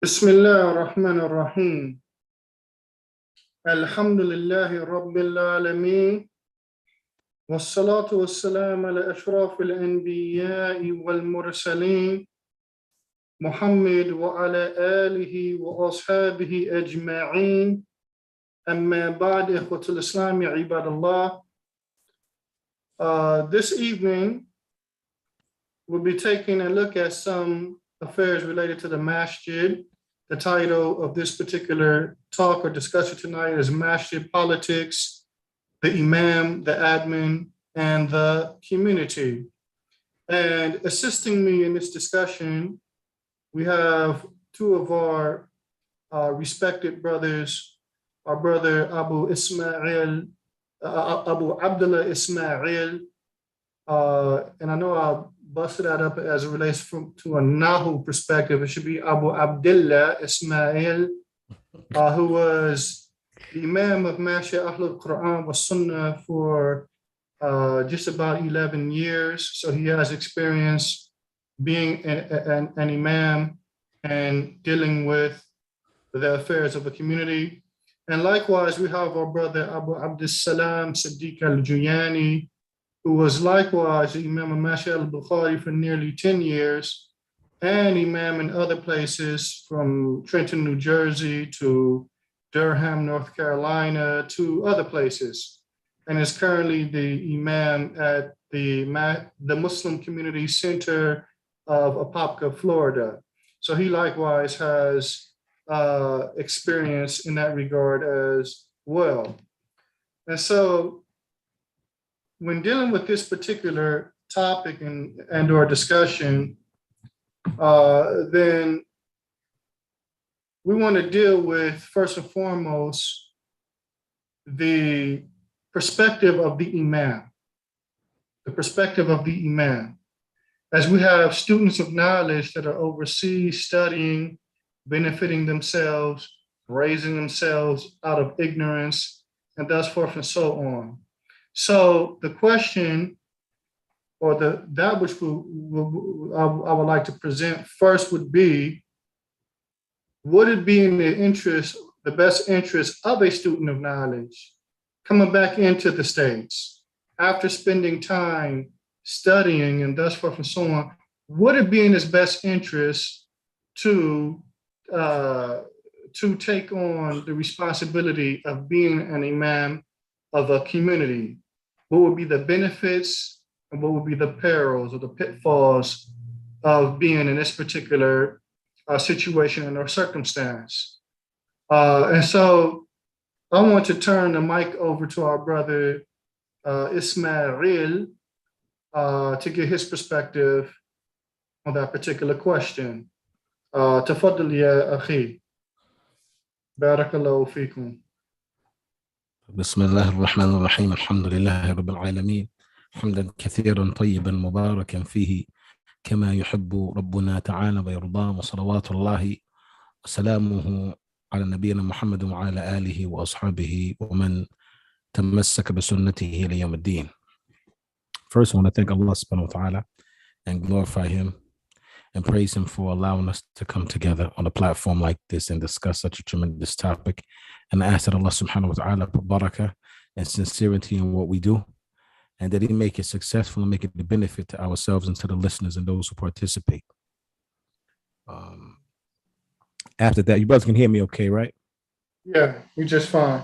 بسم الله الرحمن الرحيم. الحمد لله رب العالمين، والصلاة والسلام على أشرف الأنبياء والمرسلين محمد وعلى آله وأصحابه أجمعين. أما بعد، إخوة الإسلام عباد الله. This evening we'll be taking a look at some affairs related to the Masjid. The title of this particular talk or discussion tonight is Masjid Politics, the Imam, the Admin, and the Community. And assisting me in this discussion, we have two of our respected brothers, our brother Abu Abdullah Ismail, and I know I'll bust that up as it relates to a Nahu perspective. It should be Abu Abdullah Ismail, who was the Imam of Masjid Ahlul Quran wa Sunnah for just about 11 years. So he has experience being an Imam and dealing with the affairs of the community. And likewise, we have our brother Abu Abdus Salam Siddiq al-Juyani, who was likewise Imam of Masjid al-Bukhari for nearly 10 years, and Imam in other places from Trenton, New Jersey to Durham, North Carolina, to other places, and is currently the Imam at the Muslim Community Center of Apopka, Florida. So he likewise has experience in that regard as well. And so when dealing with this particular topic and or discussion, then we want to deal with, first and foremost, the perspective of the Imam, as we have students of knowledge that are overseas studying, benefiting themselves, raising themselves out of ignorance, and thus forth and so on. So the question, or that which I would like to present first would be, would it be in the best interest of a student of knowledge coming back into the States after spending time studying and thus forth and so on, would it be in his best interest to take on the responsibility of being an Imam of a community? What would be the benefits and what would be the perils or the pitfalls of being in this particular situation or circumstance? And so I want to turn the mic over to our brother Ismail to get his perspective on that particular question. تفضل يا أخي. بارك الله فيكم. بسم الله الرحمن الرحيم. الحمد لله رب العالمين، حمدا كثيرا طيبا مباركا فيه كما يحب ربنا تعالى ويرضاه، وصلوات الله وسلامه على نبينا محمد وعلى آله وأصحابه ومن تمسك بسنته ليوم الدين. First, I want to thank Allah subhanahu wa ta'ala and glorify him and praise him for allowing us to come together on a platform like this and discuss such a tremendous topic. And I ask that Allah subhanahu wa ta'ala put barakah and sincerity in what we do, and that he make it successful and make it the benefit to ourselves and to the listeners and those who participate. After that, you brothers can hear me okay, right? Yeah, we just fine.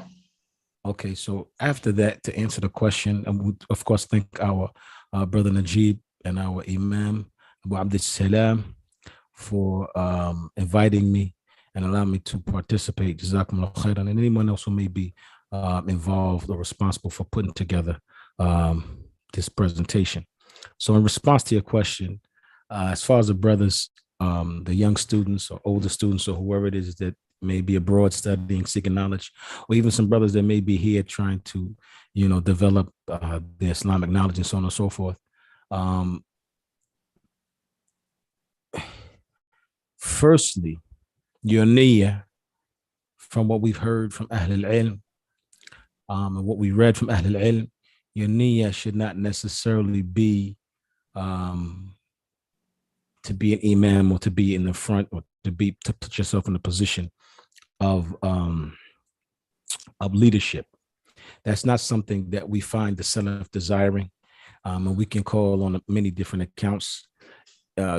Okay, so after that, to answer the question, and we, of course, thank our brother Najeeb and our Imam, Abu Abdus Salam, for inviting me and allow me to participate. Jazakumullah khairan, and anyone else who may be involved or responsible for putting together this presentation. So in response to your question, as far as the brothers, the young students or older students or whoever it is that may be abroad studying, seeking knowledge, or even some brothers that may be here trying to, develop the Islamic knowledge and so on and so forth. Firstly, your niyyah, from what we've heard from Ahl al-Ilm and what we read from Ahl al-Ilm, your niyyah should not necessarily be to be an imam or to be in the front or to put yourself in a position of leadership. That's not something that we find the Salaf desiring, and we can call on many different accounts.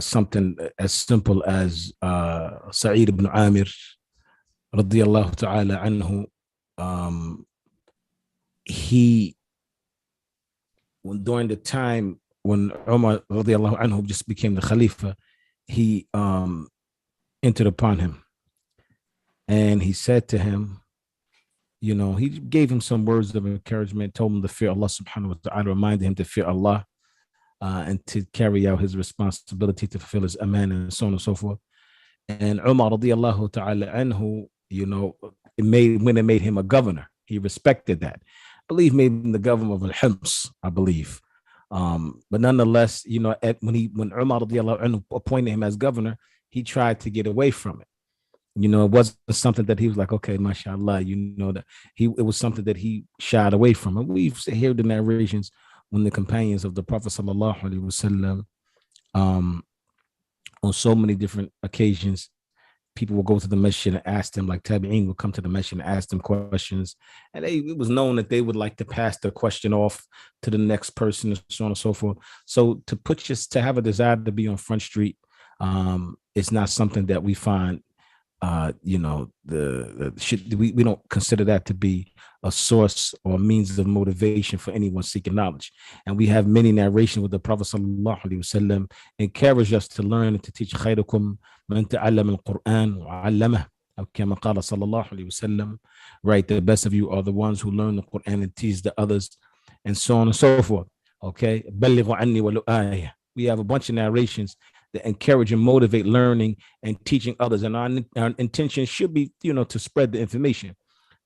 Something as simple as Sa'id ibn Amir, radiyallahu ta'ala anhu, he, during the time when Umar radiyallahu anhu just became the Khalifa, he entered upon him, and he said to him, you know, he gave him some words of encouragement, told him to fear Allah subhanahu wa ta'ala, reminded him to fear Allah and to carry out his responsibility to fulfill his aman and so on and so forth. And Umar radiyallahu ta'ala anhu, you know, when it made him a governor, he respected that. I believe made him the governor of Al-Hims, I believe. But nonetheless, you know, when Umar radiyallahu anhu appointed him as governor, he tried to get away from it. You know, it wasn't something that he was like, okay, mashallah, you know, that it was something that he shied away from. And we've heard the narrations when the companions of the Prophet sallallahu alaihi wasallam, on so many different occasions, people will go to the masjid and ask them, like Tabi'een would come to the masjid and ask them questions. And it was known that they would like to pass the question off to the next person and so on and so forth. So to have a desire to be on Front Street, it's not something that we find, you know, we don't consider that to be a source or means of motivation for anyone seeking knowledge. And we have many narrations with the Prophet sallallahu alaihi wasallam encourage us to learn and to teach. خيركم من تعلم القرآن وعلمه أو كما قال صلى الله عليه وسلم. Right, the best of you are the ones who learn the Quran and teach the others, and so on and so forth. Okay, بلغوا عني ولو آية. We have a bunch of narrations that encourage and motivate learning and teaching others. And our intention should be, you know, to spread the information.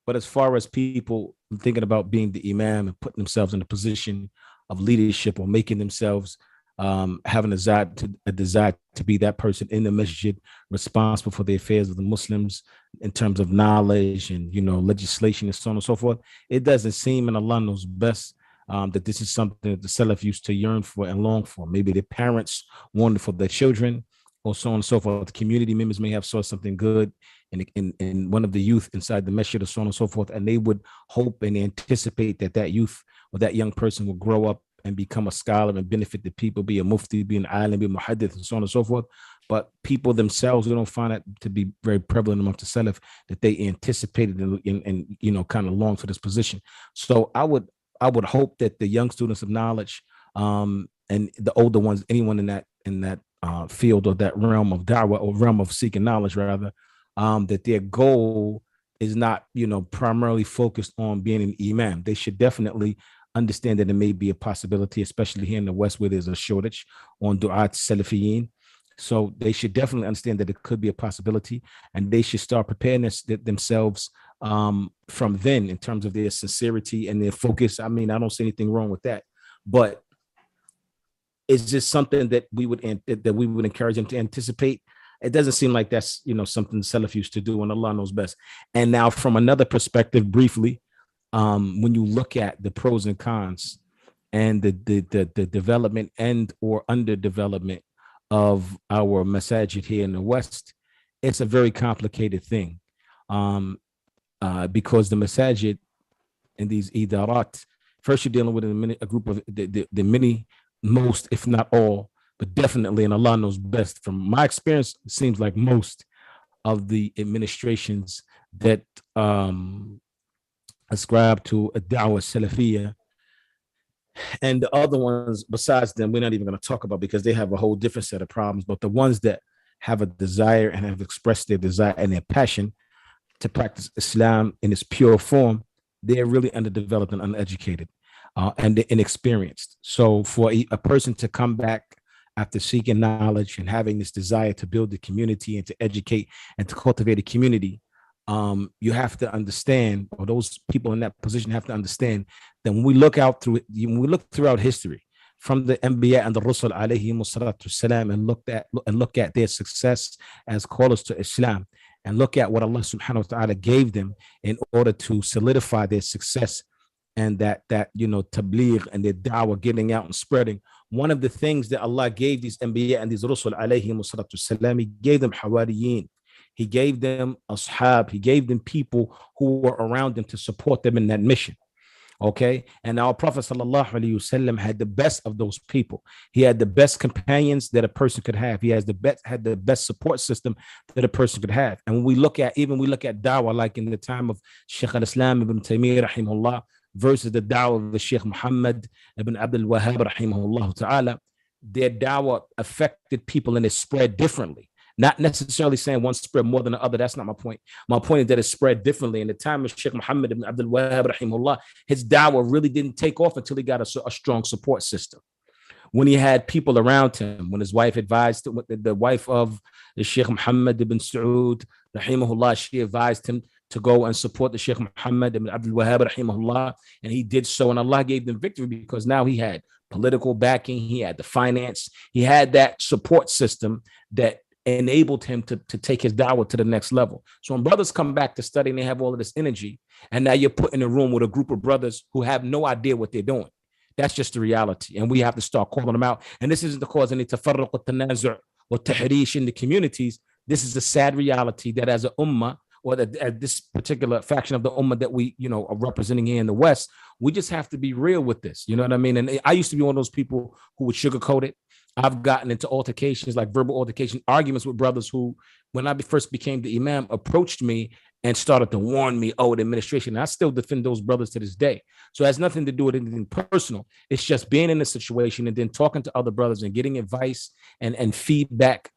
But as far as people thinking about being the Imam and putting themselves in a position of leadership or making themselves having a desire to be that person in the masjid responsible for the affairs of the Muslims in terms of knowledge and, you know, legislation and so on and so forth, it doesn't seem, and Allah knows best, that this is something that the Salaf used to yearn for and long for. Maybe their parents wanted for their children, or so on and so forth. The community members may have saw something good in one of the youth inside the masjid, or so on and so forth, and they would hope and anticipate that youth or that young person will grow up and become a scholar and benefit the people, be a mufti, be an alim, be a muhaddith, and so on and so forth. But people themselves, we don't find that to be very prevalent amongst the Salaf, that they anticipated and you know, kind of long for this position. So I would hope that the young students of knowledge, and the older ones, anyone in that field or that realm of da'wah or realm of seeking knowledge, rather, that their goal is not, you know, primarily focused on being an imam. They should definitely understand that it may be a possibility, especially here in the West where there's a shortage on du'at salafiyin. So they should definitely understand that it could be a possibility, and they should start preparing themselves from then in terms of their sincerity and their focus. I mean, I don't see anything wrong with that, but is this something that we would encourage them to anticipate? It doesn't seem like that's, you know, something Salaf used to do, and Allah knows best. And now from another perspective, briefly, when you look at the pros and cons and the development and or underdevelopment of our masajid here in the West, it's a very complicated thing, because the masajid and these idarat, first you're dealing with a group of the many, most, if not all, but definitely, and Allah knows best, from my experience, it seems like most of the administrations that ascribe to a dawah salafiyah, and the other ones besides them, we're not even going to talk about, because they have a whole different set of problems. But the ones that have a desire and have expressed their desire and their passion to practice Islam in its pure form, they're really underdeveloped and uneducated, and they're inexperienced. So for a person to come back after seeking knowledge and having this desire to build the community and to educate and to cultivate a community, you have to understand, or those people in that position have to understand, that when we look throughout history, from the Anbiya and the Rusul alayhimu salatu salam, and look at their success as callers to Islam, and look at what Allah subhanahu wa ta'ala gave them in order to solidify their success, and that you know, tabligh and their da'wah, getting out and spreading, one of the things that Allah gave these Anbiya and these Rusul alayhim salatu salam, He gave them Hawariyin. He gave them ashab. He gave them people who were around them to support them in that mission. Okay. And our Prophet sallallahu alaihi wasallam had the best of those people. He had the best companions that a person could have. He had the best support system that a person could have. And when we look at dawah, like in the time of Shaykh al-Islam ibn Taymiyyah rahimahullah versus the dawah of the Shaykh Muhammad ibn Abdul Wahhab rahimahullah ta'ala, their dawah affected people and it spread differently. Not necessarily saying one spread more than the other. That's not my point. My point is that it spread differently. In the time of Shaykh Muhammad ibn Abdul Wahhab rahimahullah, his dawah really didn't take off until he got a strong support system. When he had people around him, when his wife advised, the wife of the Shaykh Muhammad ibn Saud rahimahullah, she advised him to go and support the Shaykh Muhammad ibn Abdul Wahhab rahimahullah, and he did so, and Allah gave them victory because now he had political backing, he had the finance, he had that support system that enabled him to take his dawah to the next level. So when brothers come back to study and they have all of this energy, and now you're put in a room with a group of brothers who have no idea what they're doing. That's just the reality. And we have to start calling them out. And this isn't to cause any tafarruq or tanazu' or tahrish in the communities. This is a sad reality that as an ummah, or that this particular faction of the ummah that we, are representing here in the West, we just have to be real with this. You know what I mean? And I used to be one of those people who would sugarcoat it. I've gotten into altercations, like verbal altercation, arguments with brothers who, when I first became the Imam, approached me and started to warn me, the administration. And I still defend those brothers to this day. So it has nothing to do with anything personal. It's just being in a situation and then talking to other brothers and getting advice and feedback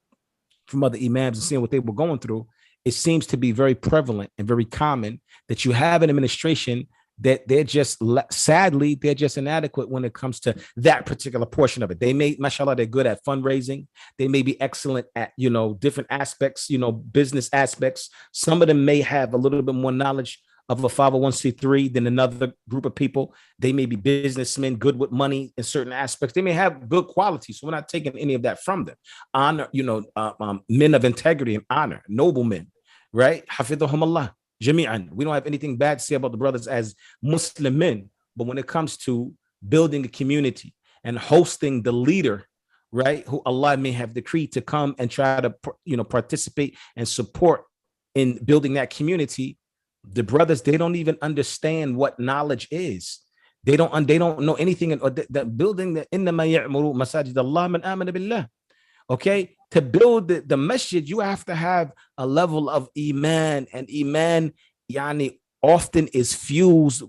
from other Imams and seeing what they were going through. It seems to be very prevalent and very common that you have an administration that they're just, sadly, they're just inadequate when it comes to that particular portion of it. They may, mashallah, they're good at fundraising. They may be excellent at, different aspects, business aspects. Some of them may have a little bit more knowledge of a 501c3 than another group of people. They may be businessmen, good with money in certain aspects. They may have good qualities. So we're not taking any of that from them. Honor, men of integrity and honor, noble men, right? Hafidhahumullah. Jami'an. We don't have anything bad to say about the brothers as Muslim men, but when it comes to building a community and hosting the leader, right, who Allah may have decreed to come and try to, participate and support in building that community, the brothers, they don't even understand what knowledge is. They don't know anything. That building the innama ya'muru masajid Allah man amana billah. Okay, to build the masjid, you have to have a level of iman, and iman, often is fueled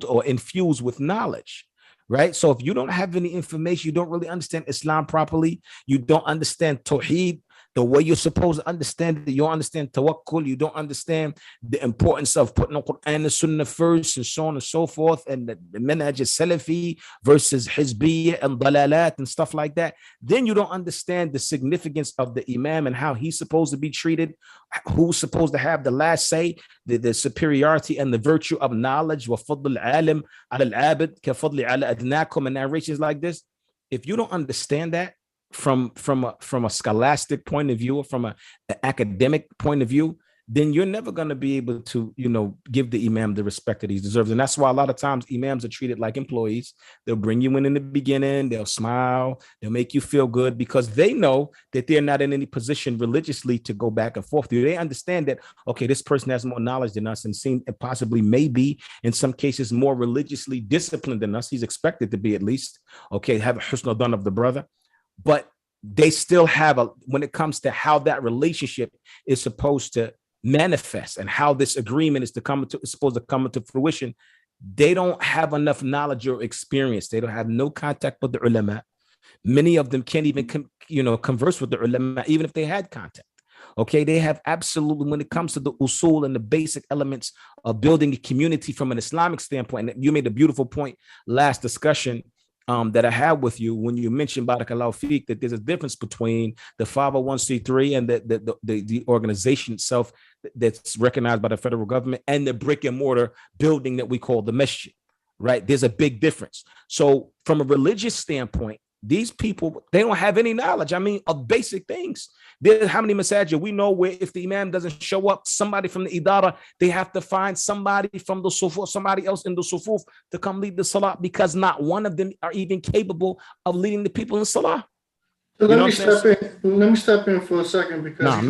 or infused with knowledge, right? So if you don't have any information, you don't really understand Islam properly, you don't understand Tawheed the way you're supposed to understand it, you don't understand tawakkul, you don't understand the importance of putting the Quran and Sunnah first, and so on and so forth, and the manhaj Salafi versus Hizbiyya and Dalalat and stuff like that, then you don't understand the significance of the Imam and how he's supposed to be treated, who's supposed to have the last say, the superiority and the virtue of knowledge, wa fadl al-alim al-abid ka fadli ala adnakum, and narrations like this. If you don't understand that from a scholastic point of view, or from an academic point of view, then you're never going to be able to, give the Imam the respect that he deserves. And that's why a lot of times Imams are treated like employees. They'll bring you in the beginning, they'll smile, they'll make you feel good because they know that they're not in any position religiously to go back and forth. They understand that, okay, this person has more knowledge than us and possibly maybe in some cases more religiously disciplined than us. He's expected to be, at least, okay, have a husn al-dhan of the brother. But they still have when it comes to how that relationship is supposed to manifest and how this agreement is supposed to come into fruition, they don't have enough knowledge or experience. They don't have no contact with the ulama. Many of them can't even converse with the ulama, even if they had contact. Okay, they have absolutely, when it comes to the usul and the basic elements of building a community from an Islamic standpoint. And you made a beautiful point last discussion that I had with you when you mentioned, Barakallahu Feek, that there's a difference between the 501c3 and the organization itself that's recognized by the federal government and the brick and mortar building that we call the Masjid, right? There's a big difference. So from a religious standpoint, These people, they don't have any knowledge. I mean, of basic things. There's how many masajid we know where if the imam doesn't show up, somebody from the idara, they have to find somebody from the sufuf, somebody else in the sufuf to come lead the salah, because not one of them are even capable of leading the people in salah. So let me step in for a second, because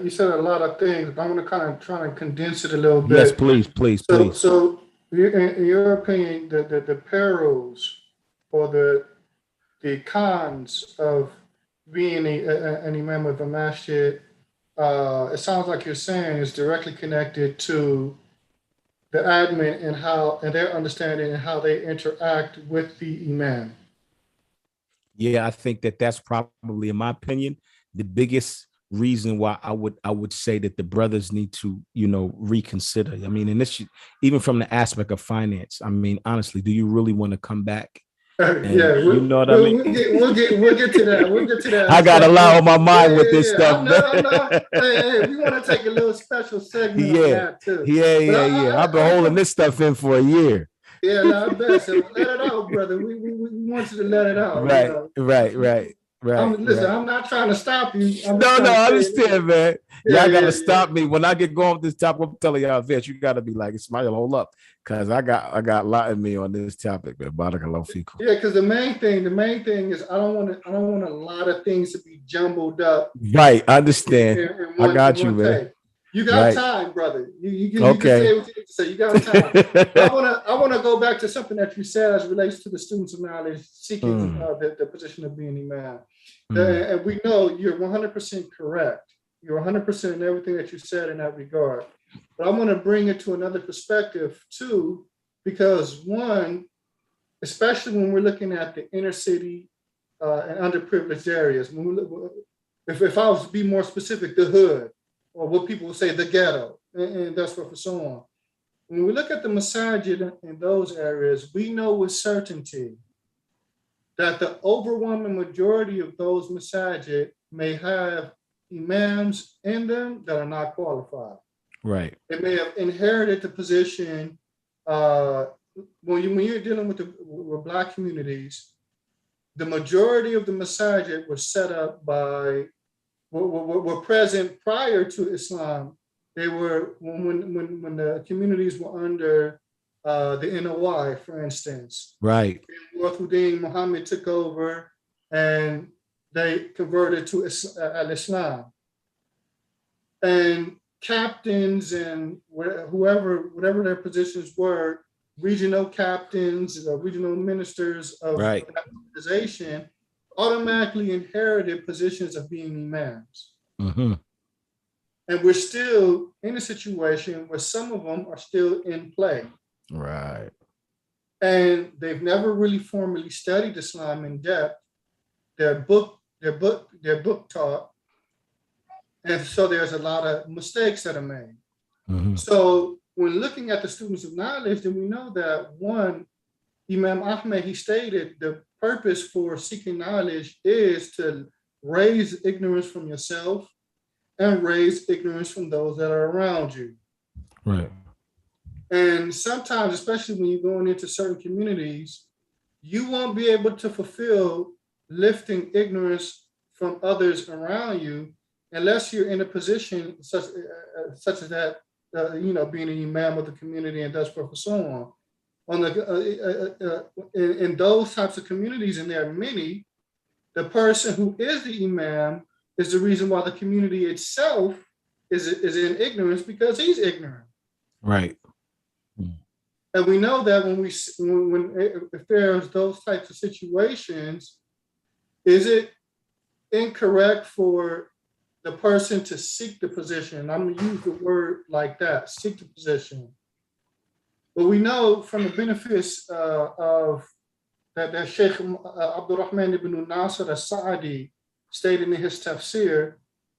you said a lot of things. I'm going to kind of try to condense it a little bit. Yes, please. So in your opinion, the perils or the cons of being an imam of a masjid, it sounds like you're saying is directly connected to the admin and their understanding and how they interact with the imam. Yeah, I think that's probably, in my opinion, the biggest reason why I would say that the brothers need to, reconsider. I mean, and this, even from the aspect of finance, I mean, honestly, do you really want to come back? Yeah, you know what I mean? We'll get to that. We'll get to that. I got a lot on my mind with this stuff. Hey, we want to take a little special segment on that too. Yeah. I've been holding this stuff in for a year. Yeah, no, I bet. So let it out, brother. We want you to let it out. Right. I'm not trying to stop you. I understand, man. Y'all gotta stop me when I get going with this topic. I'm telling y'all, Vince, you gotta be like, Ismail, hold up, because I got a lot in me on this topic, man. Barakallahu fikum. Yeah, because the main thing is I don't want a lot of things to be jumbled up. Right, I understand. I got you, man. Take. You got time, brother. You can say what you need to say. You got time. I want to go back to something that you said as it relates to the students of knowledge seeking the position of being imam. And we know you're 100% correct. You're 100% in everything that you said in that regard. But I want to bring it to another perspective too, because one, especially when we're looking at the inner city and underprivileged areas, if I was to be more specific, the hood, or what people would say, the ghetto, and that's what, for so on. When we look at the masajid in those areas, we know with certainty that the overwhelming majority of those masajid may have imams in them that are not qualified. Right. They may have inherited the position. When you're dealing with Black communities, the majority of the masajid were set up by were present prior to Islam. They were when the communities were under the NOI, for instance. Right. Wafuddin Muhammad took over and they converted to Al-Islam. And captains and whatever their positions were, regional captains, regional ministers of that organization, automatically inherited positions of being imams. Mm-hmm. And we're still in a situation where some of them are still in play. Right. And they've never really formally studied Islam in depth. They're book taught. And so there's a lot of mistakes that are made. Mm-hmm. So when looking at the students of knowledge, then we know that one, Imam Ahmed, he stated the purpose for seeking knowledge is to raise ignorance from yourself and raise ignorance from those that are around you. Right. And sometimes, especially when you're going into certain communities, you won't be able to fulfill lifting ignorance from others around you unless you're in a position such as that, being an imam of the community and thus forth and so on. In those types of communities, and there are many, the person who is the imam is the reason why the community itself is in ignorance, because he's ignorant. Right. And we know that if there's those types of situations, is it incorrect for the person to seek the position? I'm going to use the word like that, seek the position. But we know from the benefits of that Sheikh Abdul Rahman ibn Nasir al-Sa'adi stated in his tafsir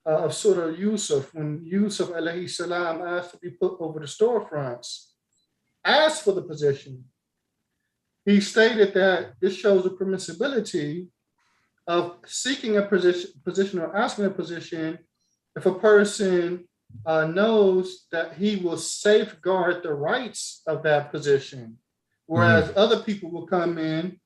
of Surah Yusuf, when Yusuf alayhi salam asked to be put over the storefronts, asked for the position, he stated that this shows the permissibility of seeking a position or asking a position if a person knows that he will safeguard the rights of that position, whereas other people will come in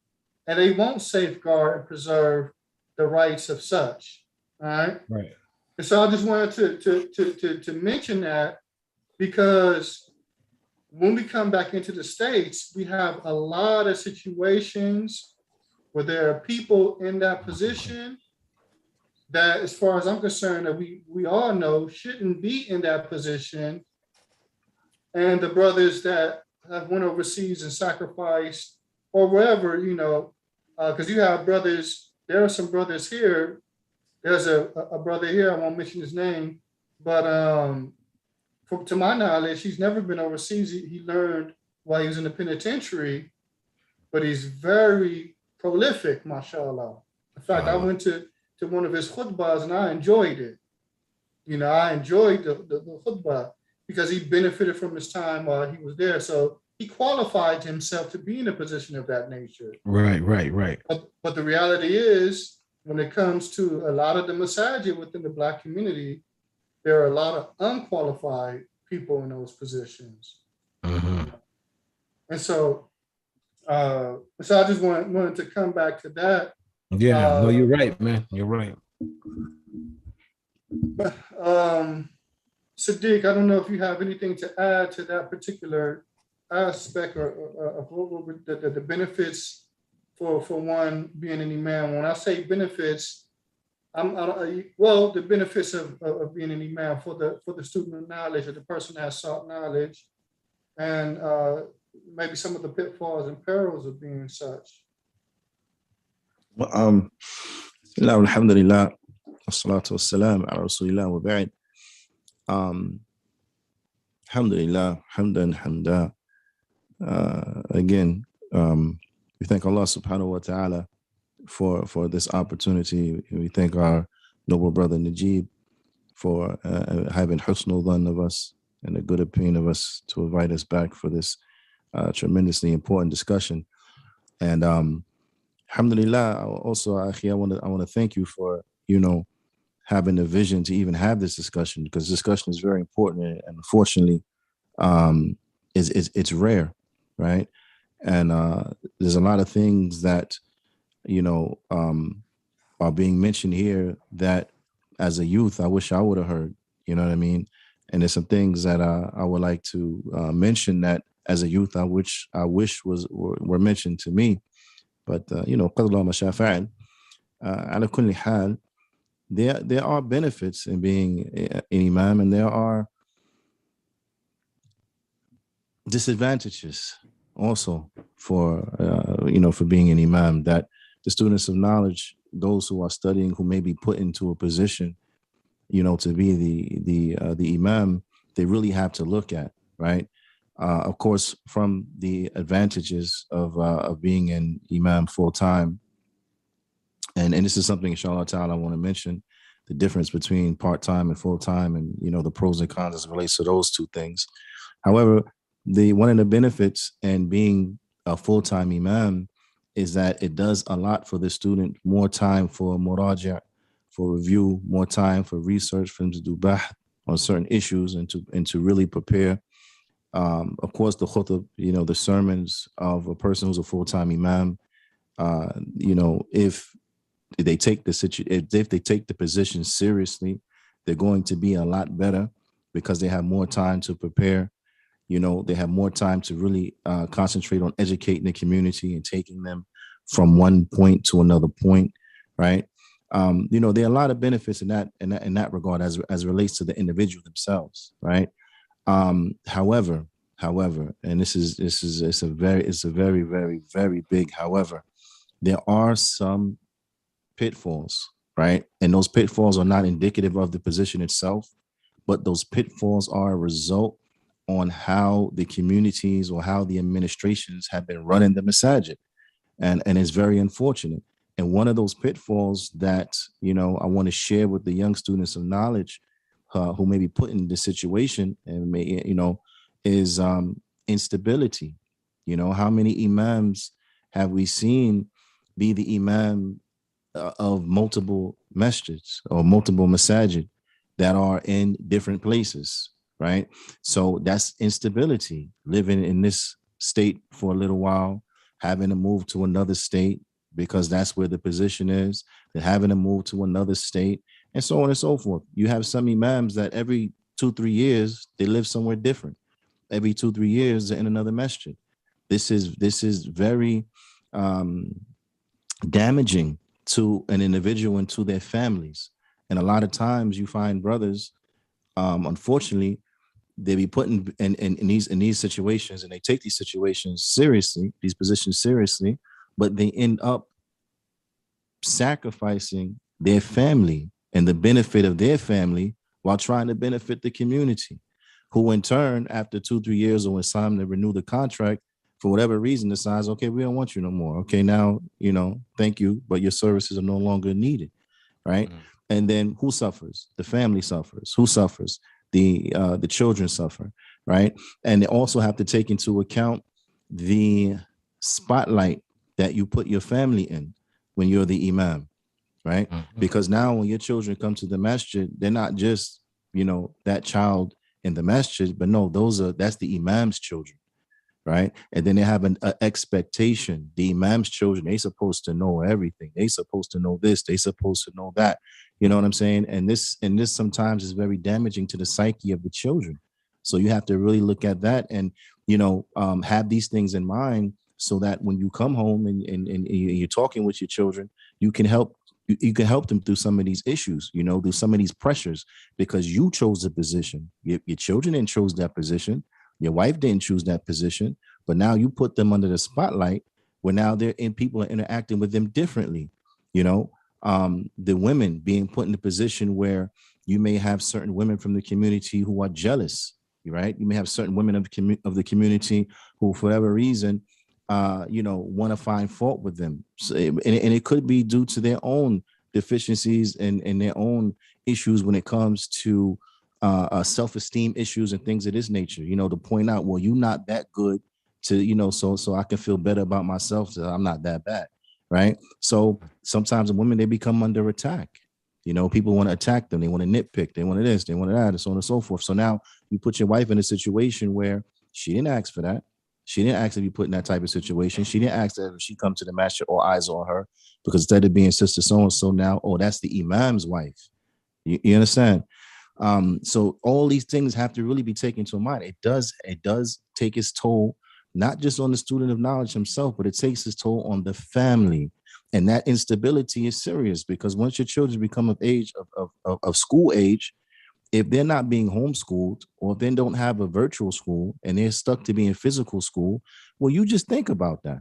and they won't safeguard and preserve the rights of such. All right. Right. And so I just wanted to mention that, because when we come back into the States, we have a lot of situations where there are people in that position that, as far as I'm concerned, that we all know shouldn't be in that position. And the brothers that have went overseas and sacrificed, or wherever, because you have brothers, there are some brothers here. There's a brother here, I won't mention his name, but to my knowledge, he's never been overseas. He learned while he was in the penitentiary, but he's very prolific, mashallah. In fact, I went to one of his khutbahs and I enjoyed it. I enjoyed the khutbah because he benefited from his time while he was there. So he qualified himself to be in a position of that nature. Right. But the reality is, when it comes to a lot of the masajid within the Black community, there are a lot of unqualified people in those positions. Mm-hmm. And so I just wanted to come back to that. Yeah, no, you're right, man. You're right. Sadiq, I don't know if you have anything to add to that particular aspect or of what the benefits for one being an imam. When I say benefits, the benefits of being an imam for the student of knowledge, or the person that has sought knowledge, and maybe some of the pitfalls and perils of being such. Well, alhamdulillah, wassalatu wassalam ala rasulillah wa ba'd. Alhamdulillah, hamdan hamda. Again, we thank Allah subhanahu wa ta'ala for this opportunity. We thank our noble brother Najeeb for having husnul dhan of us and a good opinion of us to invite us back for this tremendously important discussion. And alhamdulillah, also, Akhi, I want to thank you for, having the vision to even have this discussion, because discussion is very important, and unfortunately, it's rare, right? And there's a lot of things that, are being mentioned here that as a youth, I wish I would have heard, you know what I mean? And there's some things that I would like to mention that as a youth, I wish were mentioned to me. But, قَدْرَ مَا شَاءَ فَعَلَ. عَلَى كُلِّ حَالٍ, there are benefits in being an imam, and there are disadvantages also for being an imam, that the students of knowledge, those who are studying, who may be put into a position, to be the imam, they really have to look at, right? Of course, from the advantages of being an imam full time, and this is something, inshallah ta'ala, I want to mention the difference between part time and full time, and the pros and cons as it relates to those two things. However, one of the benefits in being a full time imam is that it does a lot for the student: more time for muraja', for review, more time for research, for them to do bahth on certain issues, and to really prepare. Of course, the khutb, the sermons of a person who's a full-time imam, if they take the position seriously, they're going to be a lot better, because they have more time to prepare. They have more time to really concentrate on educating the community and taking them from one point to another point, right? There are a lot of benefits in that regard as it relates to the individual themselves, right? However, and it's a very, very, very big however, there are some pitfalls, right? And those pitfalls are not indicative of the position itself, but those pitfalls are a result on how the communities or how the administrations have been running the masajid. And it's very unfortunate. And one of those pitfalls that, I want to share with the young students of knowledge who may be put in this situation and may, is instability. How many imams have we seen be the imam of multiple masjids or multiple masajid that are in different places, right? So that's instability, living in this state for a little while, having to move to another state, because that's where the position is. They're having to move to another state and so on and so forth. You have some imams that every 2-3 years, they live somewhere different. Every 2-3 years, they're in another masjid. This is very damaging to an individual and to their families. And a lot of times you find brothers, unfortunately, they be put in these situations, and they take these situations seriously, these positions seriously, but they end up sacrificing their family and the benefit of their family while trying to benefit the community, who in turn, after 2-3 years, or when it's time to renew the contract, for whatever reason, decides, okay, we don't want you no more. Okay, now, thank you, but your services are no longer needed, right? Mm-hmm. And then who suffers? The family suffers. Who suffers? The children suffer, right? And they also have to take into account the spotlight that you put your family in when you're the imam, right? Mm-hmm. Because now when your children come to the masjid, they're not just, that child in the masjid, but no, that's the imam's children, right? And then they have an expectation. The imam's children, they supposed to know everything. They supposed to know this. They supposed to know that. You know what I'm saying? And this sometimes is very damaging to the psyche of the children. So you have to really look at that and, have these things in mind, so that when you come home and you're talking with your children, you can help them through some of these issues, through some of these pressures, because you chose the position. Your children didn't choose that position. Your wife didn't choose that position, but now you put them under the spotlight, where now people are interacting with them differently. The women being put in a position where you may have certain women from the community who are jealous, right? You may have certain women of the community who, for whatever reason, want to find fault with them. So, and it could be due to their own deficiencies and their own issues when it comes to self-esteem issues and things of this nature, to point out, well, you're not that good to, so I can feel better about myself, that I'm not that bad, right? So sometimes the women, they become under attack. People want to attack them. They want to nitpick. They want this, they want that, and so on and so forth. So now you put your wife in a situation where she didn't ask for that. She didn't ask to be put in that type of situation. She didn't ask that if she come to the masjid, or eyes on her, because instead of being sister so-and-so now, that's the imam's wife. You understand? So all these things have to really be taken into mind. It does take its toll, not just on the student of knowledge himself, but it takes its toll on the family. And that instability is serious, because once your children become of age, of school age, if they're not being homeschooled, or if they don't have a virtual school and they're stuck to being physical school, well, you just think about that.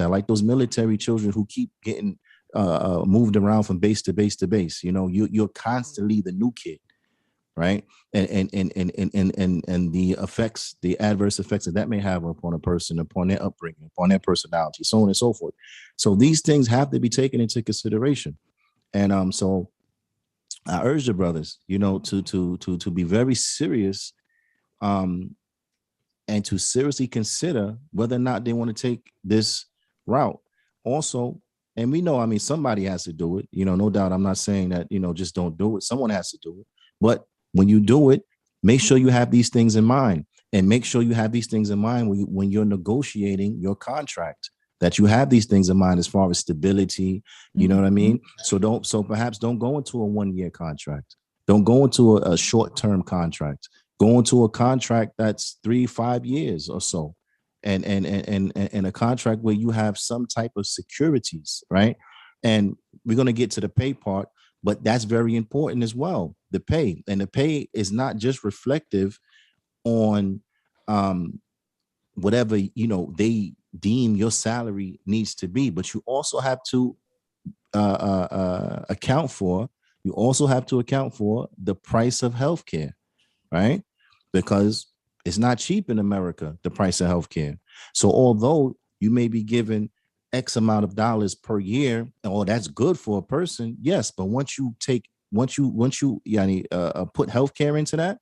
Like those military children who keep getting moved around from base to base to base. You're constantly the new kid, right? And the effects, the adverse effects that may have upon a person, upon their upbringing, upon their personality, so on and so forth. So these things have to be taken into consideration. And so I urge the brothers, to be very serious, and to seriously consider whether or not they want to take this route. Also, and we know, somebody has to do it, no doubt. I'm not saying that, just don't do it. Someone has to do it. But when you do it, make sure you have these things in mind, and make sure you have these things in mind when you're negotiating your contract, that you have these things in mind as far as stability, you know what I mean? So perhaps don't go into a 1-year contract. Don't go into a short-term contract. Go into a contract that's 3-5 years or so. And a contract where you have some type of securities, right? And we're going to get to the pay part, but that's very important as well. The pay, and the pay is not just reflective on whatever they deem your salary needs to be, but you also have to account for the price of healthcare, right? Because it's not cheap in America, the price of healthcare. So although you may be given X amount of dollars per year, that's good for a person, yes, but once you put healthcare into that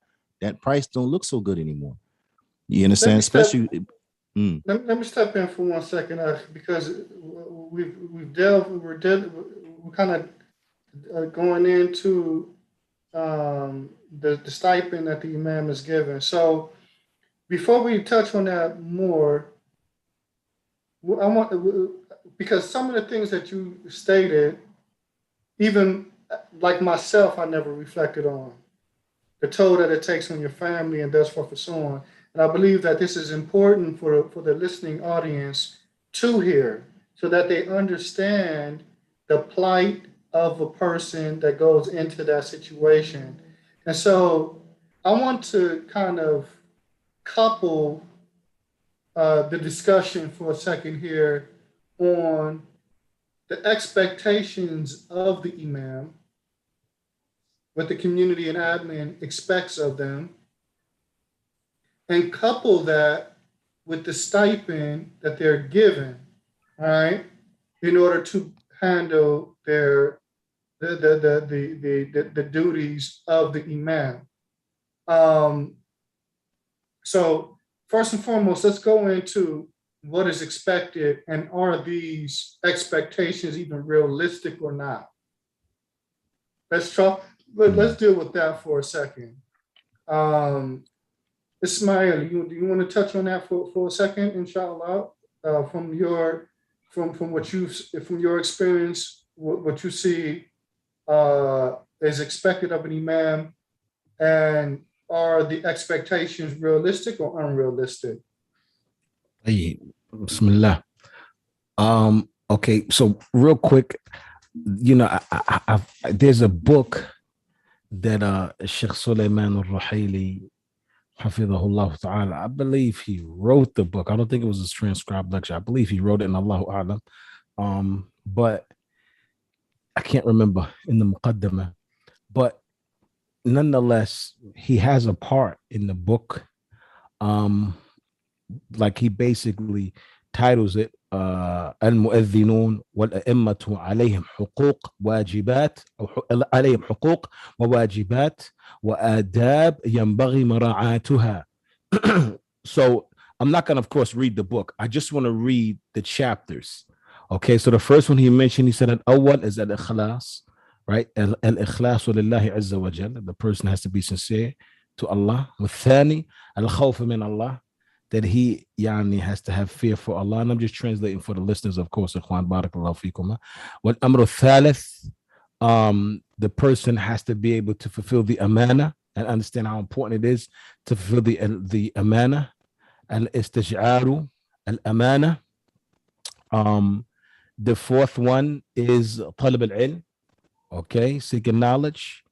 price don't look so good anymore. You understand? Especially. Let me step in for 1 second, because we're kind of going into the stipend that the imam is given. So before we touch on that more, I want, because some of the things that you stated, even like myself, I never reflected on the toll that it takes on your family and thus forth and so on. And I believe that this is important for the listening audience to hear so that they understand the plight of a person that goes into that situation. And so I want to kind of couple the discussion for a second here on the expectations of the imam, what the community and admin expects of them, and couple that with the stipend that they're given, all right, in order to handle the duties of the imam. Um, so first and foremost, let's go into what is expected and are these expectations even realistic or not? Let's deal with that for a second. Ismail, do you want to touch on that for a second, inshallah? From your from your experience, what you see is expected of an imam, and are the expectations realistic or unrealistic? Hey, Bismillah. Okay, so real quick, you know, there's a book that Sheikh Sulaiman al-Ruhaili, Hafidhahullah Ta'ala, I believe he wrote the book. I don't think it was his transcribed lecture. I believe he wrote it in Allahu A'lam. But I can't remember in the Muqaddamah. But nonetheless, he has a part in the book. Like he basically titles it المؤذنون والأئمة عليهم حقوق واجبات أو عليهم حقوق وواجبات وآداب ينبغي مراعاتها. So I'm not going to, of course, read the book. I just want to read the chapters. Okay, so the first one he mentioned, he said, al-awwal is al-ikhlas, right? Al-ikhlasu lillahi azza wa jalla. The person has to be sincere to Allah. والثاني الخوف من Allah, that he has to have fear for Allah. And I'm just translating for the listeners, of course. Ikhwan, barakallahu fikum. Wal amru thalith, the person has to be able to fulfill the amana and understand how important it is to fulfill the amana. Al-istij'aru al-amana. The fourth one is talab al-ilm, okay, seeking knowledge.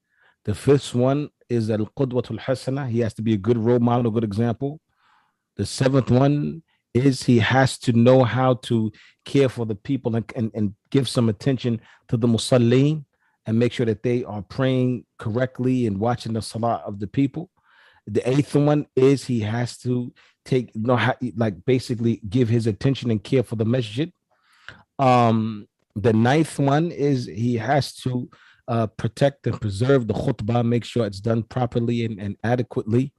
The fifth one is al-qudwatul hasana. He has to be a good role model, a good example. The seventh one is he has to know how to care for the people and give some attention to the musallin and make sure that they are praying correctly and watching the salah of the people. The eighth one is he has to basically give his attention and care for the masjid. The ninth one is he has to protect and preserve the khutbah, make sure it's done properly and adequately.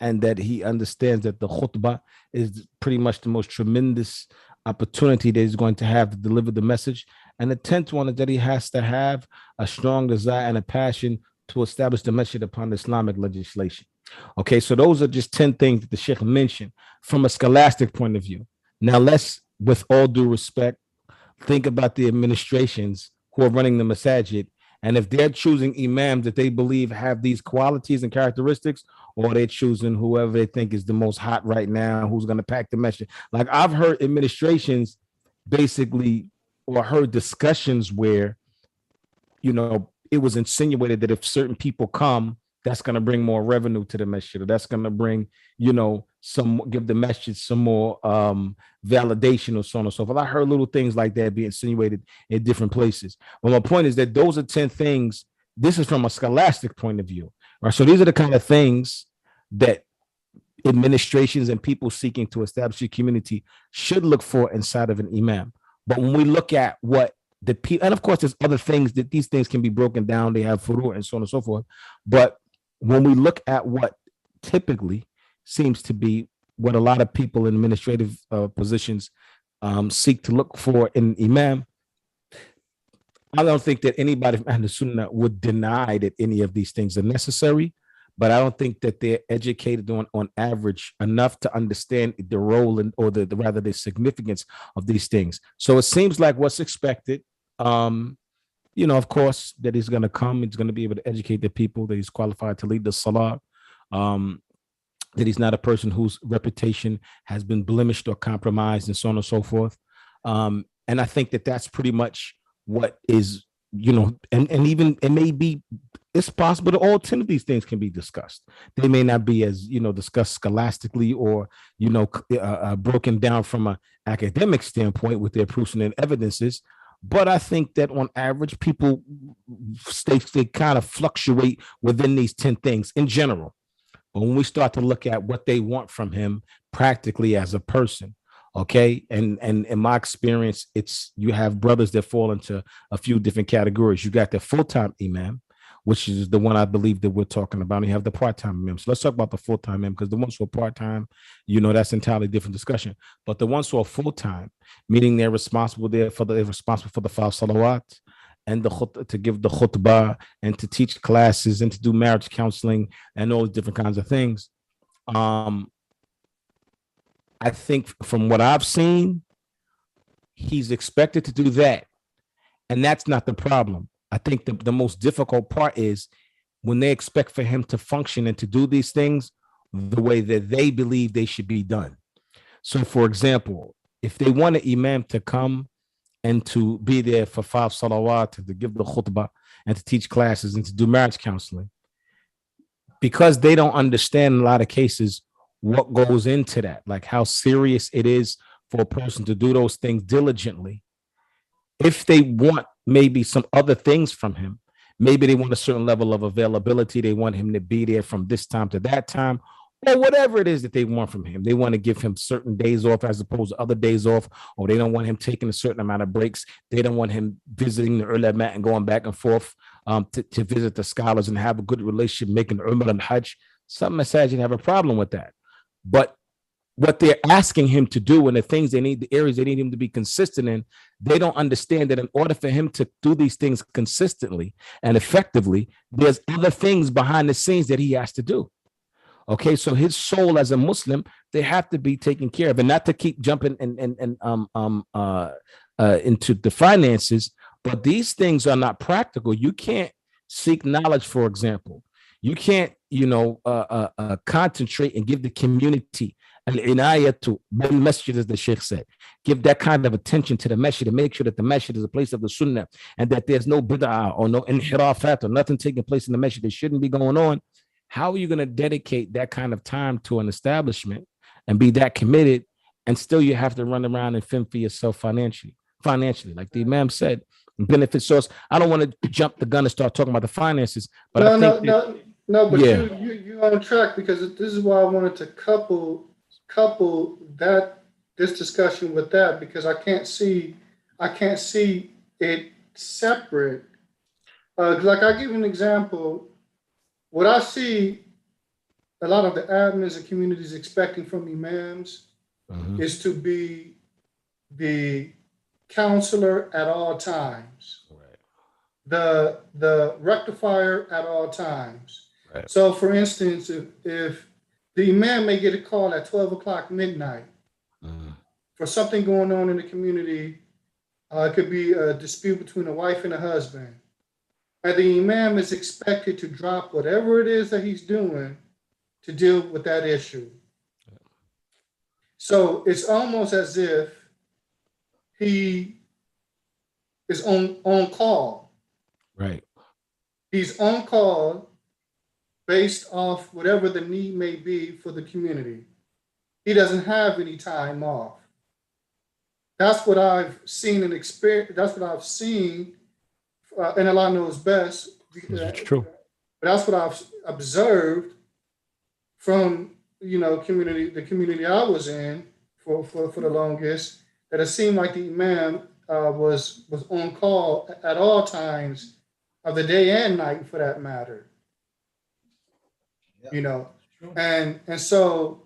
And that he understands that the khutbah is pretty much the most tremendous opportunity that he's going to have to deliver the message. And the 10th one is that he has to have a strong desire and a passion to establish the masjid upon Islamic legislation. Okay, so those are just 10 things that the Sheikh mentioned from a scholastic point of view. Now let's, with all due respect, think about the administrations who are running the masajid. And if they're choosing imams that they believe have these qualities and characteristics, or they're choosing whoever they think is the most hot right now, who's going to pack the masjid. Like I've heard administrations basically, or heard discussions where, it was insinuated that if certain people come, that's going to bring more revenue to the masjid, or that's going to bring, give the masjid some more validation or so on and so forth. I heard little things like that be insinuated in different places. But my point is that those are 10 things. This is from a scholastic point of view, right? So these are the kind of things that administrations and people seeking to establish a community should look for inside of an imam. But when we look at what the people, and of course, there's other things that these things can be broken down. They have furu and so on and so forth. But when we look at what typically seems to be what a lot of people in administrative positions seek to look for in an imam, I don't think that anybody from Ahlul Sunnah would deny that any of these things are necessary. but I don't think that they're educated on average enough to understand the role or rather the significance of these things. So it seems like what's expected. Of course, that he's going to come. He's going to be able to educate the people, that he's qualified to lead the salah. That he's not a person whose reputation has been blemished or compromised, and so on and so forth. And I think that that's pretty much what is, and even it may be, it's possible that all 10 of these things can be discussed. They may not be as, discussed scholastically or, broken down from an academic standpoint with their proofs and evidences. But I think that on average, people they kind of fluctuate within these 10 things in general. But when we start to look at what they want from him practically as a person, okay, and in my experience, you have brothers that fall into a few different categories. You got the full-time imam, which is the one I believe that we're talking about. And you have the part-time imam. So let's talk about the full-time imam, because the ones who are part-time, that's entirely different discussion. But the ones who are full-time, meaning they're responsible for the 5 salawat, and to give the khutbah, and to teach classes, and to do marriage counseling, and all different kinds of things. I think from what I've seen, he's expected to do that. And that's not the problem. I think the most difficult part is when they expect for him to function and to do these things the way that they believe they should be done. So, for example, if they want an imam to come and to be there for 5 salawat, to give the khutbah, and to teach classes, and to do marriage counseling, because they don't understand in a lot of cases what goes into that, like how serious it is for a person to do those things diligently. If they want maybe some other things from him, maybe they want a certain level of availability, they want him to be there from this time to that time, or whatever it is that they want from him. They want to give him certain days off as opposed to other days off, or they don't want him taking a certain amount of breaks. They don't want him visiting the ulama and going back and forth to visit the scholars and have a good relationship, making the Umrah and Hajj. Some masajid have a problem with that. But what they're asking him to do and the things they need, the areas they need him to be consistent in, they don't understand that in order for him to do these things consistently and effectively, there's other things behind the scenes that he has to do. Okay, so his soul as a Muslim, they have to be taken care of, and not to keep jumping into the finances. But these things are not practical. You can't seek knowledge, for example. You can't, concentrate and give the community al-inayatu bil masjid, as the Sheikh said. Give that kind of attention to the masjid and make sure that the masjid is a place of the sunnah, and that there's no bid'ah or no inhirafat or nothing taking place in the masjid that shouldn't be going on. How are you going to dedicate that kind of time to an establishment and be that committed, and still you have to run around and fend for yourself financially, like the Imam said, benefit source. I don't want to jump the gun and start talking about the finances, but no, but yeah. you're on track, because this is why I wanted to couple this discussion with that, because I can't see it separate. Like, I give you an example. What I see a lot of the admins and communities expecting from imams is to be the counselor at all times, right, the rectifier at all times. Right. So, for instance, if the imam may get a call at 12 o'clock midnight for something going on in the community, it could be a dispute between a wife and a husband, and the imam is expected to drop whatever it is that he's doing to deal with that issue. So it's almost as if he is on call. Right. He's on call based off whatever the need may be for the community. He doesn't have any time off. That's what I've seen and experienced. That's what I've seen. And Allah knows best. It's true. But that's what I've observed from the community I was in for the longest. That it seemed like the imam was on call at all times of the day and night, for that matter. Yeah, and so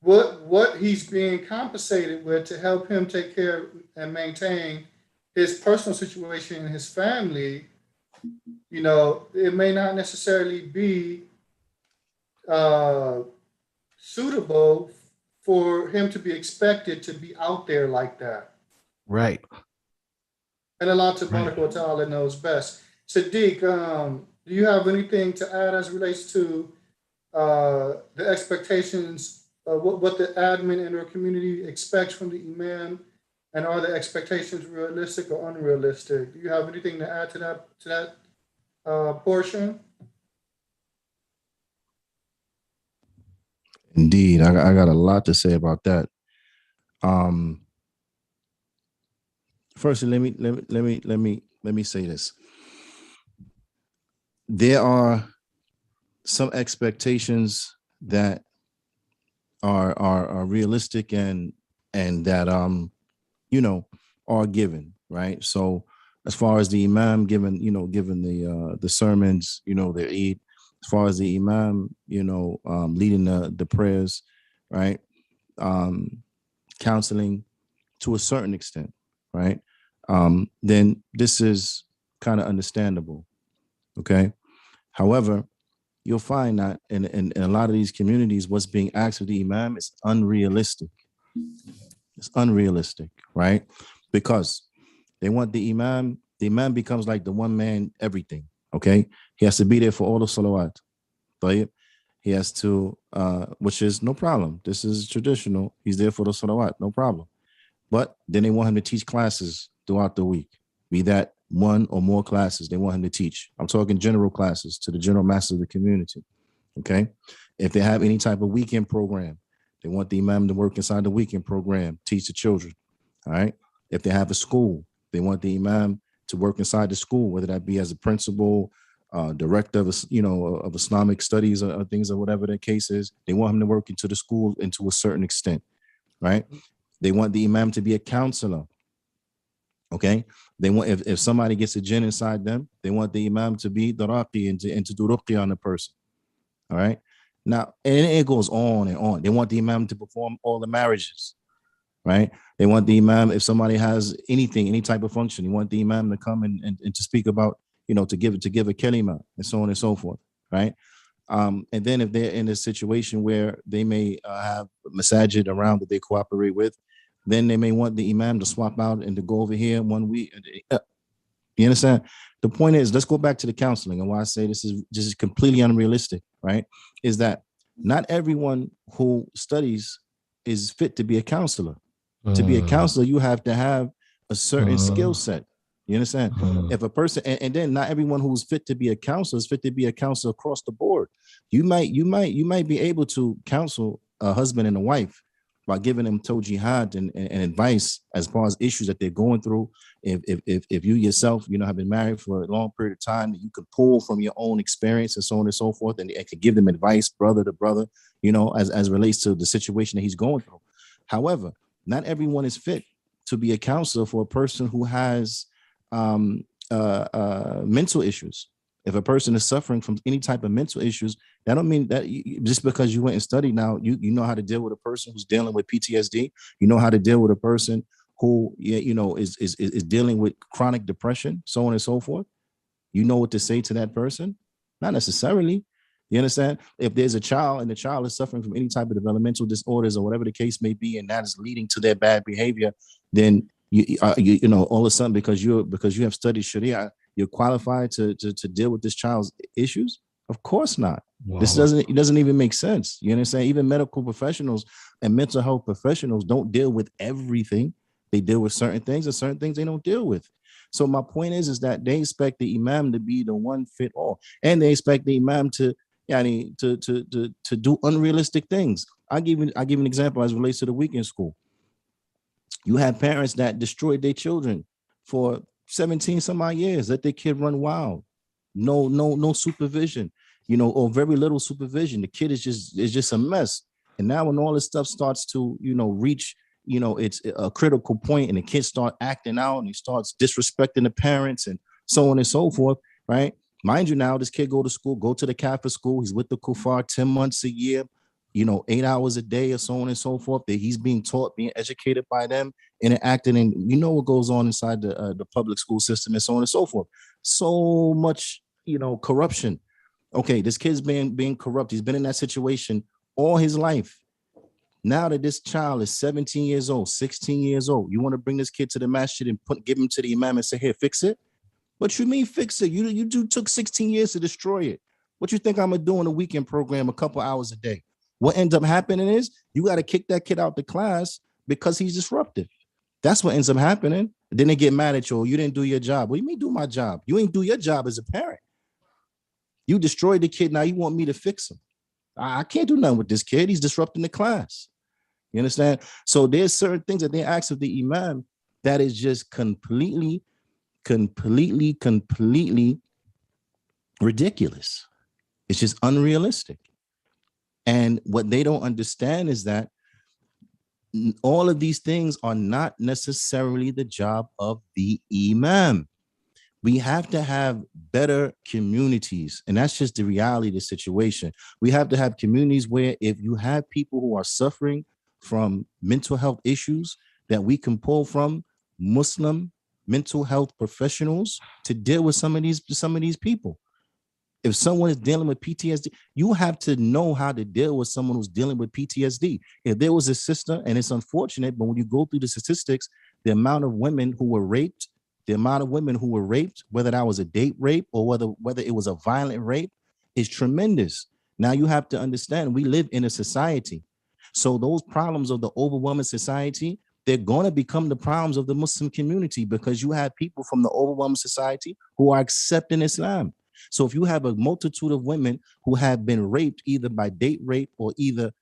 what he's being compensated with to help him take care and maintain his personal situation and his family, it may not necessarily be uh, suitable for him to be expected to be out there like that. Right. And Allah Tabaraka wa Ta'ala knows best. Sadiq, do you have anything to add as it relates to the expectations, what the admin in our community expects from the Imam, and are the expectations realistic or unrealistic? Do you have anything to add to that portion? Indeed, I got a lot to say about that. First, let me say this. There are some expectations that are realistic and that are given, right? So as far as the Imam given the sermons, their Eid, as far as the Imam, leading the prayers, right? Counseling to a certain extent, right? Then this is kind of understandable. Okay. However, you'll find that in a lot of these communities, what's being asked of the Imam is unrealistic. It's unrealistic, right? Because they want the Imam becomes like the one man everything, okay? He has to be there for all the salawat. He has to, which is no problem. This is traditional. He's there for the salawat, no problem. But then they want him to teach classes throughout the week, be that one or more classes they want him to teach. I'm talking general classes to the general mass of the community, okay? If they have any type of weekend program, they want the Imam to work inside the weekend program, teach the children, all right? If they have a school, they want the Imam to work inside the school, whether that be as a principal, director of, of Islamic studies or things or whatever the case is. They want him to work into the school and to a certain extent, right? They want the Imam to be a counselor, okay? They want, if somebody gets a jinn inside them, they want the Imam to be the raqi and to do ruqya on the person, all right? Now, and it goes on and on. They want the Imam to perform all the marriages, right? They want the Imam, if somebody has anything, any type of function, you want the Imam to come and to speak about, to give a kalima and so on and so forth, right? And then if they're in a situation where they may have Masjid around that they cooperate with, then they may want the Imam to swap out and to go over here 1 week. You understand? The point is, let's go back to the counseling, and why I say this is completely unrealistic, right? Is that not everyone who studies is fit to be a counselor. To be a counselor, you have to have a certain skill set. You understand? If a person, and then not everyone who's fit to be a counselor is fit to be a counselor across the board. You might be able to counsel a husband and a wife by giving them tawjihad and advice as far as issues that they're going through. If you yourself, have been married for a long period of time, that you can pull from your own experience and so on and so forth, and can give them advice, brother to brother, as relates to the situation that he's going through. However, not everyone is fit to be a counselor for a person who has mental issues. If a person is suffering from any type of mental issues, that don't mean that just because you went and studied now, you know how to deal with a person who's dealing with PTSD. You know how to deal with a person who, is dealing with chronic depression, so on and so forth. You know what to say to that person? Not necessarily. You understand? If there's a child and the child is suffering from any type of developmental disorders or whatever the case may be, and that is leading to their bad behavior, then all of a sudden, because you have studied Sharia, you're qualified to deal with this child's issues? Of course not. Wow. It doesn't even make sense. You understand? Even medical professionals and mental health professionals don't deal with everything. They deal with certain things, and certain things they don't deal with. So my point is that they expect the Imam to be the one fit all, and they expect the Imam to do unrealistic things. I give an example as it relates to the weekend school. You have parents that destroyed their children for 17 some odd years, let their kid run wild. No supervision, or very little supervision. The kid is just a mess. And now when all this stuff starts to, reach, it's a critical point, and the kids start acting out and he starts disrespecting the parents and so on and so forth, right? Mind you, now this kid go to the Catholic school. He's with the Kuffar 10 months a year, 8 hours a day or so on and so forth, that he's being taught, being educated by them, interacting, and what goes on inside the public school system and so on and so forth. So much, corruption Okay, this kid's being corrupt. He's been in that situation all his life. Now that this child is 17 years old, 16 years old, you want to bring this kid to the masjid and give him to the imam and say, here, fix it? What you mean fix it? You took 16 years to destroy it. What you think I'm gonna do in a weekend program, a couple hours a day? What ends up happening is you got to kick that kid out the class because he's disruptive. That's what ends up happening. Then they get mad at you. You didn't do your job. What do you mean do my job? You ain't do your job as a parent. You destroyed the kid. Now you want me to fix him. I can't do nothing with this kid. He's disrupting the class. You understand? So there's certain things that they ask of the imam that is just completely ridiculous. It's just unrealistic. And what they don't understand is that all of these things are not necessarily the job of the imam. We have to have better communities. And that's just the reality of the situation. We have to have communities where if you have people who are suffering from mental health issues, that we can pull from Muslim mental health professionals to deal with some of these people. If someone is dealing with PTSD, you have to know how to deal with someone who's dealing with PTSD. If there was a sister, and it's unfortunate, but when you go through the statistics, the amount of women who were raped, whether that was a date rape or whether it was a violent rape, is tremendous. Now you have to understand, we live in a society. So those problems of the overwhelming society, they're going to become the problems of the Muslim community because you have people from the overwhelming society who are accepting Islam. So if you have a multitude of women who have been raped either by date rape or either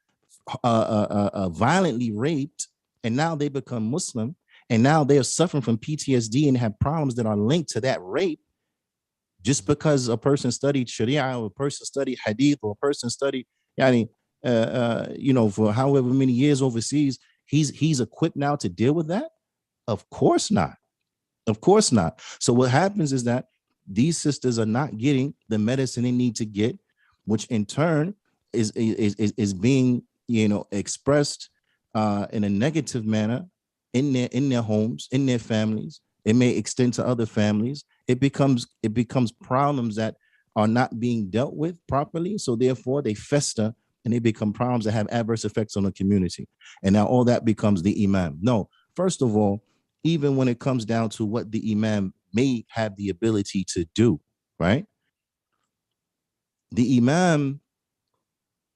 violently raped, and now they become Muslim, and now they're suffering from PTSD and have problems that are linked to that rape, just because a person studied Sharia or a person studied Hadith or a person studied, for however many years overseas, he's equipped now to deal with that? Of course not. Of course not. So what happens is that these sisters are not getting the medicine they need to get, which in turn is being, expressed in a negative manner in their homes, in their families. It may extend to other families. It becomes problems that are not being dealt with properly. So therefore they fester and they become problems that have adverse effects on the community. And now all that becomes the imam. No, first of all, even when it comes down to what the imam may have the ability to do, right? The imam,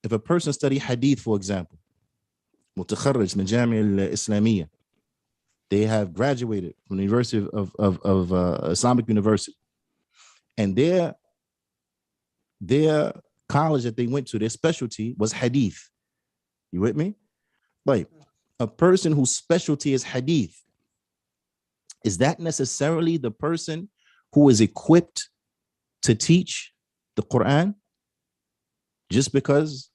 if a person study hadith, for example, متخرج من الجامعة الإسلامية, they have graduated from the University of Islamic University, and their college that they went to, their specialty was hadith. You with me? Like a person whose specialty is hadith, is that necessarily the person who is equipped to teach the Quran? Just because,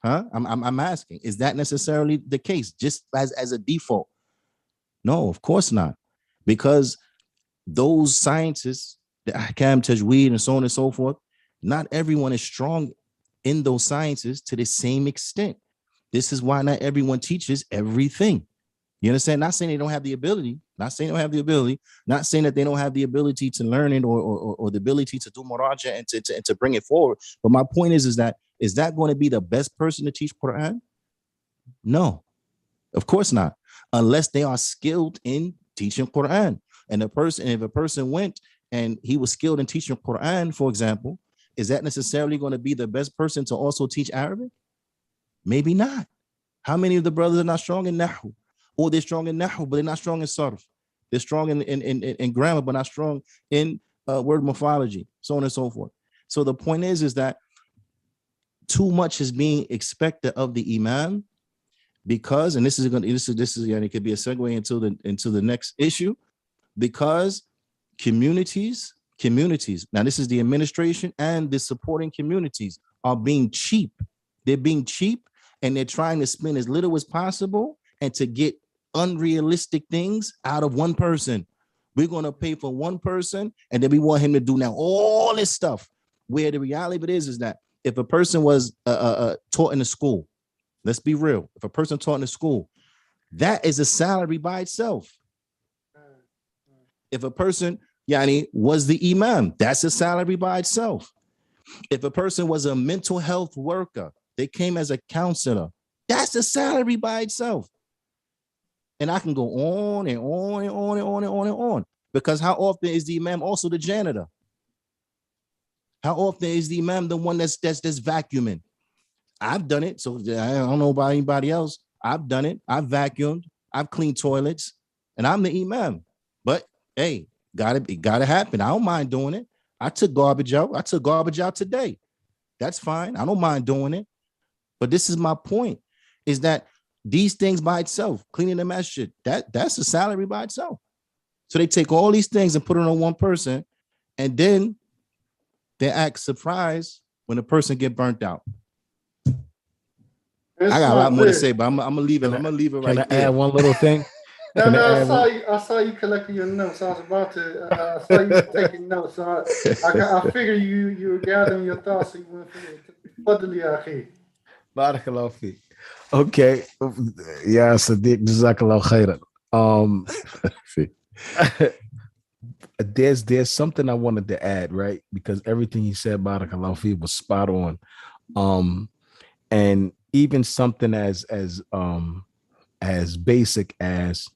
I'm asking, is that necessarily the case? Just as a default? No, of course not. Because those scientists, the ahkam, tajweed, and so on and so forth, not everyone is strong in those sciences to the same extent. This is why not everyone teaches everything. You understand? Not saying they don't have the ability, not saying that they don't have the ability to learn it or the ability to do muraja and to bring it forward. But my point is that going to be the best person to teach Quran? No, of course not, unless they are skilled in teaching Quran. And if a person went and he was skilled in teaching Quran, for example, is that necessarily going to be the best person to also teach Arabic? Maybe not. How many of the brothers are not strong in Nahu? Or they're strong in Nahu, but they're not strong in Sarf. They're strong in grammar, but not strong in word morphology, so on and so forth. So the point is that too much is being expected of the imam, because, and this is it could be a segue into the next issue, because communities, now this is the administration and the supporting communities, are being cheap. They're being cheap, and they're trying to spend as little as possible and to get unrealistic things out of one person. We're going to pay for one person, and then we want him to do now all this stuff, where the reality of it is that if a person was taught in a school, let's be real, if a person taught in a school, that is a salary by itself. If a person was the imam, that's a salary by itself. If a person was a mental health worker, they came as a counselor, that's a salary by itself. And I can go on and on and on and on and on and on. Because how often is the imam also the janitor? How often is the imam the one that's vacuuming? I've done it. So I don't know about anybody else. I've done it. I've vacuumed. I've cleaned toilets. And I'm the imam. But hey, it gotta happen. I don't mind doing it. I took garbage out. I took garbage out today. That's fine. I don't mind doing it. But this is my point, is that these things by itself, cleaning the masjid, that's a salary by itself. So they take all these things and put it on one person, and then they act surprised when the person get burnt out. I got a lot more to say, but I'm gonna leave it. I'm gonna leave it right there. Can I add one little thing? No, I saw you collecting your notes. I was about to. I saw you taking notes. So I figured you were gathering your thoughts. So you went for it. Barakallahu feek. Okay. Yeah, Sadiq, jazakallahu khairan. There's something I wanted to add, right? Because everything he said, barakallahu feek, was spot on. And even something as basic as,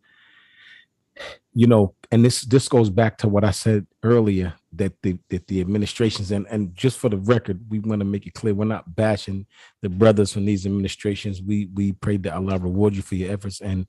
you know, and this goes back to what I said earlier, that the administrations, and just for the record, we want to make it clear, we're not bashing the brothers from these administrations. We pray that Allah reward you for your efforts, and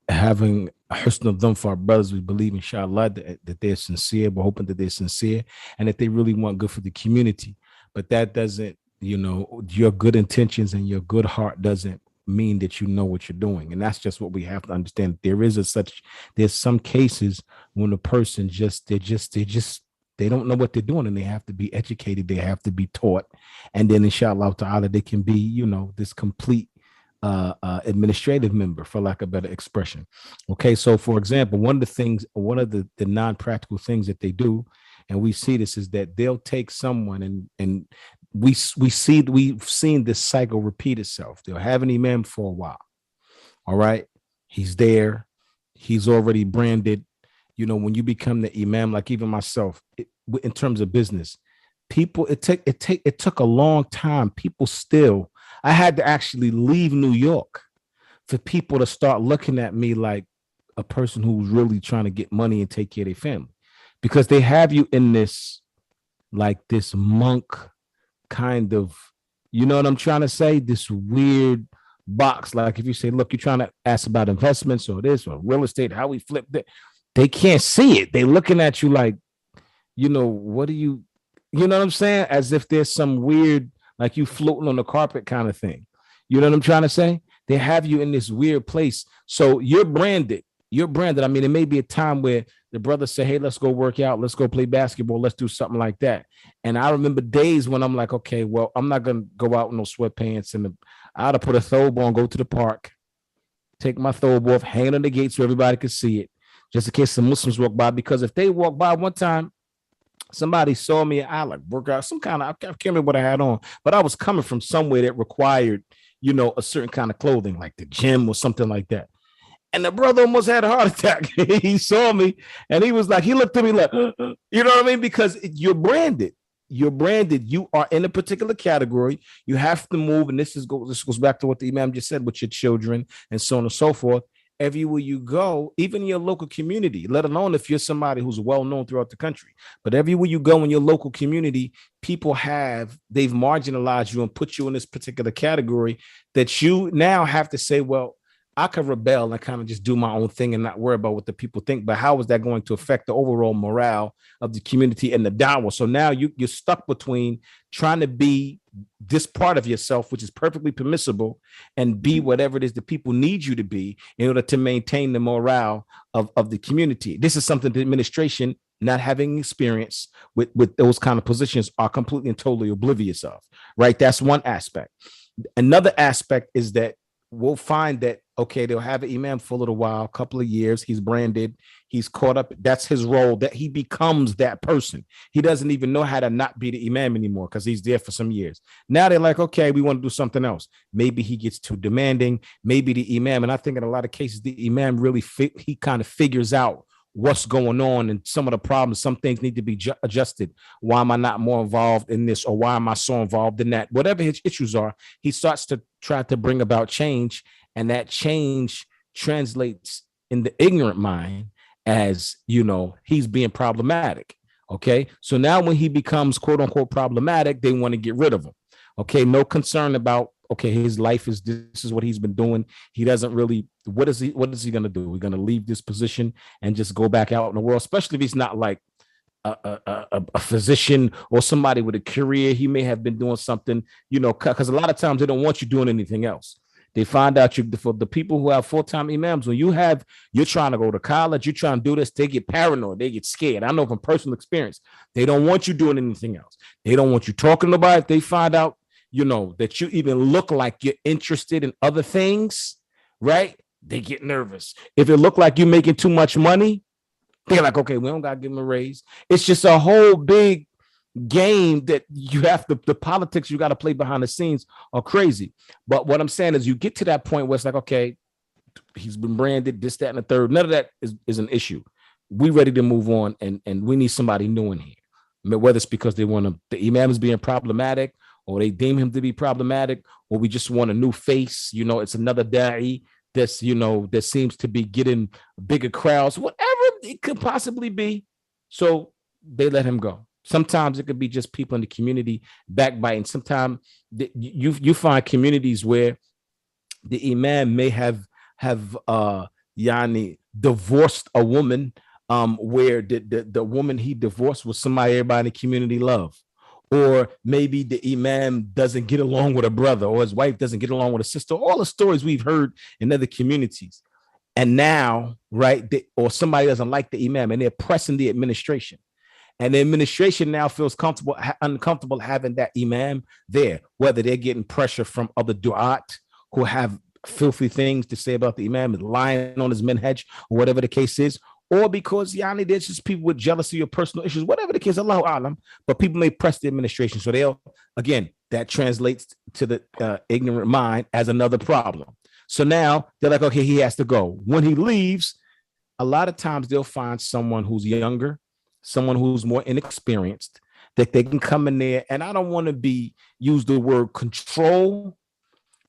having a husn of them for our brothers. We believe, inshallah, that they're sincere. We're hoping that they're sincere and that they really want good for the community. But that doesn't, you know, your good intentions and your good heart doesn't mean that you know what you're doing. And that's just what we have to understand. There's some cases when a person they don't know what they're doing, and they have to be educated, they have to be taught, and then inshallah ta'ala they can be, you know, this complete administrative member, for lack of a better expression. Okay, so for example, one of the non-practical things that they do, and we see this, is that they'll take someone and we've seen this cycle repeat itself. They'll have an imam for a while. All right. He's there. He's already branded. You know, when you become the imam, like even myself, in terms of business, people, it took a long time. I had to actually leave New York for people to start looking at me like a person who's really trying to get money and take care of their family, because they have you in this, like this monk kind of, you know what I'm trying to say, this weird box. Like if you say, look, you're trying to ask about investments or this or real estate, how we flip it, they can't see it. They looking at you like, you know, what do you know what I'm saying? As if there's some weird, like you floating on the carpet kind of thing. You know what I'm trying to say? They have you in this weird place. So you're branded. I mean, it may be a time where the brothers say, hey, let's go work out. Let's go play basketball. Let's do something like that. And I remember days when I'm like, okay, well, I'm not going to go out with no sweatpants. And I'd have put a thobe on, go to the park, take my thobe off, hang it on the gate so everybody could see it, just in case some Muslims walk by. Because if they walk by one time, somebody saw me, I like work out some kind of, I can't remember what I had on, but I was coming from somewhere that required, you know, a certain kind of clothing, like the gym or something like that. And the brother almost had a heart attack. He saw me and he was like, he looked at me like, you know what I mean? Because you're branded. You're branded. You are in a particular category. You have to move. And this goes back to what the Imam just said with your children and so on and so forth. Everywhere you go, even in your local community, let alone if you're somebody who's well known throughout the country, but everywhere you go in your local community, they've marginalized you and put you in this particular category that you now have to say, well, I could rebel and kind of just do my own thing and not worry about what the people think. But how is that going to affect the overall morale of the community and the dawah? So now you're stuck between trying to be this part of yourself, which is perfectly permissible, and be whatever it is that people need you to be in order to maintain the morale of the community. This is something the administration, not having experience with those kind of positions, are completely and totally oblivious of, right? That's one aspect. Another aspect is that we'll find that, okay, they'll have an imam for a little while, a couple of years. He's branded. He's caught up. That's his role, that he becomes that person. He doesn't even know how to not be the imam anymore because he's there for some years. Now they're like, okay, we want to do something else. Maybe he gets too demanding. Maybe the imam, and I think in a lot of cases, the imam really he kind of figures out what's going on and some of the problems. Some things need to be adjusted. Why am I not more involved in this, or why am I so involved in that? Whatever his issues are, he starts to try to bring about change, and that change translates in the ignorant mind as, he's being problematic. Okay, so now when he becomes quote unquote problematic, they want to get rid of him. Okay, no concern about, okay, his life is, this is what he's been doing. He doesn't really, what is he going to do? We're going to leave this position and just go back out in the world, especially if he's not like a physician or somebody with a career. He may have been doing something, because a lot of times they don't want you doing anything else. They find out for the people who have full-time imams, when you're trying to go to college, you're trying to do this, they get paranoid, they get scared. I know from personal experience, they don't want you doing anything else. They don't want you talking about it. They find out, that you even look like you're interested in other things, right? They get nervous. If it look like you're making too much money, they're like, okay, we don't got to give them a raise. It's just a whole big game that you have to, the politics you got to play behind the scenes are crazy. But what I'm saying is you get to that point where it's like, okay, he's been branded this, that, and the third. None of that is an issue. We ready to move on, and we need somebody new in here. Whether it's because they want the imam is being problematic, or they deem him to be problematic, or we just want a new face. It's another da'i that's, that seems to be getting bigger crowds, whatever it could possibly be. So they let him go. Sometimes it could be just people in the community backbiting. Sometimes you find communities where the imam may have divorced a woman, where the woman he divorced was somebody everybody in the community loved. Or maybe the imam doesn't get along with a brother, or his wife doesn't get along with a sister. All the stories we've heard in other communities. And now, right, or somebody doesn't like the imam and they're pressing the administration. And the administration now feels uncomfortable having that imam there, whether they're getting pressure from other du'at who have filthy things to say about the imam, lying on his minhaj, or whatever the case is, or because there's just people with jealousy or personal issues, whatever the case, Allahu A'lam, but people may press the administration. So that translates to the ignorant mind as another problem. So now they're like, okay, he has to go. When he leaves, a lot of times they'll find someone who's younger, someone who's more inexperienced, that they can come in there. And I don't want to use the word control,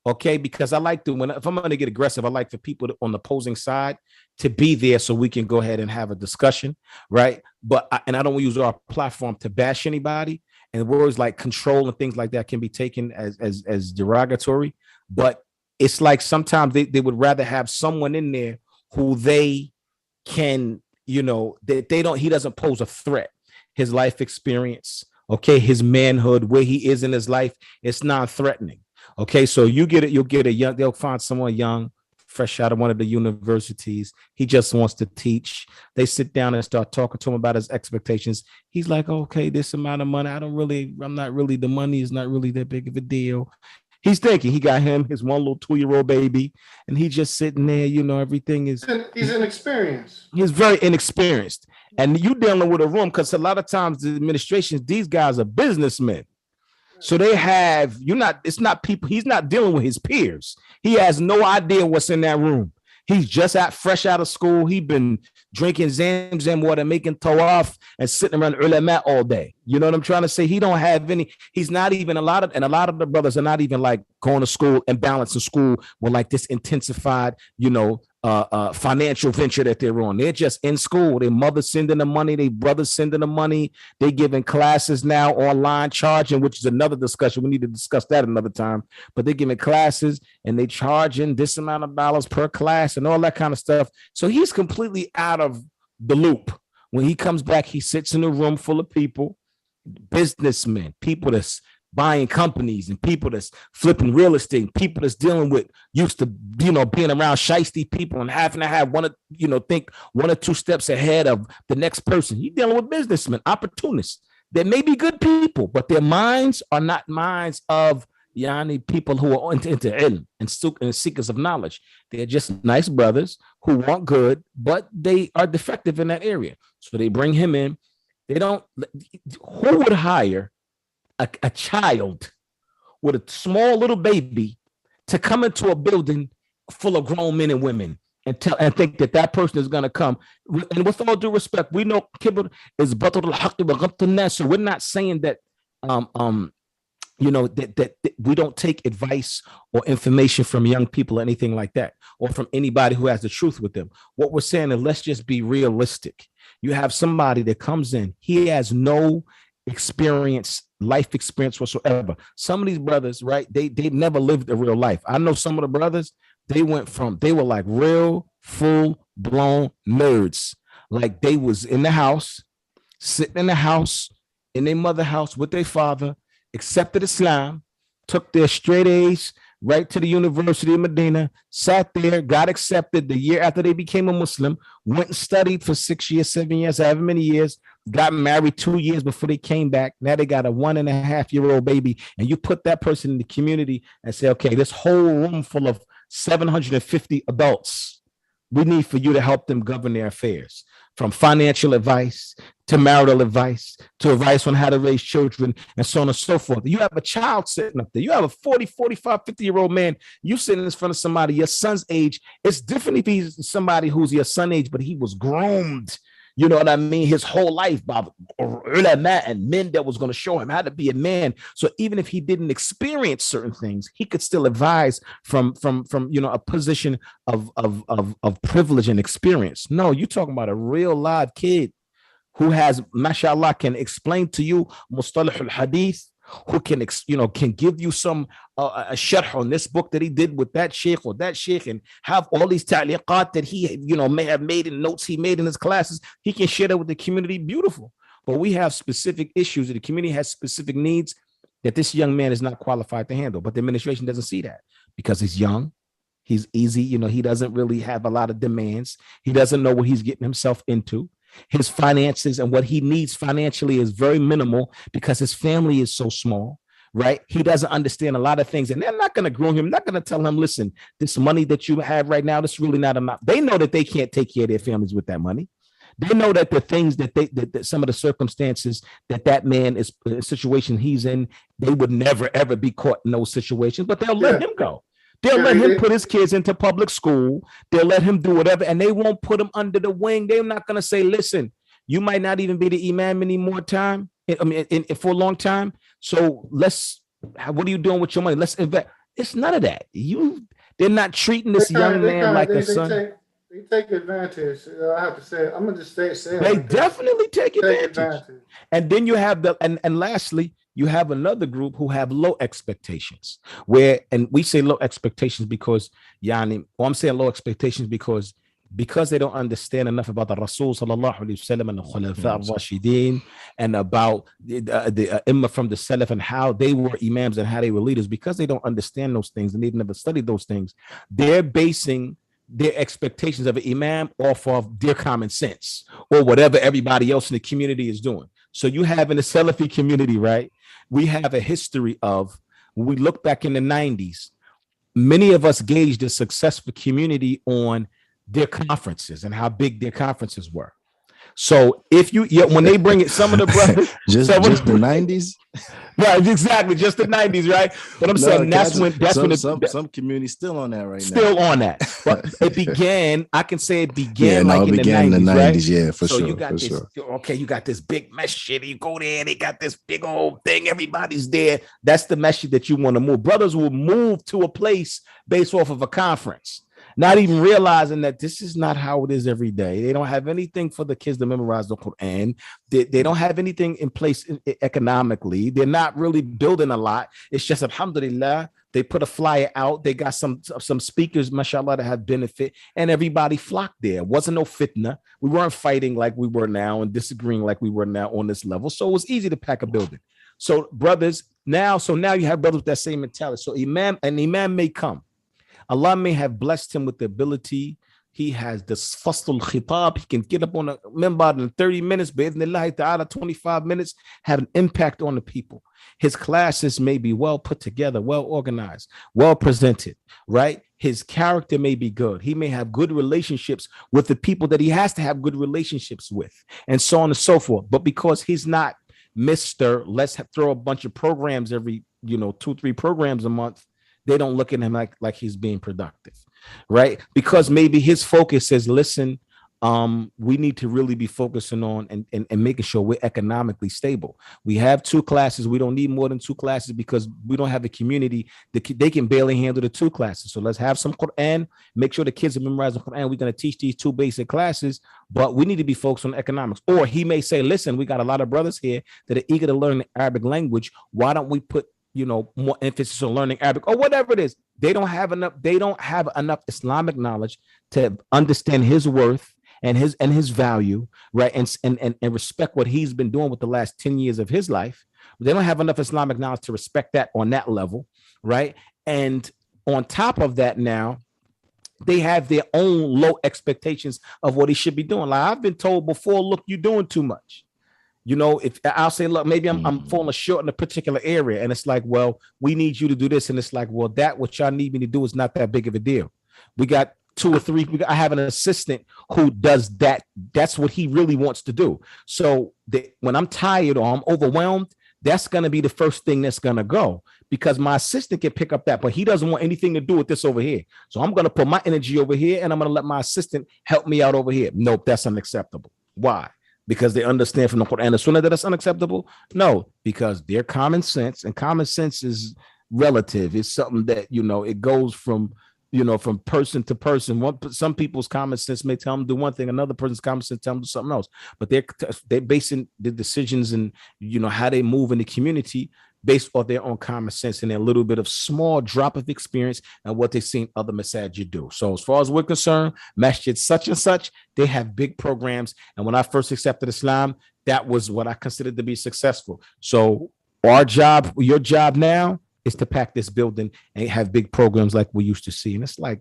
okay? Because I like to, if I'm going to get aggressive, I like for people on the opposing side to be there so we can go ahead and have a discussion, right? But I don't want to use our platform to bash anybody. And words like control and things like that can be taken as derogatory. But it's like sometimes they would rather have someone in there who they can, he doesn't pose a threat. His life experience, okay, his manhood, where he is in his life, it's non-threatening. Okay, so they'll find someone young, fresh out of one of the universities. He just wants to teach. They sit down and start talking to him about his expectations. He's like, okay, this amount of money, the money is not really that big of a deal. He's thinking he got his one little 2-year-old baby, and he's just sitting there, everything is. He's inexperienced. He's very inexperienced. And you dealing with a room, because a lot of times the administrations, these guys are businessmen. So they have, it's not people, he's not dealing with his peers. He has no idea what's in that room. He's just fresh out of school. He's been drinking Zamzam water, making tawaf, and sitting around ulama all day. You know what I'm trying to say? He don't have any, he's not even a lot of the brothers are not even like going to school and balancing school with like this intensified, financial venture that they're on. They're just in school. Their mother sending the money, their brothers sending the money. They giving classes now online, charging, which is another discussion. We need to discuss that another time. But they're giving classes and they charging this amount of dollars per class and all that kind of stuff. So he's completely out of the loop. When he comes back, he sits in a room full of people, businessmen, people that's buying companies, and people that's flipping real estate, people that's dealing with used to, being around shiesty people and having to have think 1 or 2 steps ahead of the next person. He's dealing with businessmen, opportunists. They may be good people, but their minds are not minds of people who are into ilm and seekers of knowledge. They're just nice brothers who want good, but they are defective in that area. So they bring him in. Who would hire a child with a small little baby to come into a building full of grown men and women and think that person is going to come. And with all due respect, we know kibr is batul al-haqq wa ghabt an-nas. So we're not saying that that we don't take advice or information from young people or anything like that, or from anybody who has the truth with them. What we're saying is, let's just be realistic. You have somebody that comes in, he has no life experience whatsoever. Some of these brothers, right, they never lived a real life. I know some of the brothers, they were like real full-blown nerds. Like they was in the house, sitting in the house, in their mother house with their father, accepted Islam, took their straight A's right to the University of Medina, sat there, got accepted the year after they became a Muslim, went and studied for 6 years, 7 years, however many years, got married 2 years before they came back. Now they got a 1.5-year-old baby, and you put that person in the community and say, okay, this whole room full of 750 adults, we need for you to help them govern their affairs, from financial advice to marital advice to advice on how to raise children and so on and so forth. You have a child sitting up there. You have a 40, 45, 50-year-old man. You sitting in front of somebody your son's age. It's different if he's somebody who's your son's age, but he was groomed, you know what I mean, his whole life by ulama and men that was going to show him how to be a man. So even if he didn't experience certain things, he could still advise from a position of privilege and experience. No, you're talking about a real live kid who has, mashallah, can explain to you mustalah al-hadith, who can give you some a sharh on this book that he did with that sheikh or that sheikh, and have all these ta'liqat that he may have made in notes he made in his classes. He can share that with the community. Beautiful. But we have specific issues that the community has specific needs that this young man is not qualified to handle. But the administration doesn't see that because he's young. He's easy. He doesn't really have a lot of demands. He doesn't know what he's getting himself into. His finances and what he needs financially is very minimal because his family is so small, right? He doesn't understand a lot of things, and they're not going to groom him, not going to tell him, listen, this money that you have right now, this really not enough. They know that they can't take care of their families with that money. They know that the things that some of the circumstances that man is, the situation he's in, they would never, ever be caught in those situations, but they'll let him go. They'll let him put his kids into public school. They'll let him do whatever, and they won't put him under the wing. They're not going to say, listen, you might not even be the imam anymore for a long time. So what are you doing with your money? Let's invest. It's none of that. They're not treating this young man like a son. They take advantage. I have to say, I'm going to just say they definitely take advantage. And then you have and lastly, you have another group who have low expectations, and we say low expectations because, I'm saying low expectations because they don't understand enough about the Rasul sallallahu alaihi wasallam and the Khulafa al-Rashidin and about the Imam from the Salaf and how they were imams and how they were leaders. Because they don't understand those things and they've never studied those things, they're basing their expectations of an imam off of their common sense or whatever everybody else in the community is doing. So you have in the Salafi community, right? We have a history of, when we look back in the 90s, many of us gauged a successful community on their conferences and how big their conferences were. So if when they bring it, some of the brothers, just the 90s, right? Exactly, just the 90s, right? But I'm saying that's when some communities still on that right now. Still on that, but it began. I can say it began in the 90s, right? Yeah, for sure. You got this. Okay, you got this big masjid. You go there, they got this big old thing. Everybody's there. That's the masjid that you want to move. Brothers will move to a place based off of a conference, not even realizing that this is not how it is every day. They don't have anything for the kids to memorize the Quran. They don't have anything in place economically. They're not really building a lot. It's just, alhamdulillah, they put a flyer out. They got some speakers, mashallah, that have benefit, and everybody flocked there. It wasn't no fitna. We weren't fighting like we were now and disagreeing like we were now on this level. So it was easy to pack a building. So brothers, now you have brothers with that same mentality. So an imam may come. Allah may have blessed him with the ability. He has this fastul khitab. He can get up on a minbar in 30 minutes, bi'idhnillahi ta'ala, 25 minutes, have an impact on the people. His classes may be well put together, well organized, well presented, right? His character may be good. He may have good relationships with the people that he has to have good relationships with, and so on and so forth. But because he's not Mr. Let's throw a bunch of programs every, 2-3 programs a month, they don't look at him like he's being productive, right? Because maybe his focus is, listen, we need to really be focusing on and making sure we're economically stable. We have 2 classes. We don't need more than 2 classes because we don't have a community that they can barely handle the 2 classes. So let's have some Quran, make sure the kids are memorizing Quran. We're going to teach these 2 basic classes, but we need to be focused on economics. Or he may say, listen, we got a lot of brothers here that are eager to learn the Arabic language. Why don't we put more emphasis on learning Arabic or whatever it is? They don't have enough Islamic knowledge to understand his worth and his value, right? And respect what he's been doing with the last 10 years of his life. They don't have enough Islamic knowledge to respect that on that level, right? And on top of that, now they have their own low expectations of what he should be doing. Like I've been told before, look, you're doing too much. If I'll say, look, maybe I'm falling short in a particular area, and it's like, well, we need you to do this, and it's like, well, that what y'all need me to do is not that big of a deal. We got 2 or 3. I have an assistant who does that. That's what he really wants to do. So when I'm tired or I'm overwhelmed, that's going to be the first thing that's going to go, because my assistant can pick up that, but he doesn't want anything to do with this over here. So I'm going to put my energy over here, and I'm going to let my assistant help me out over here. Nope, that's unacceptable. Why? Because they understand from the Quran and Sunnah that it's unacceptable? No, because they're common sense, and common sense is relative. It's something that, it goes from person to person. Some people's common sense may tell them to do one thing, another person's common sense tell them to do something else. But they're basing the decisions and how they move in the community based off their own common sense and a little bit of small drop of experience and what they've seen other masajid do. So as far as we're concerned, Masjid such and such, they have big programs. And when I first accepted Islam, that was what I considered to be successful. So your job now is to pack this building and have big programs like we used to see. And it's like,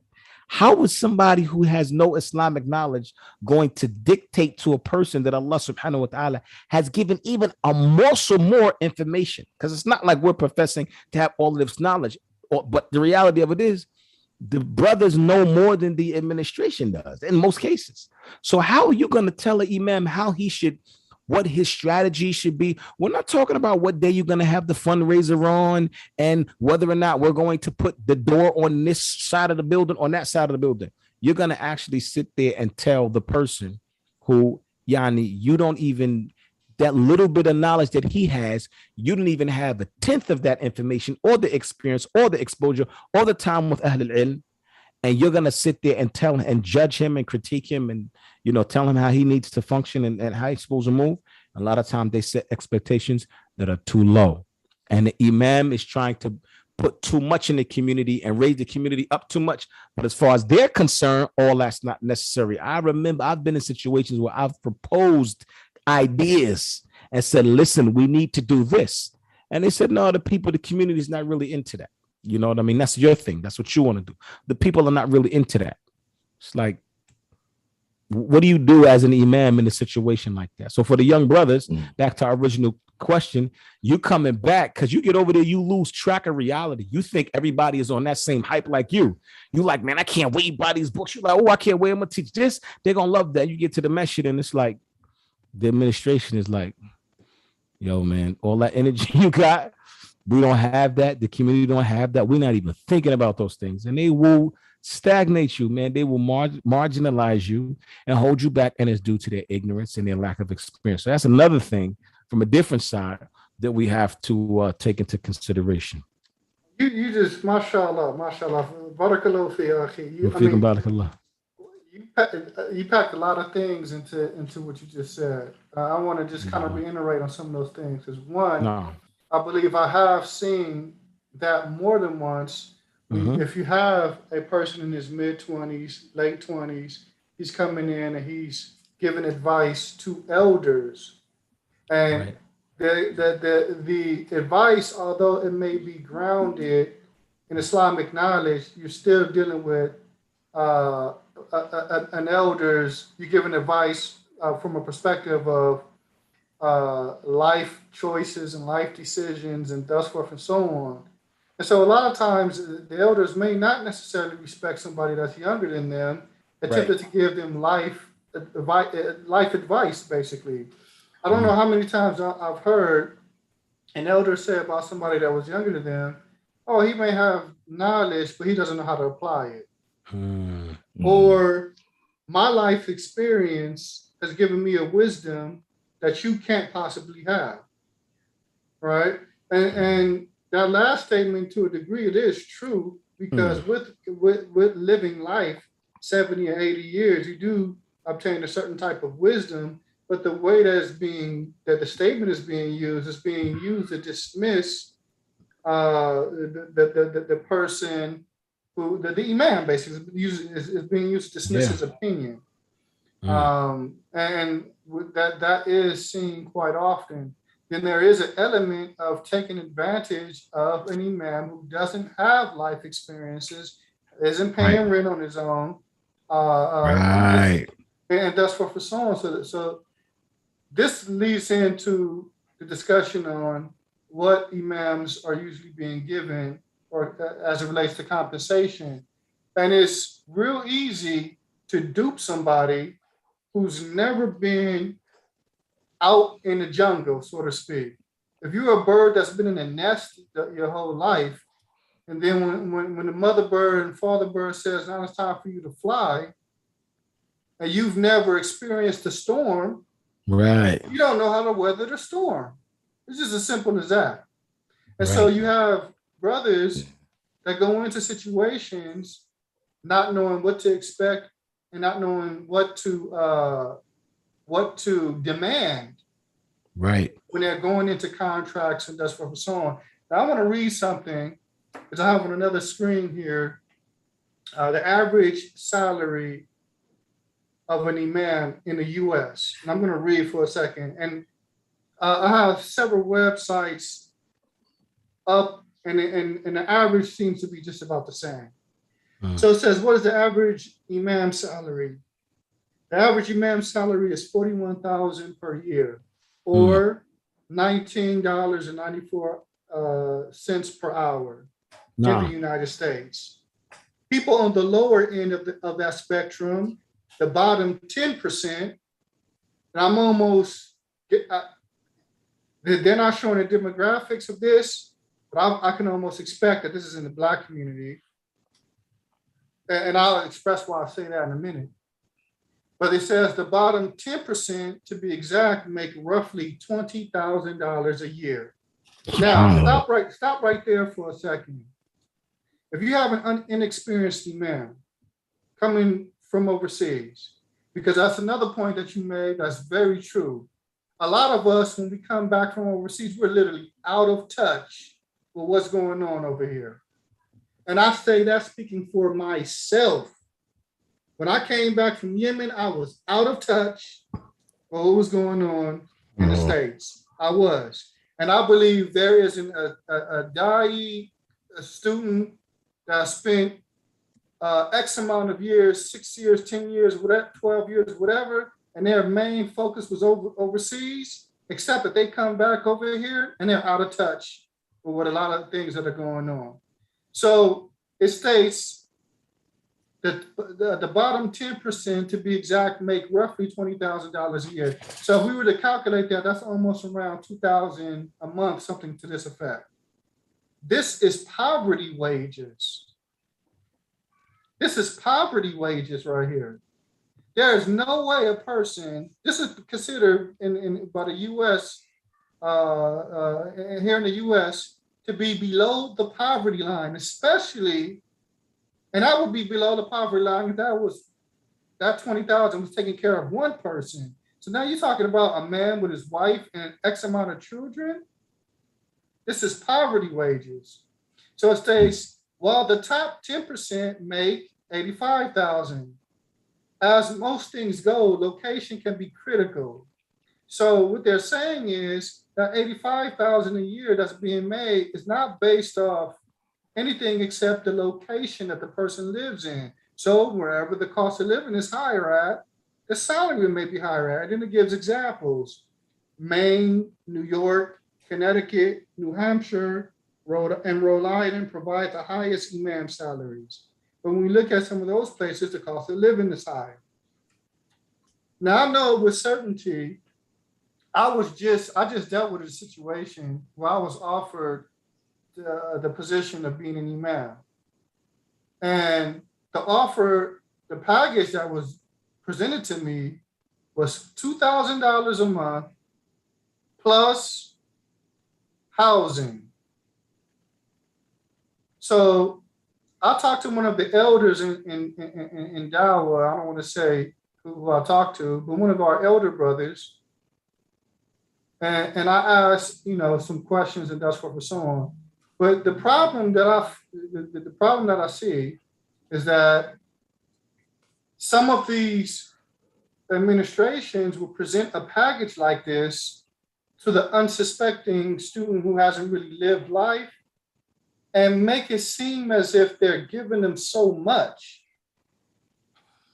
how is somebody who has no Islamic knowledge going to dictate to a person that Allah subhanahu wa ta'ala has given even a morsel more information? Because it's not like we're professing to have all of this knowledge, but the reality of it is the brothers know more than the administration does in most cases. So how are you going to tell an imam what his strategy should be? We're not talking about what day you're going to have the fundraiser on and whether or not we're going to put the door on this side of the building, on that side of the building. You're going to actually sit there and tell the person who, you don't even, that little bit of knowledge that he has, you don't even have a 10th of that information or the experience or the exposure or the time with Ahl al-Ilm. And you're going to sit there and tell him and judge him and critique him and, tell him how he needs to function and how he's supposed to move. A lot of times they set expectations that are too low. And the imam is trying to put too much in the community and raise the community up too much. But as far as they're concerned, all that's not necessary. I remember I've been in situations where I've proposed ideas and said, listen, we need to do this. And they said, no, the community is not really into that. You know what I mean? That's your thing. That's what you want to do. The people are not really into that. It's like, what do you do as an imam in a situation like that? So for the young brothers, back to our original question, you coming back because you get over there, you lose track of reality. You think everybody is on that same hype like you. You like, man, I can't wait by these books. You're like, oh, I can't wait. I'm going to teach this. They're going to love that. You get to the masjid and it's like, the administration is like, yo, man, all that energy you got, we don't have that. The community don't have that. We're not even thinking about those things. And they will stagnate you, man. They will marginalize you and hold you back. And it's due to their ignorance and their lack of experience. So that's another thing from a different side that we have to take into consideration. You just, mashallah, barakallahu fi akhi. You packed a lot of things into what you just said. I want to just kind of reiterate on some of those things. Because one, I believe I have seen that more than once. If you have a person in his mid-20s, late 20s, he's coming in and he's giving advice to elders. And the advice, although it may be grounded in Islamic knowledge, you're still dealing with an elders. You're giving advice from a perspective of life choices and life decisions and thus forth and so on. And so a lot of times the elders may not necessarily respect somebody that's younger than them, attempted to give them life advice, basically. I don't know how many times I've heard an elder say about somebody that was younger than them, oh, he may have knowledge, but he doesn't know how to apply it. Mm. Or my life experience has given me a wisdom that you can't possibly have, right? And that last statement, to a degree, it is true, because with living life 70 or 80 years, you do obtain a certain type of wisdom. But the way that the statement is being used to dismiss the person who the imam basically is being used to dismiss his opinion. And that is seen quite often. Then there is an element of taking advantage of an imam who doesn't have life experiences, isn't paying rent on his own, and thus for so on. So this leads into the discussion on what imams are usually being given, or as it relates to compensation. And it's real easy to dupe somebody who's never been out in the jungle, so to speak. If you're a bird that's been in a nest your whole life, and then when the mother bird and father bird says, now it's time for you to fly, and you've never experienced a storm, you don't know how to weather the storm. It's just as simple as that. And so you have brothers that go into situations not knowing what to expect and not knowing what to demand. When they're going into contracts and that's for so on. Now I want to read something, because I have on another screen here the average salary of an imam in the U.S. And I'm going to read for a second. And I have several websites up, and the average seems to be just about the same. So it says, what is the average imam salary? The average imam salary is $41,000 per year, or $19.94 per hour in the United States. People on the lower end of that spectrum, the bottom 10%, and I'm almost, they're not showing the demographics of this, but I can almost expect that this is in the Black community. And I'll express why I say that in a minute. But it says the bottom 10%, to be exact, make roughly $20,000 a year. Now, stop right there for a second. If you have an inexperienced imam coming from overseas, because that's another point that you made that's very true. A lot of us, when we come back from overseas, we're literally out of touch with what's going on over here. And I say that speaking for myself. When I came back from Yemen, I was out of touch with what was going on in the States. I was. And I believe there is a student that spent X amount of years, 6 years, 10 years, whatever, 12 years, whatever, and their main focus was overseas, except that they come back over here and they're out of touch with what a lot of things that are going on. So it states that the bottom 10%, to be exact, make roughly $20,000 a year. So if we were to calculate that, that's almost around $2,000 a month, something to this effect. This is poverty wages. This is poverty wages right here. There is no way a person, this is considered by the U.S., here in the U.S., to be below the poverty line, especially, and I would be below the poverty line if that 20,000 was taking care of one person. So now you're talking about a man with his wife and X amount of children. This is poverty wages. So it states, while the top 10% make $85,000. As most things go, location can be critical. So what they're saying is that $85,000 a year that's being made is not based off anything except the location that the person lives in. So wherever the cost of living is higher at, the salary may be higher at. And it gives examples: Maine, New York, Connecticut, New Hampshire, Rhode Island provide the highest imam salaries. But when we look at some of those places, the cost of living is high. Now I know with certainty, I just dealt with a situation where I was offered the position of being an imam. And the offer, the package that was presented to me was $2,000 a month plus housing. So I talked to one of the elders in Dawah. I don't want to say who I talked to, but one of our elder brothers. And I asked, some questions and that's what we're so on. But the problem that I see is that some of these administrations will present a package like this to the unsuspecting student who hasn't really lived life and make it seem as if they're giving them so much,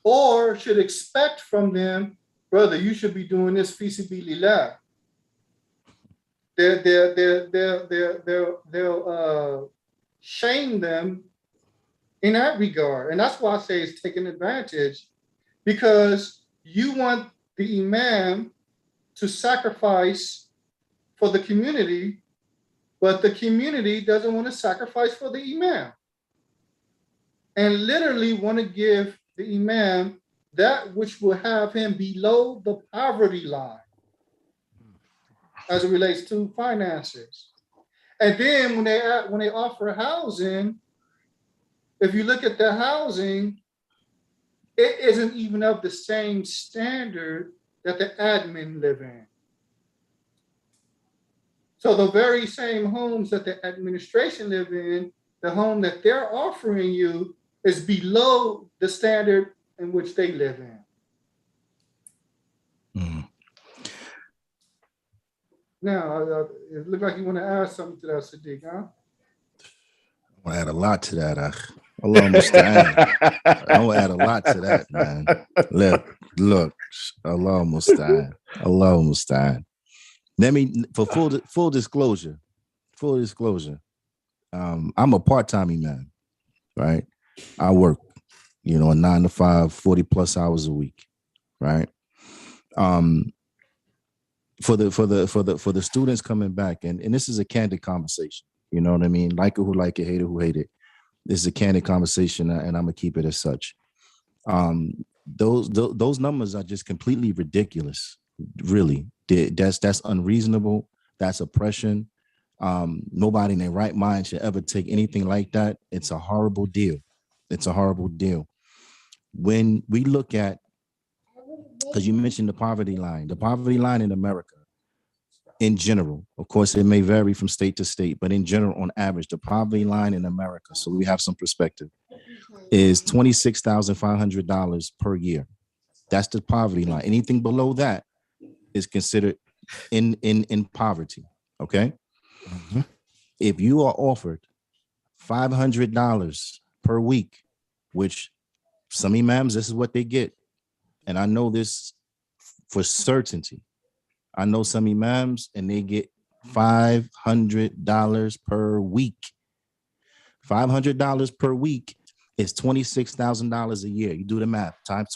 or should expect from them, brother, you should be doing this fi sabilillah. They'll shame them in that regard. And that's why I say it's taking advantage, because you want the imam to sacrifice for the community, but the community doesn't want to sacrifice for the imam. And literally want to give the imam that which will have him below the poverty line as it relates to finances. And then when they offer housing, if you look at the housing, it isn't even of the same standard that the admin live in. So the very same homes that the administration live in, the home that they're offering you is below the standard in which they live in. Mm. Now, it looks like you want to add something to that, Sadiq, huh? I want to add a lot to that. Allah musta'an. I want to add a lot to that, man. Look, Allah musta'an. Allah musta'an. Let me, for full disclosure, I'm a part-time imam, right? I work, a 9 to 5, 40 plus hours a week, right? For the students coming back, and this is a candid conversation, you know what I mean? Like it who like it, hate it who hate it. This is a candid conversation, and I'm gonna keep it as such. Those numbers are just completely ridiculous. Really, that's unreasonable. That's oppression. Nobody in their right mind should ever take anything like that. It's a horrible deal. It's a horrible deal. When we look at, because you mentioned the poverty line in America, in general, of course, it may vary from state to state, but in general, on average, the poverty line in America, so we have some perspective, is $26,500 per year. That's the poverty line. Anything below that is considered in poverty. Okay. Mm-hmm. If you are offered $500 per week, which some imams, this is what they get. And I know this for certainty. I know some imams and they get $500 per week. $500 per week is $26,000 a year. You do the math, times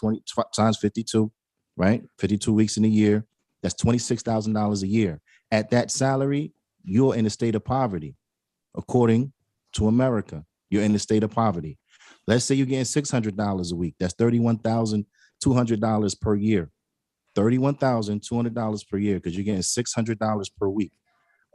52, right? 52 weeks in a year. That's $26,000 a year. At that salary, you're in a state of poverty. According to America, you're in a state of poverty. Let's say you're getting $600 a week. That's $31,200 per year. $31,200 per year, because you're getting $600 per week.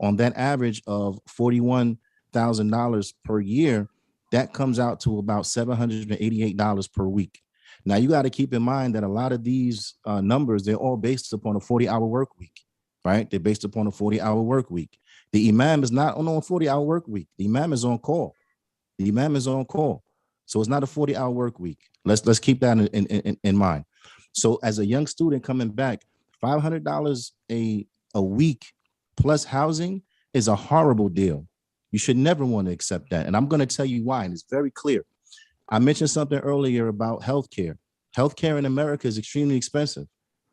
On that average of $41,000 per year, that comes out to about $788 per week. Now, you got to keep in mind that a lot of these numbers, they're all based upon a 40-hour work week, right? They're based upon a 40-hour work week. The imam is not on a 40-hour work week. The imam is on call. So it's not a 40-hour work week. Let's keep that in mind. So as a young student coming back, $500 a week plus housing is a horrible deal. You should never want to accept that. And I'm going to tell you why, and it's very clear. I mentioned something earlier about healthcare. Healthcare in America is extremely expensive.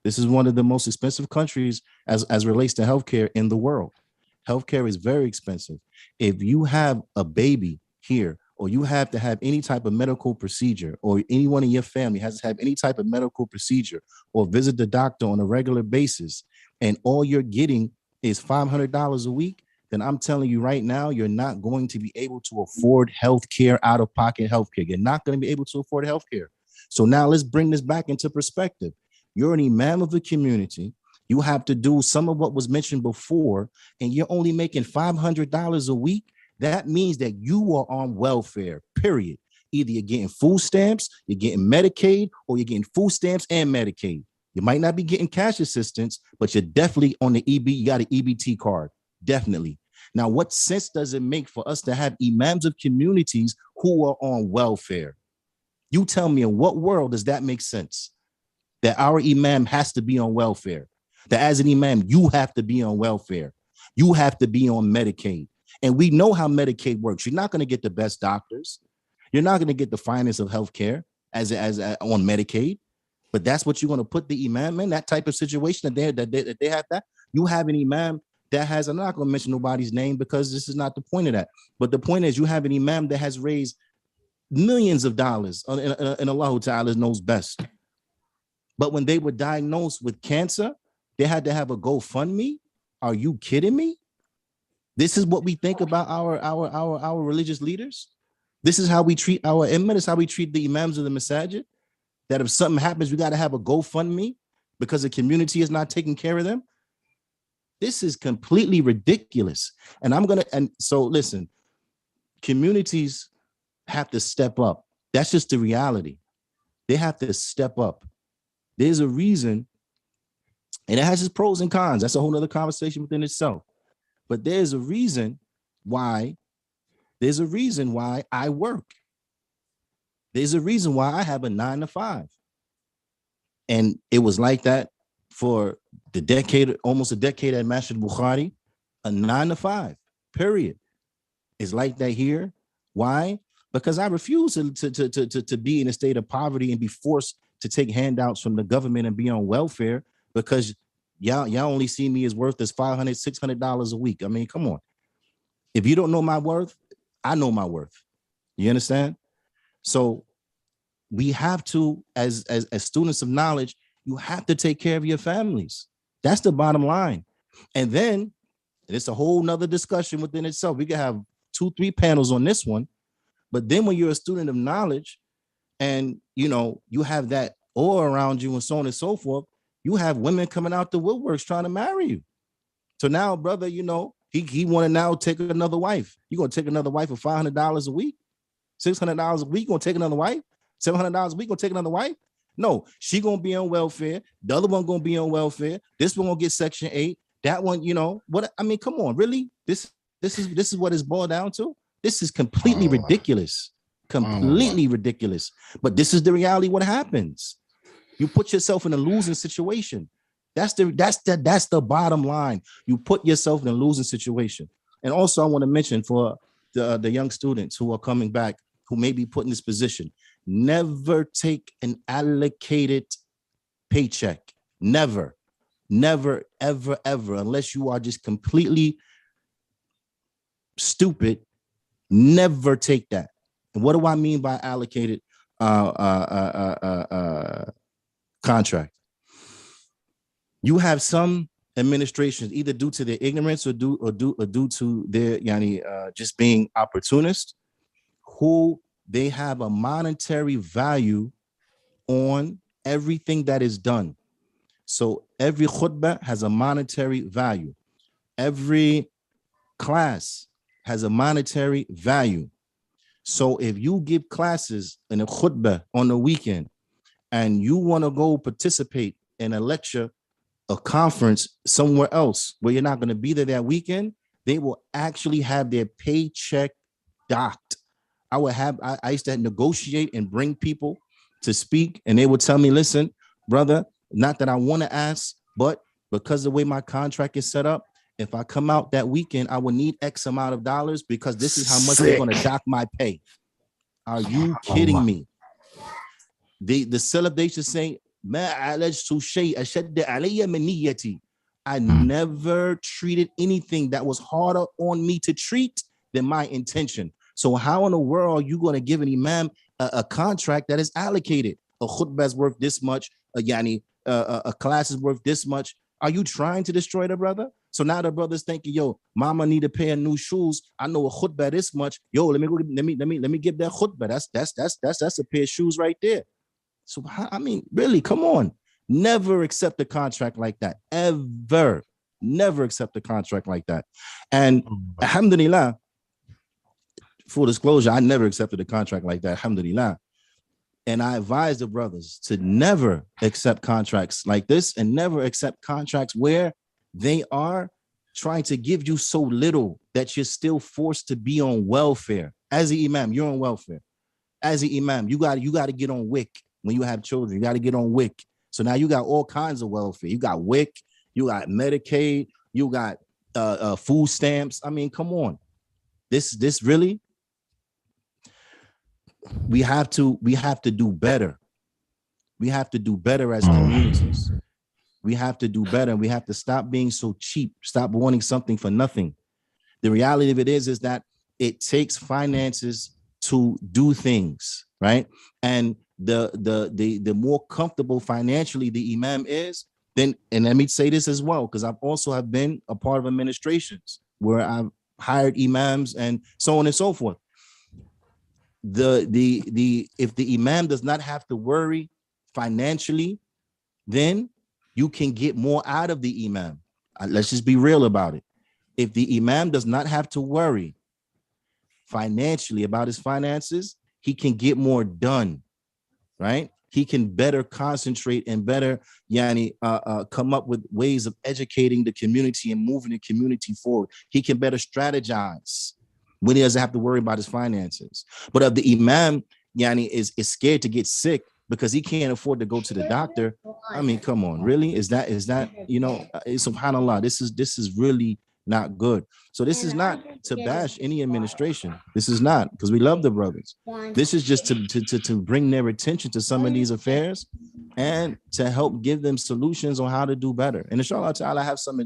This is one of the most expensive countries as relates to healthcare in the world. Healthcare is very expensive. If you have a baby here, or you have to have any type of medical procedure, or anyone in your family has to have any type of medical procedure, or visit the doctor on a regular basis, and all you're getting is $500 a week, then I'm telling you right now, you're not going to be able to afford healthcare, out-of-pocket healthcare. You're not going to be able to afford healthcare. So now let's bring this back into perspective. You're an imam of a community. You have to do some of what was mentioned before, and you're only making $500 a week. That means that you are on welfare, period. Either you're getting food stamps, you're getting Medicaid, or you're getting food stamps and Medicaid. You might not be getting cash assistance, but you're definitely on the EB. You got an EBT card, definitely. Now, what sense does it make for us to have imams of communities who are on welfare? You tell me, in what world does that make sense? That our imam has to be on welfare. That as an imam, you have to be on welfare. You have to be on Medicaid. And we know how Medicaid works. You're not going to get the best doctors. You're not going to get the finest of healthcare as on Medicaid. But that's what you're going to put the imam in, that type of situation that they have that. You have an imam that has, I'm not going to mention nobody's name because this is not the point of that. But the point is you have an imam that has raised millions of dollars, and Allah Ta'ala knows best. But when they were diagnosed with cancer, they had to have a GoFundMe. Are you kidding me? This is what we think about our religious leaders. This is how we treat our imam. This is how we treat the imams of the masjid. That if something happens, we got to have a GoFundMe because the community is not taking care of them. This is completely ridiculous. And so listen, communities have to step up. That's just the reality. They have to step up. There's a reason, and it has its pros and cons. That's a whole other conversation within itself. But there's a reason why I work. There's a reason why I have a 9-to-5. And it was like that for the decade, almost a decade at Masjid Bukhari, a 9-to-5, period. It's like that here. Why? Because I refuse to be in a state of poverty and be forced to take handouts from the government and be on welfare because y'all only see me as worth as $500, $600 a week. I mean, come on. If you don't know my worth, I know my worth. You understand? So we have to, as students of knowledge, you have to take care of your families. That's the bottom line. And then it's a whole nother discussion within itself. We can have 2-3 panels on this one. But then when you're a student of knowledge and, you have that aura around you and so on and so forth, you have women coming out the woodworks trying to marry you. So now, brother, he want to now take another wife. You're going to take another wife for $500 a week, $600 a week, going to take another wife, $700 a week, going to take another wife. No, she going to be on welfare. The other one going to be on welfare. This one going to get Section 8. That one, what? I mean, come on, really? This is what it's boiled down to. This is completely ridiculous. Completely ridiculous. But this is the reality. What happens? You put yourself in a losing situation. That's the bottom line. You put yourself in a losing situation. And also, I want to mention for the young students who are coming back, who may be put in this position, never take an allocated paycheck. Never, ever, ever, unless you are just completely stupid. Never take that. And what do I mean by allocated contract? You have some administrations, either due to their ignorance or due to their just being opportunist, who they have a monetary value on everything that is done. So every khutbah has a monetary value. Every class has a monetary value. So if you give classes in a khutbah on the weekend and you want to go participate in a lecture, a conference somewhere else where you're not going to be there that weekend, they will actually have their paycheck docked. I used to negotiate and bring people to speak, and they would tell me, listen, brother, not that I want to ask, but because the way my contract is set up, if I come out that weekend, I will need X amount of dollars because this is how much they're going to dock my pay. Are you kidding me? The celebration saying, I never treated anything that was harder on me to treat than my intention. So how in the world are you going to give an imam a contract that is allocated? A khutbah is worth this much, a class is worth this much. Are you trying to destroy the brother? So now the brother's thinking, yo, mama need a pair of new shoes. I know a khutbah this much. Yo, let me give that khutbah. That's a pair of shoes right there. So I mean, really, come on. Never accept a contract like that. Ever. Never accept a contract like that. And alhamdulillah, full disclosure, I never accepted a contract like that. Alhamdulillah. And I advise the brothers to never accept contracts like this and never accept contracts where they are trying to give you so little that you're still forced to be on welfare. As an imam, you're on welfare. As an imam, you got to get on WIC when you have children. You got to get on WIC. So now you got all kinds of welfare. You got WIC, you got Medicaid, you got food stamps. I mean, come on. This really, we have to do better. We have to do better as communities. We have to do better. We have to stop being so cheap. Stop wanting something for nothing. The reality of it is that it takes finances to do things, right? And the more comfortable financially the imam is, then, and let me say this as well, because I've also have been a part of administrations where I've hired imams and so on and so forth. If the imam does not have to worry financially, then you can get more out of the imam. Let's just be real about it. If the imam does not have to worry financially about his finances, he can get more done, right? He can better concentrate and better come up with ways of educating the community and moving the community forward. He can better strategize when he doesn't have to worry about his finances. But if the imam is scared to get sick because he can't afford to go to the doctor, I mean, come on, really? Is that subhanAllah, this is really not good. So this is not to bash any administration. This is not, because we love the brothers. This is just to bring their attention to some of these affairs and to help give them solutions on how to do better. And inshallah ta'ala, I have some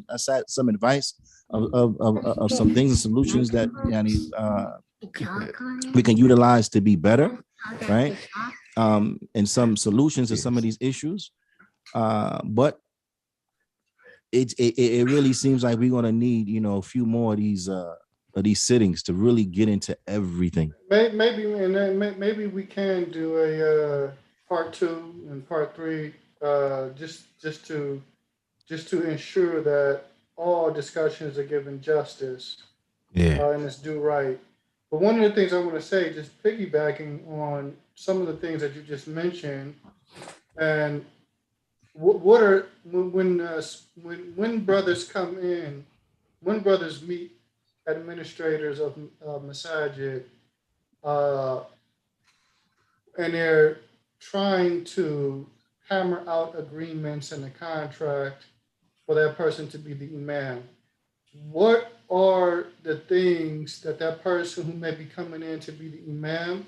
advice of some things and solutions that we can utilize to be better, right? And some solutions to some of these issues. But it really seems like we're gonna need, a few more of these sittings to really get into everything. Maybe we can do a part 2 and part 3, just to ensure that all discussions are given justice, and it's due right. But one of the things I want to say, just piggybacking on some of the things that you just mentioned, and what are when brothers come in, when brothers meet administrators of Masjid, and they're trying to hammer out agreements in the contract for that person to be the imam, what are the things that person who may be coming in to be the imam,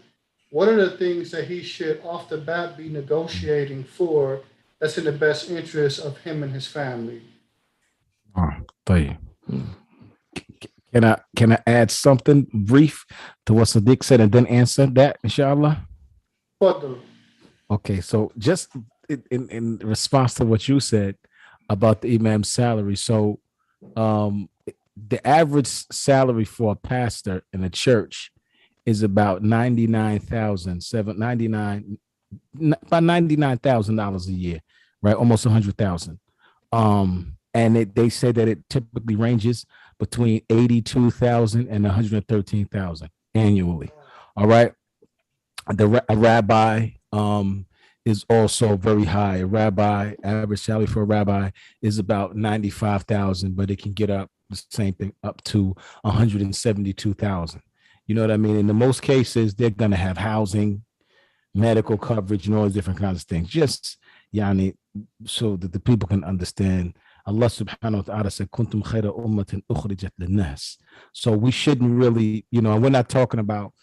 what are the things that he should off the bat be negotiating for that's in the best interest of him and his family? Can I add something brief to what Sadiq said and then answer that, inshallah? Okay, so just in response to what you said about the imam's salary. So the average salary for a pastor in a church is about $99,000 a year, right? Almost $100,000. And they say that it typically ranges between $82,000 and $113,000 annually. All right. A rabbi is also very high. Average salary for a rabbi is about $95,000, but it can get up the same thing up to $172,000. You know what I mean? In the most cases, they're going to have housing, medical coverage, and all these different kinds of things. Just so that the people can understand. Allah subhanahu wa ta'ala said, "Kuntum khayra ummatin ukhrijat linnas." So we shouldn't really, we're not talking about,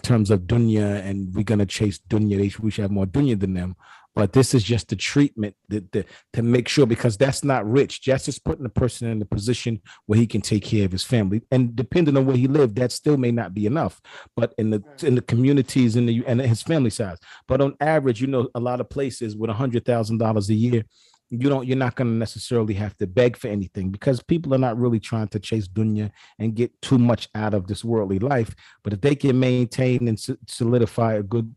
terms of dunya and we're going to chase dunya. We should have more dunya than them. But this is just the treatment to make sure, because that's not rich. That's just putting the person in the position where he can take care of his family. And depending on where he lived, that still may not be enough. But in the communities and his family size. But on average, a lot of places with $100,000 a year, you're not going to necessarily have to beg for anything, because people are not really trying to chase dunya and get too much out of this worldly life. But if they can maintain and solidify a good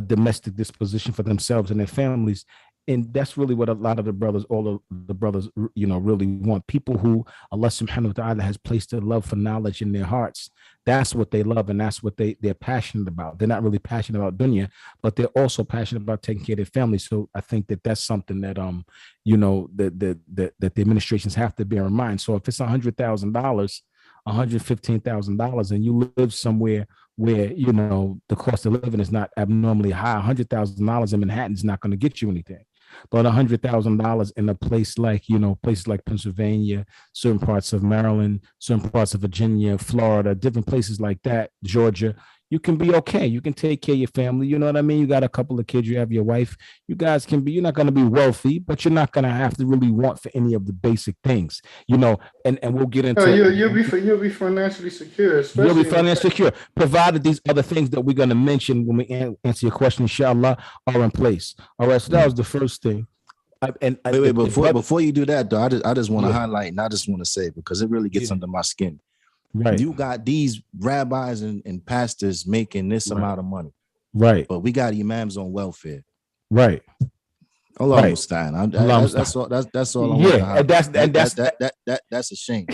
domestic disposition for themselves and their families, and that's really what a lot of the brothers, all of the brothers, really want. People who Allah subhanahu wa ta'ala has placed a love for knowledge in their hearts. That's what they love, and that's what they're passionate about. They're not really passionate about dunya, but they're also passionate about taking care of their family. So I think that that's something that that the administrations have to bear in mind. So if it's $100,000, $115,000, and you live somewhere where the cost of living is not abnormally high, $100,000 in Manhattan is not going to get you anything. But $100,000 in a place like, places like Pennsylvania, certain parts of Maryland, certain parts of Virginia, Florida, different places like that, Georgia, you can be okay. You can take care of your family. You know what I mean? You got a couple of kids, you have your wife. You guys can be, you're not going to be wealthy, but you're not going to have to really want for any of the basic things, and we'll get into you'll be financially secure. You'll be financially secure, provided these other things that we're going to mention when we answer your question, inshallah, are in place. All right, so that was the first thing. Before you do that, though, I just want to highlight, and I just want to say, because it really gets under my skin. Right. You got these rabbis and pastors making this amount of money. Right. But we got imams on welfare. Right. Allah Stein. That's all. That's all. I want to highlight. That's a shame.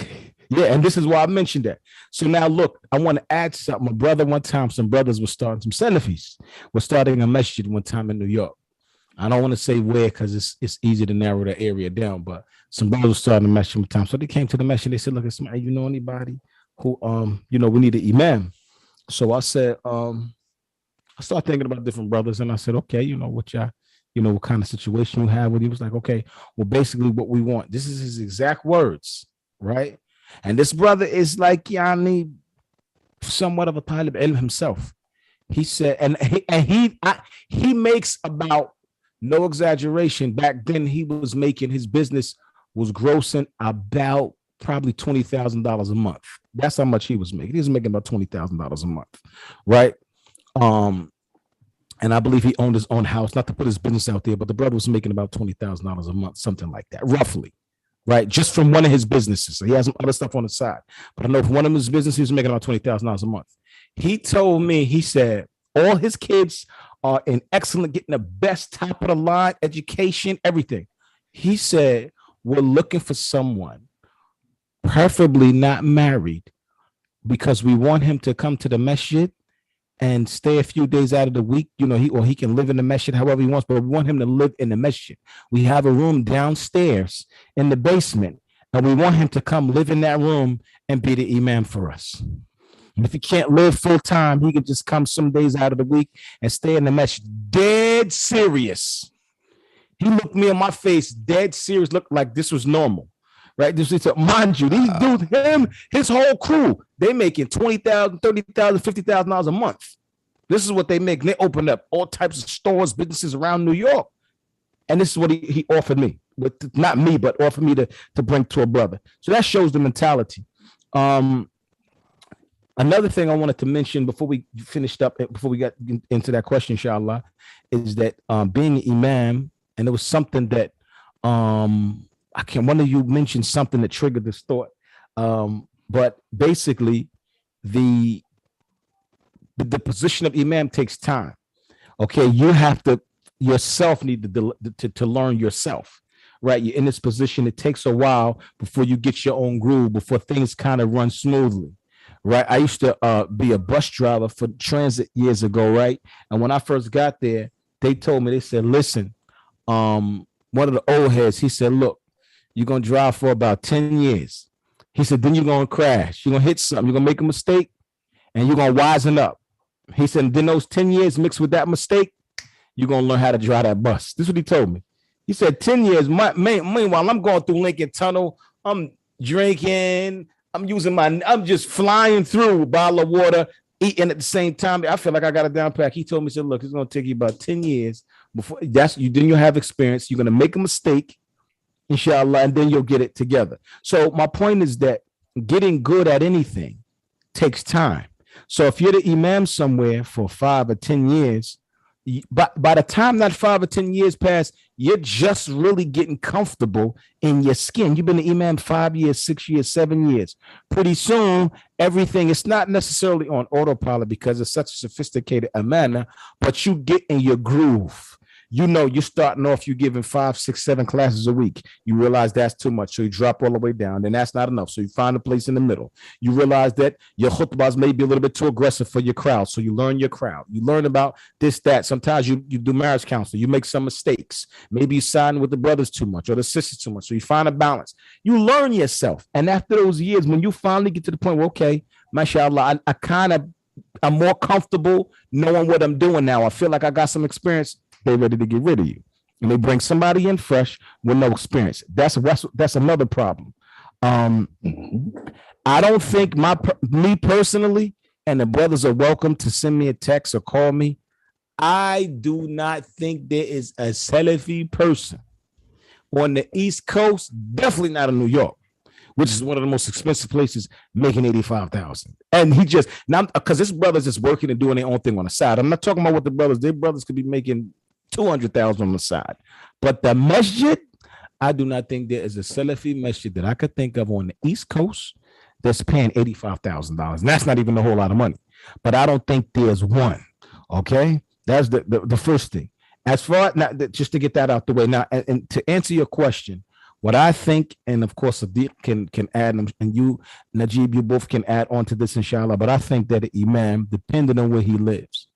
Yeah, and this is why I mentioned that. So now, look, I want to add something. My brother, one time, some brothers were starting, some Salafis were starting a masjid one time in New York. I don't want to say where, because it's easy to narrow the area down, but some brothers were starting a masjid one time. So they came to the masjid. They said, look, you know anybody who, we need an imam. So I said, I started thinking about different brothers, and I said, okay, what y'all, what kind of situation you have with you. He was like, okay, well, basically what we want, this is his exact words, right? And this brother is like, Yani, somewhat of a talib ilm himself. He said, and he makes about, no exaggeration, back then he was making, his business was grossing about probably $20,000 a month. That's how much he was making. He was making about $20,000 a month, right? And I believe he owned his own house, not to put his business out there, but the brother was making about $20,000 a month, something like that, roughly, right? Just from one of his businesses. So he has some other stuff on the side, but I know from one of his businesses, he was making about $20,000 a month. He told me, he said, all his kids are in excellent, getting the best top of the line education, everything. He said, we're looking for someone, preferably not married, because we want him to come to the masjid and stay a few days out of the week. He can live in the masjid however he wants, but we want him to live in the masjid. We have a room downstairs in the basement, and we want him to come live in that room and be the imam for us. And if he can't live full time, he can just come some days out of the week and stay in the masjid. Dead serious. He looked me in my face, dead serious, looked like this was normal. Right? This is, mind you, these dudes, his whole crew, they making $20,000, $30,000, $50,000 a month. This is what they make. And they open up all types of stores, businesses around New York. And this is what he offered me. Not me, but offered me to bring to a brother. So that shows the mentality. Another thing I wanted to mention before we finished up, before we got into that question, inshallah, is that being an imam, and it was something that one of you mentioned something that triggered this thought. But basically, the position of imam takes time. Okay, you have to yourself need to learn yourself. Right, you're in this position. It takes a while before you get your own groove, before things kind of run smoothly. Right, I used to be a bus driver for transit years ago. Right, and when I first got there, they told me, they said, listen, one of the old heads, he said, look, you're going to drive for about 10 years. He said, then you're going to crash. You're going to hit something. You're going to make a mistake, and you're going to wisen up. He said, then those 10 years mixed with that mistake, you're going to learn how to drive that bus. This is what he told me. He said, 10 years. Meanwhile, I'm going through Lincoln Tunnel. I'm drinking. I'm just flying through a bottle of water, eating at the same time. I feel like I got a down pack. He told me, he said, look, it's going to take you about 10 years before then you'll have experience. You're going to make a mistake, inshallah, and then you'll get it together. So my point is that getting good at anything takes time. So if you're the imam somewhere for 5 or 10 years, But by the time that 5 or 10 years pass, you're just really getting comfortable in your skin. You've been an imam 5 years, 6 years, 7 years. Pretty soon, everything is not necessarily on autopilot because it's such a sophisticated amana, but you get in your groove. You know, you're starting off, you're giving 5, 6, 7 classes a week. You realize that's too much. So you drop all the way down. Then that's not enough. So you find a place in the middle. You realize that your khutbahs may be a little bit too aggressive for your crowd. So you learn your crowd. You learn about this, that. Sometimes you do marriage counseling. You make some mistakes. Maybe you sign with the brothers too much or the sisters too much. So you find a balance. You learn yourself. And after those years, when you finally get to the point where, okay, mashallah, I'm more comfortable knowing what I'm doing now. I feel like I got some experience. They're ready to get rid of you, and they bring somebody in fresh with no experience. That's another problem. I don't think me personally, and the brothers are welcome to send me a text or call me. I do not think there is a Salafi person on the East Coast, definitely not in New York, which is one of the most expensive places, making 85,000. And he just now because this brother's just working and doing their own thing on the side. I'm not talking about what their brothers could be making 200,000 on the side. But the masjid, I do not think there is a Salafi masjid that I could think of on the East Coast that's paying $85,000. And that's not even a whole lot of money. But I don't think there's one. Okay, that's the first thing. As far now, just to get that out the way now, and to answer your question, what I think, and of course, Sadiq can add, and you, Najeeb, you both can add on to this, inshallah. But I think that the imam, depending on where he lives,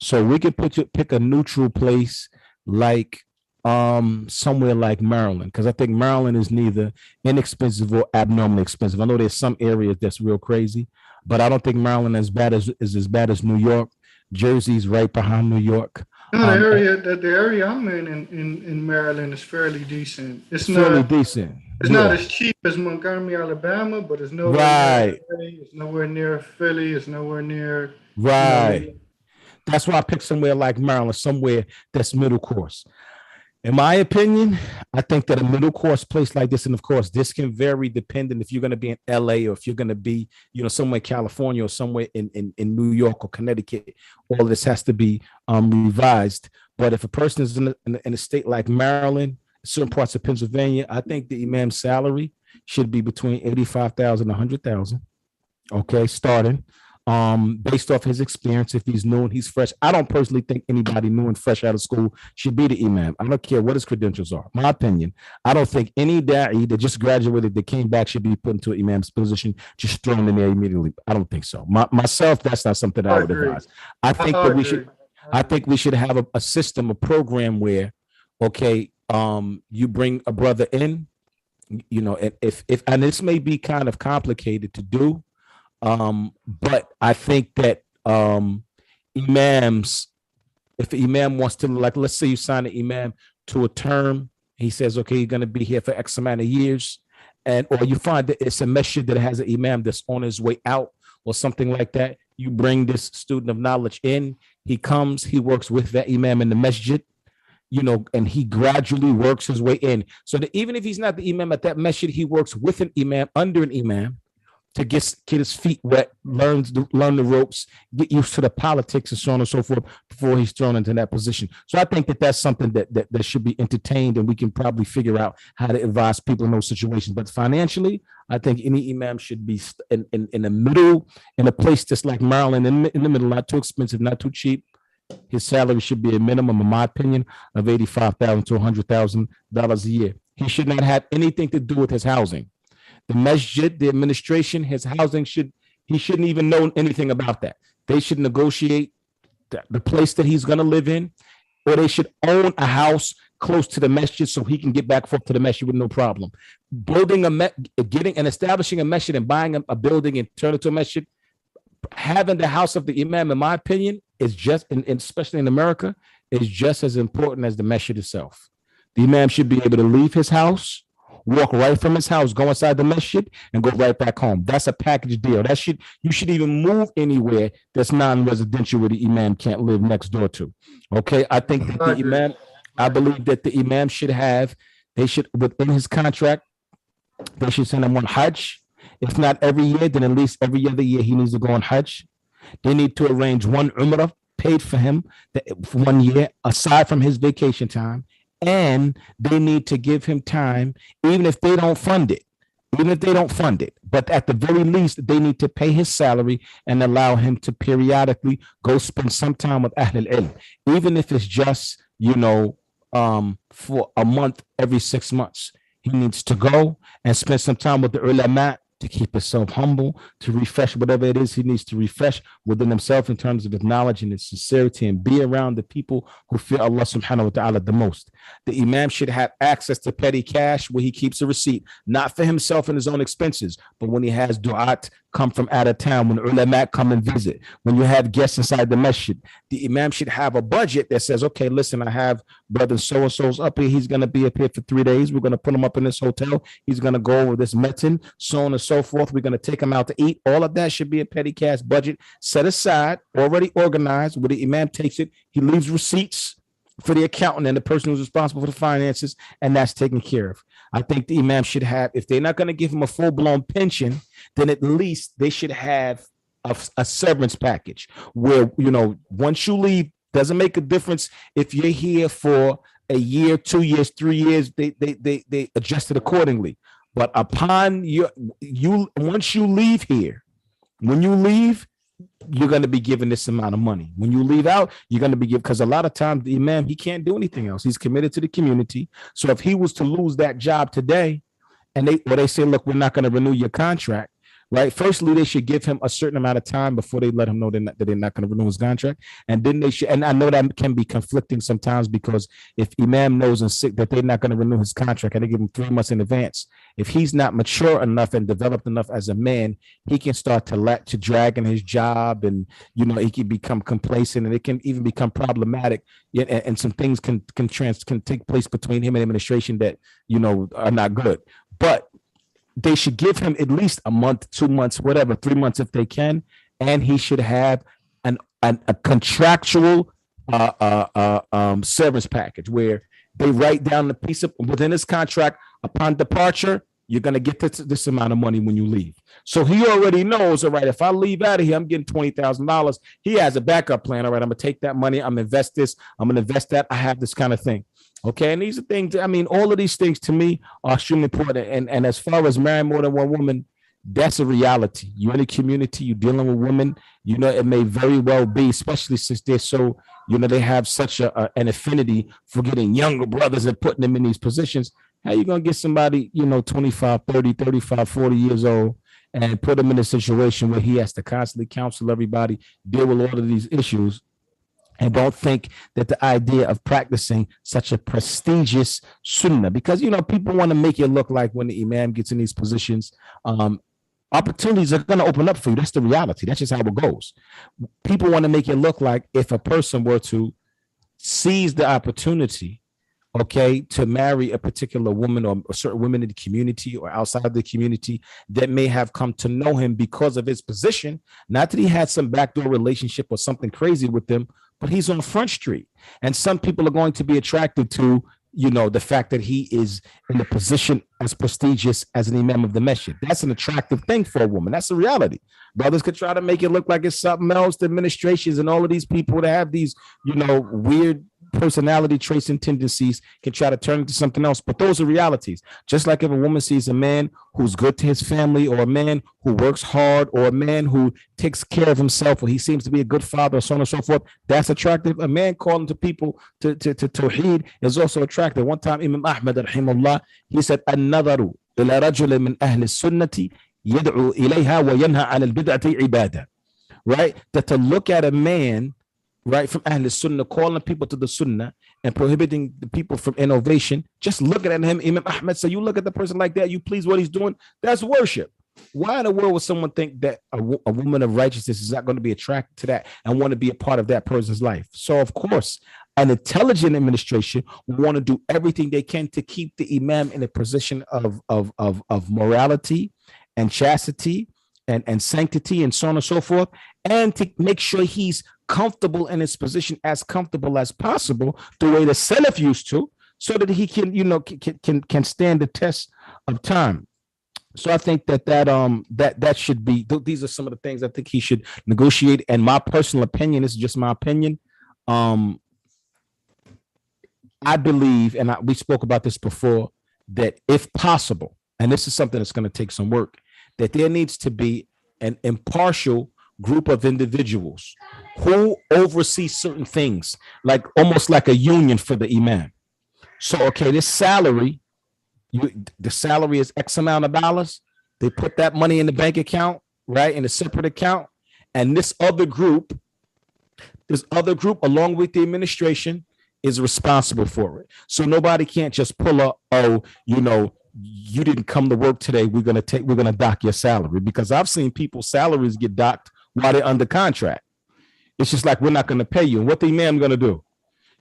so we could pick a neutral place like somewhere like Maryland, because I think Maryland is neither inexpensive or abnormally expensive. I know there's some areas that's real crazy, but I don't think Maryland is as bad as New York. Jersey's right behind New York. No, the area I'm in Maryland is fairly decent. It's not decent. It's not as cheap as Montgomery, Alabama, but it's nowhere near Philly. It's nowhere near Philly. It's nowhere near That's why I picked somewhere like Maryland, somewhere that's middle course. In my opinion, I think that a middle course place like this, and of course, this can vary depending if you're going to be in LA or if you're going to be, somewhere in California or somewhere in New York or Connecticut. All of this has to be revised. But if a person is in a state like Maryland, certain parts of Pennsylvania, I think the imam's salary should be between 85,000 and 100,000. Okay, starting. Based off his experience, if he's new and he's fresh. I don't personally think anybody new and fresh out of school should be the imam. I don't care what his credentials are. My opinion, I don't think any da'i that just graduated, that came back, should be put into an imam's position, just thrown in there immediately. I don't think so. Myself, that's not something I would advise. I think we should have a system, a program where, okay, you bring a brother in, and this may be kind of complicated to do. But I think that imams, if the imam wants to, like, let's say you sign an imam to a term, he says, okay, you're going to be here for X amount of years, or you find that it's a masjid that has an imam that's on his way out or something like that. You bring this student of knowledge in, he comes, he works with that imam in the masjid, and he gradually works his way in. So that even if he's not the imam at that masjid, he works with an imam, under an imam, to get his feet wet, learn the ropes, get used to the politics and so on and so forth before he's thrown into that position. So I think that that's something that should be entertained, and we can probably figure out how to advise people in those situations. But financially, I think any imam should be in the middle, in a place just like Maryland, in the middle, not too expensive, not too cheap. His salary should be a minimum, in my opinion, of $85,000 to $100,000 a year. He should not have anything to do with his housing. The masjid, the administration, his housing he shouldn't even know anything about that. They should negotiate the place that he's going to live in, or they should own a house close to the masjid so he can get back forth to the masjid with no problem. Establishing a masjid and buying a building and turn it to a masjid, having the house of the imam, in my opinion, is just, and especially in America, is just as important as the masjid itself. The imam should be able to leave his house, walk right from his house, go inside the masjid, and go right back home. That's a package deal. You should even move anywhere that's non-residential where the imam can't live next door to. Okay, I think that I believe that the imam should have, within his contract, they should send him on Hajj. If not every year, then at least every other year he needs to go on Hajj. They need to arrange one Umrah paid for him for 1 year, aside from his vacation time, and they need to give him time, even if they don't fund it. Even if they don't fund it, but at the very least, they need to pay his salary and allow him to periodically go spend some time with Ahl al-Ilm, even if it's just, for a month every 6 months. He needs to go and spend some time with the ulama to keep himself humble, to refresh whatever it is he needs to refresh within himself in terms of his knowledge and his sincerity, and be around the people who fear Allah subhanahu wa ta'ala the most. The Imam should have access to petty cash where he keeps a receipt, not for himself and his own expenses, but when he has du'at come from out of town, when ulama come and visit, when you have guests inside the masjid, the Imam should have a budget that says, okay, listen, I have brother so-and-so's up here. He's going to be up here for 3 days. We're going to put him up in this hotel. He's going to go over this metin, so on and so forth. We're going to take him out to eat. All of that should be a petty cash budget set aside, already organized, where the Imam takes it. He leaves receipts for the accountant and the person who's responsible for the finances, and that's taken care of. I think the Imam should have, if they're not going to give him a full-blown pension, then at least they should have a severance package where, once you leave, doesn't make a difference if you're here for a year, 2 years, 3 years, they adjust it accordingly. But upon once you leave here, when you leave, you're going to be given this amount of money. When you leave out, you're going to be given, because a lot of times the Imam, he can't do anything else. He's committed to the community. So if he was to lose that job today, and they say, look, we're not going to renew your contract, right? Firstly, they should give him a certain amount of time before they let him know that they're not going to renew his contract. And then they should, and I know that can be conflicting sometimes, because if Imam knows and sick that they're not going to renew his contract and they give him 3 months in advance, if he's not mature enough and developed enough as a man, he can start to drag in his job, and he can become complacent, and it can even become problematic. And some things can take place between him and administration that are not good. But they should give him at least a month, 2 months, whatever, 3 months if they can, and he should have a contractual severance package where they write down the piece of within his contract, upon departure, you're going to get this amount of money when you leave. So he already knows, all right, if I leave out of here, I'm getting $20,000. He has a backup plan. All right, I'm going to take that money. I'm going to invest this. I'm going to invest that. I have this kind of thing. Okay, and these are things, all of these things to me are extremely important. And as far as marrying more than one woman, that's a reality. You're in a community, you're dealing with women, it may very well be, especially since they're so, they have such an affinity for getting younger brothers and putting them in these positions. How you going to get somebody, 25, 30, 35, 40 years old and put them in a situation where he has to constantly counsel everybody, deal with all of these issues? And don't think that the idea of practicing such a prestigious sunnah, because, people want to make it look like when the Imam gets in these positions, opportunities are going to open up for you. That's the reality. That's just how it goes. People want to make it look like if a person were to seize the opportunity, okay, to marry a particular woman or certain women in the community or outside of the community that may have come to know him because of his position, not that he had some backdoor relationship or something crazy with them, but he's on Front Street. And some people are going to be attracted to, the fact that he is in a position as prestigious as an Imam of the Masjid. That's an attractive thing for a woman. That's the reality. Brothers could try to make it look like it's something else. The administrations and all of these people that have these, weird personality traits and tendencies can try to turn into something else, but those are realities. Just like if a woman sees a man who's good to his family, or a man who works hard, or a man who takes care of himself, or he seems to be a good father, so on and so forth, that's attractive. A man calling to people to Tawheed is also attractive. One time Imam Ahmad rahimahullah, he said, "An-nadaru ila rajulin min ahli sunnati yad'u ilayha wa yanha 'ala al-bid'ati ibadah." Right? That to look at a man, right, from Ahl Sunnah, calling people to the Sunnah and prohibiting the people from innovation, just looking at him, Imam Ahmad said, you look at the person like that, you please what he's doing, that's worship. Why in the world would someone think that a woman of righteousness is not going to be attracted to that and want to be a part of that person's life? So, of course, an intelligent administration will want to do everything they can to keep the Imam in a position of morality and chastity and sanctity and so on and so forth, and to make sure he's comfortable in his position, as comfortable as possible, the way the Salaf used to, so that he can, can stand the test of time. So I think that should be, these are some of the things I think he should negotiate. And my personal opinion, this is just my opinion. I believe, and we spoke about this before, that if possible, and this is something that's going to take some work, that there needs to be an impartial group of individuals who oversee certain things, like almost like a union for the imam. So, okay, this salary, the salary is X amount of dollars. They put that money in the bank account, right, in a separate account. And this other group along with the administration is responsible for it. So nobody can't just pull up, oh, you didn't come to work today, we're gonna dock your salary, because I've seen people's salaries get docked while they're under contract. It's just like, we're not going to pay you. And what the imam going to do?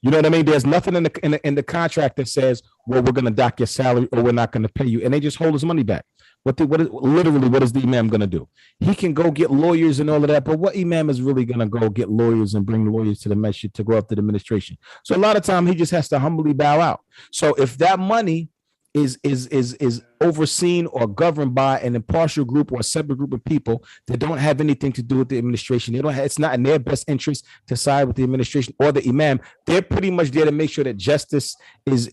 You know what I mean? There's nothing in the contract that says, well, we're going to dock your salary or we're not going to pay you. And they just hold his money back. What is the imam going to do? He can go get lawyers and all of that, but what imam is really going to go get lawyers and bring lawyers to the masjid to go up to the administration? So a lot of time he just has to humbly bow out. So if that money is overseen or governed by an impartial group or a separate group of people that don't have anything to do with the administration, it's not in their best interest to side with the administration or the imam. They're pretty much there to make sure that justice is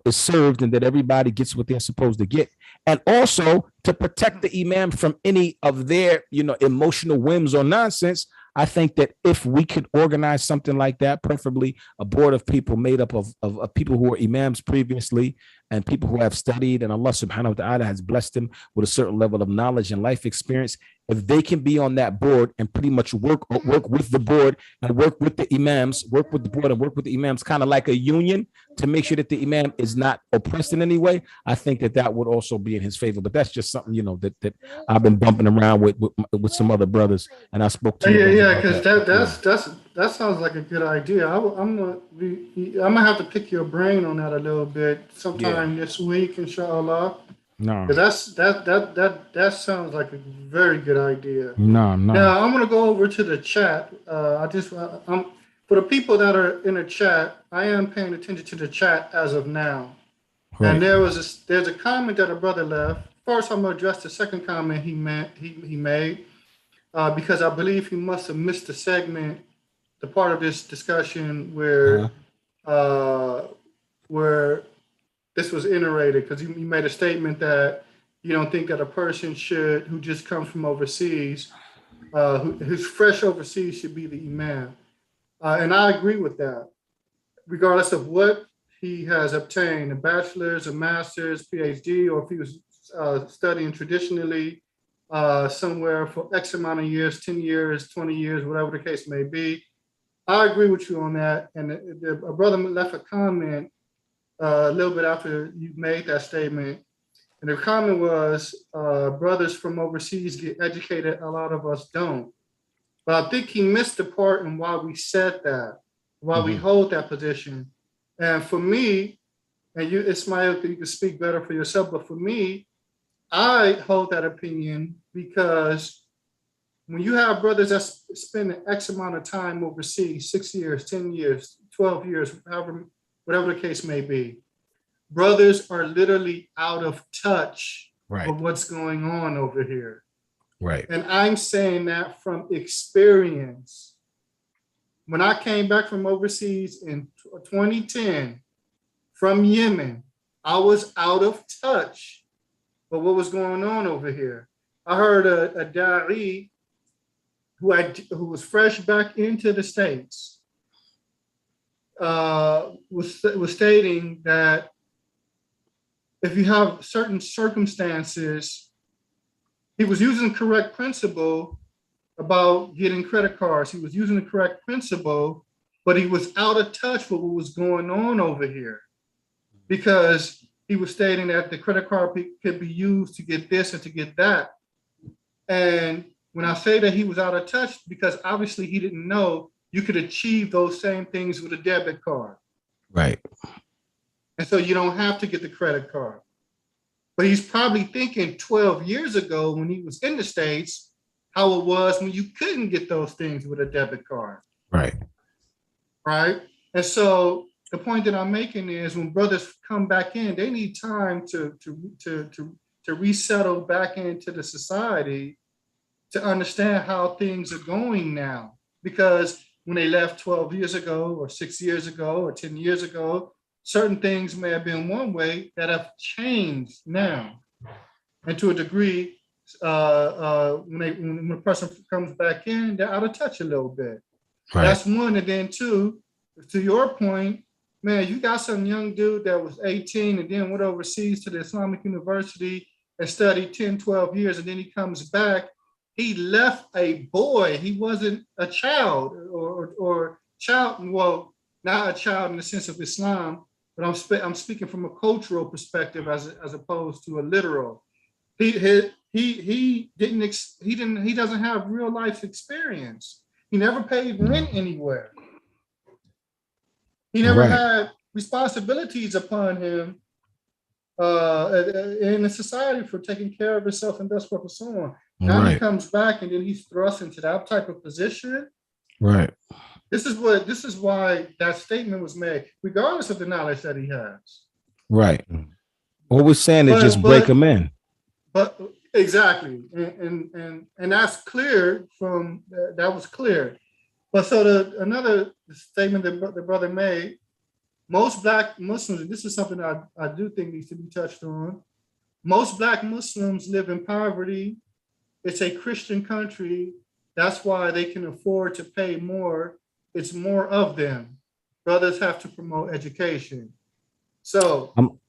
served and that everybody gets what they're supposed to get, and also to protect the imam from any of their emotional whims or nonsense. I think that if we could organize something like that, preferably a board of people made up of people who were imams previously and people who have studied, and Allah subhanahu wa ta'ala has blessed them with a certain level of knowledge and life experience, if they can be on that board and pretty much work with the board and work with the imams, work with the board and work with the imams, kind of like a union, to make sure that the imam is not oppressed in any way, I think that would also be in his favor. But that's just something, that I've been bumping around with some other brothers, and I spoke to because that sounds like a good idea. I'm gonna have to pick your brain on that a little bit sometime this week, inshallah. No, that sounds like a very good idea. No. Now I'm gonna go over to the chat. I'm for the people that are in the chat. I am paying attention to the chat as of now. Right. And there's a comment that a brother left. First, I'm gonna address the second comment he made because I believe he must have missed the segment, the part of this discussion where this was iterated, because you made a statement that you don't think that a person who just comes from overseas, who's fresh overseas, should be the imam. And I agree with that, regardless of what he has obtained, a bachelor's, a master's, PhD, or if he was studying traditionally somewhere for X amount of years, 10 years, 20 years, whatever the case may be. I agree with you on that. And a brother left a comment a little bit after you made that statement. And the comment was, brothers from overseas get educated, a lot of us don't. But I think he missed the part in why we said that, why we hold that position. And for me, and you, Ismail, you can speak better for yourself, but for me, I hold that opinion because when you have brothers that spend an X amount of time overseas, 6 years, 10 years, 12 years, whatever the case may be, brothers are literally out of touch with what's going on over here. Right. And I'm saying that from experience. When I came back from overseas in 2010 from Yemen, I was out of touch with what was going on over here. I heard a da'i who was fresh back into the States was stating that if you have certain circumstances, he was using the correct principle about getting credit cards. He was using the correct principle, but he was out of touch with what was going on over here, because he was stating that the credit card could be used to get this and to get that. And when I say that he was out of touch, because obviously he didn't know you could achieve those same things with a debit card. Right. And so you don't have to get the credit card. But he's probably thinking 12 years ago when he was in the States, how it was when you couldn't get those things with a debit card. Right. Right. And so the point that I'm making is when brothers come back in, they need time to to resettle back into the society to understand how things are going now. Because when they left 12 years ago or 6 years ago or 10 years ago, certain things may have been one way that have changed now. And to a degree, when a person comes back in, they're out of touch a little bit. Right. That's one. And then two, to your point, man, you got some young dude that was 18 and then went overseas to the Islamic University and studied 10, 12 years, and then he comes back. He left a boy. He wasn't a child or child. Well, not a child in the sense of Islam, but I'm speaking from a cultural perspective as opposed to a literal. He doesn't have real life experience. He never paid rent anywhere. He never had responsibilities upon him in the society for taking care of himself and thus forth and so on. Now he comes back and then he's thrust into that type of position. Right. This is why that statement was made, regardless of the knowledge that he has. Right. What we're saying is just break him in. But exactly, and that's clear from that was clear. But so another statement that the brother made, most Black Muslims, and this is something I do think needs to be touched on. Most Black Muslims live in poverty. It's a Christian country. That's why they can afford to pay more. It's more of them. Brothers have to promote education. So I'm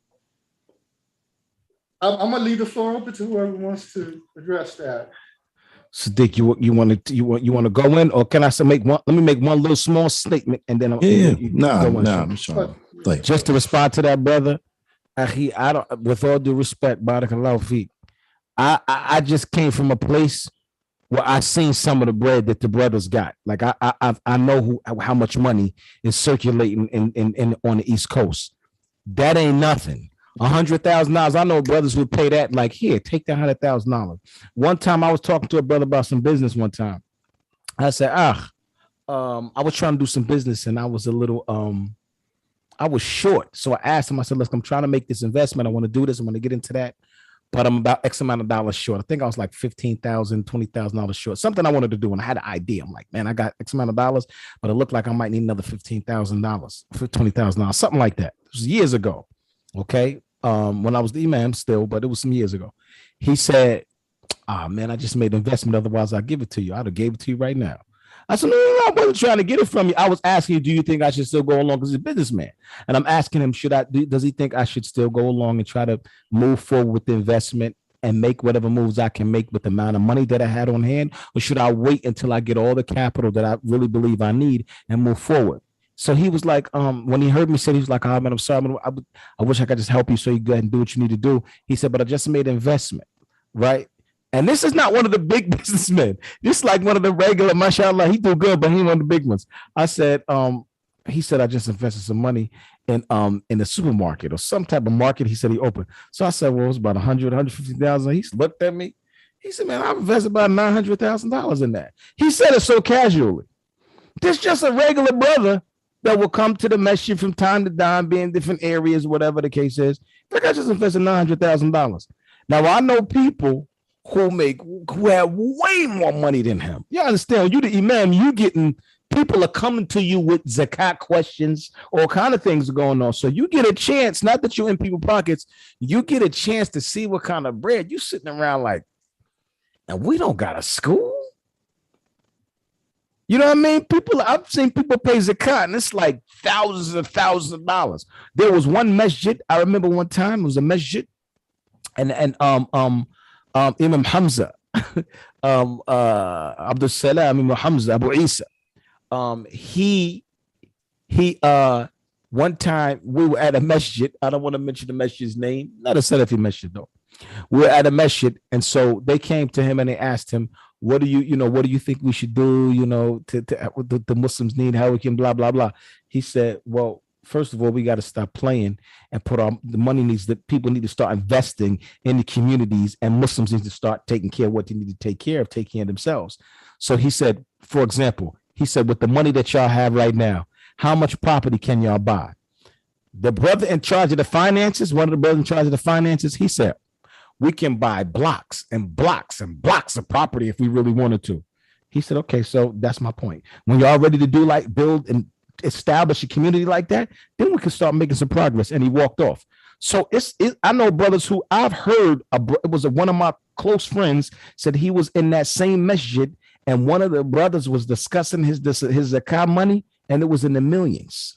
going to leave the floor open to whoever wants to address that. Sadiq, you want to go in, or can I make one? Let me make one little small statement, and then I'm sure. Just to respond to that, brother. I don't. With all due respect, barakallahu feek, I just came from a place where I seen some of the bread that the brothers got. Like I know how much money is circulating in on the East Coast. That ain't nothing. $100,000. I know brothers would pay that. Like, here, take that $100,000. One time I was talking to a brother about some business. One time, I said, I was trying to do some business and I was a little, I was short. So I asked him. I said, look, I'm trying to make this investment. I want to do this. I'm going to get into that, but I'm about X amount of dollars short. I think I was like $15,000, $20,000 short. Something I wanted to do, and I had an idea. I'm like, man, I got X amount of dollars, but it looked like I might need another $15,000 for $20,000, something like that. It was years ago. Okay. When I was the Imam still, but it was some years ago. He said, man, I just made an investment. Otherwise, I'll give it to you. I'd have gave it to you right now. I said, no, I wasn't trying to get it from you. I was asking you, do you think I should still go along? Because he's a businessman. And I'm asking him, does he think I should still go along and try to move forward with the investment and make whatever moves I can make with the amount of money that I had on hand? Or should I wait until I get all the capital that I really believe I need and move forward? So he was like, when he heard me say, he was like, man, I'm sorry. I wish I could just help you so you go ahead and do what you need to do. He said, but I just made an investment, right? And this is not one of the big businessmen. This is like one of the regular, mashallah, he do good, but he one of the big ones. I said, he said, I just invested some money in the supermarket or some type of market. He said he opened. So I said, well, it was about 100, 150,000. He looked at me. He said, man, I've invested about $900,000 in that. He said it so casually. This just a regular brother that will come to the Masjid from time to time, be in different areas, whatever the case is. Like I just invested $900,000. Now I know people who have way more money than him. You understand? You the Imam, you getting people are coming to you with zakat questions, all kind of things are going on. So you get a chance, not that you're in people's pockets, you get a chance to see what kind of bread you sitting around like. And we don't got a school. You know what I mean? I've seen people pay zakat, and it's like thousands and thousands of dollars. There was one masjid. I remember one time it was a masjid, and Imam Hamza, Abdul Salam, Imam Hamza, Abu Isa. He one time we were at a masjid. I don't want to mention the masjid's name, not a Salafi masjid though. We were at a masjid, and so they came to him and they asked him, what do you think we should do, to the Muslims need, how we can blah, blah, blah. He said, well, first of all, we got to stop playing and put the money people need to start investing in the communities, and Muslims need to start taking care of what they need to take care of themselves. So he said, for example, with the money that y'all have right now, how much property can y'all buy? The brother in charge of the finances, one of the brothers in charge of the finances, he said, we can buy blocks and blocks and blocks of property if we really wanted to. He said, okay, so that's my point. When y'all ready to do like build and establish a community like that, then we can start making some progress. And he walked off. So I know brothers who I've heard, it was one of my close friends said he was in that same masjid and one of the brothers was discussing his zakat money and it was in the millions.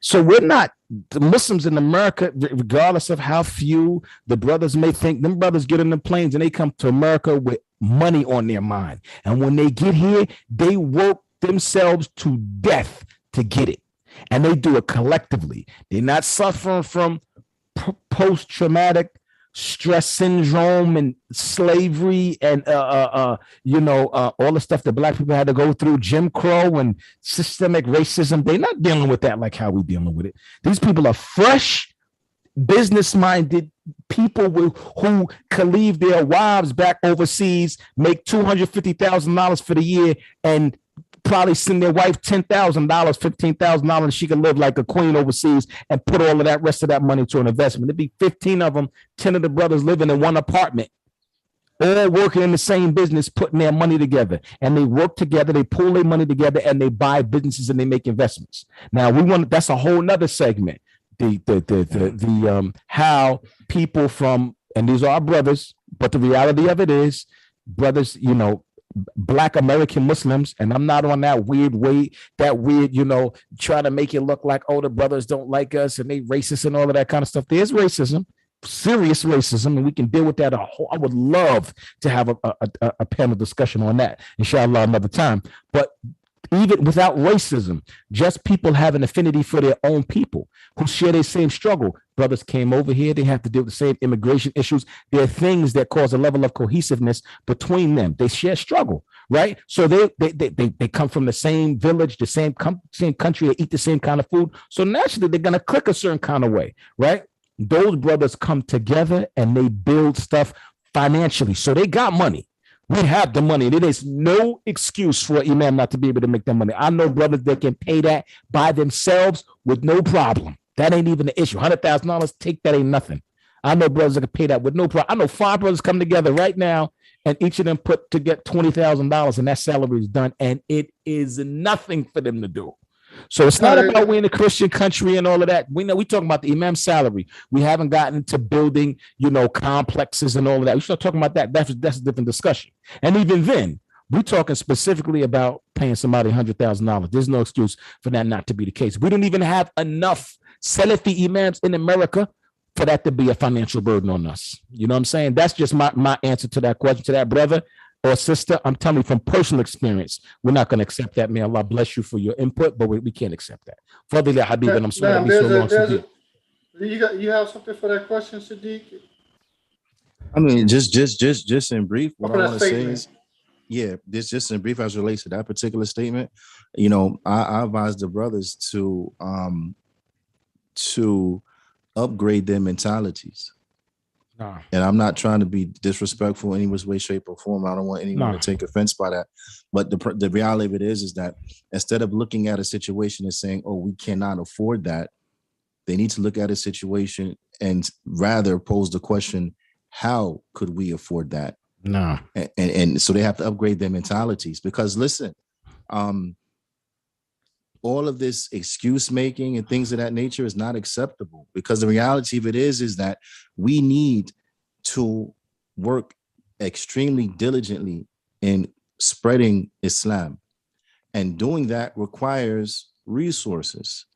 So we're not the Muslims in America, regardless of how few the brothers may think, them brothers get in the planes and they come to America with money on their mind. And when they get here, they work themselves to death to get it. And they do it collectively. They're not suffering from post-traumatic stress syndrome and slavery and all the stuff that black people had to go through, Jim Crow and systemic racism. They're not dealing with that like how we dealing with it. These people are fresh, business-minded people who can leave their wives back overseas, make $250,000 for the year, and probably send their wife $10,000, $15,000, and she can live like a queen overseas and put all of that rest of that money to an investment. It'd be 15 of them, 10 of the brothers living in one apartment, all working in the same business, putting their money together. And they work together, they pull their money together, and they buy businesses and they make investments. Now that's a whole nother segment. How people from, and these are our brothers, but the reality of it is, brothers, Black American Muslims, and I'm not on that weird trying to make it look like, oh, the brothers don't like us and they racist and all of that kind of stuff. There's racism, serious racism, and we can deal with that. I would love to have a panel discussion on that, inshallah, another time. But even without racism, just people have an affinity for their own people who share the same struggle. Brothers came over here, they have to deal with the same immigration issues. There are things that cause a level of cohesiveness between them. They share struggle, right? So they come from the same village, the same country, they eat the same kind of food. So naturally, they're going to click a certain kind of way, right? Those brothers come together and they build stuff financially. So they got money. We have the money. There is no excuse for Imam not to be able to make that money. I know brothers that can pay that by themselves with no problem. That ain't even the issue. $100,000, take that, ain't nothing. I know brothers that can pay that with no problem. I know 5 brothers come together right now, and each of them put to get $20,000, and that salary is done, and it is nothing for them to do. So it's not about we in a Christian country and all of that. We know we talking about the Imam salary. We haven't gotten to building, complexes and all of that. We start talking about that. That's a different discussion. And even then, we're talking specifically about paying somebody $100,000. There's no excuse for that not to be the case. We don't even have enough Salafi Imams in America for that to be a financial burden on us. You know what I'm saying? That's just my answer to that question, to that brother or sister. I'm telling you from personal experience, we're not going to accept that. May Allah bless you for your input, but we can't accept that. Fadila Habib, and I'm sorry to be so long. You have something for that question, Sadiq? I mean, just in brief, what I want to say is, this just in brief as it relates to that particular statement. I advise the brothers to upgrade their mentalities. And I'm not trying to be disrespectful in any way, shape, or form. I don't want anyone to take offense by that. But the reality of it is that instead of looking at a situation and saying, oh, we cannot afford that, they need to look at a situation and rather pose the question, how could we afford that? And so they have to upgrade their mentalities, because listen, all of this excuse making and things of that nature is not acceptable, because the reality of it is that we need to work extremely diligently in spreading Islam, and doing that requires resources.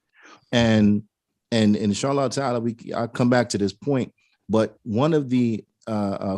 And inshallah ta'ala, I'll come back to this point, but one of the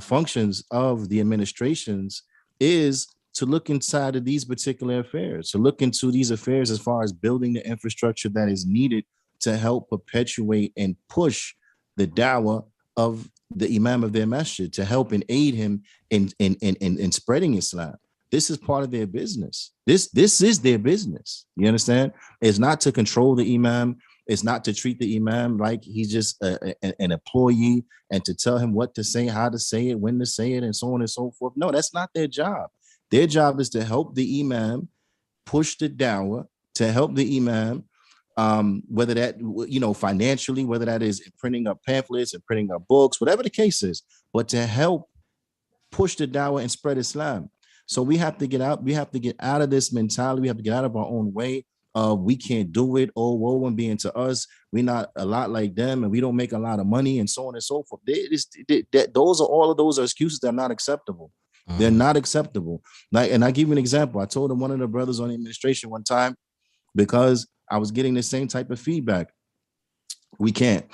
functions of the administrations is to look inside of these particular affairs, to look into these affairs as far as building the infrastructure that is needed to help perpetuate and push the dawah of the Imam of their masjid, to help and aid him in spreading Islam. This is part of their business. This is their business. You understand? It's not to control the Imam. It's not to treat the Imam like he's just an employee and to tell him what to say, how to say it, when to say it, and so on and so forth. No, that's not their job. Their job is to help the Imam push the dawah, to help the Imam whether that, financially, whether that is printing up pamphlets and printing up books, whatever the case is, but to help push the dawah and spread Islam. So we have to get out. We have to get out of this mentality. We have to get out of our own way of we can't do it. Oh, woe and being to us. We're not a lot like them, and we don't make a lot of money, and so on and so forth. All of those are excuses that are not acceptable. They're not acceptable. And I give you an example. I told one of the brothers on the administration one time, because I was getting the same type of feedback. We can't.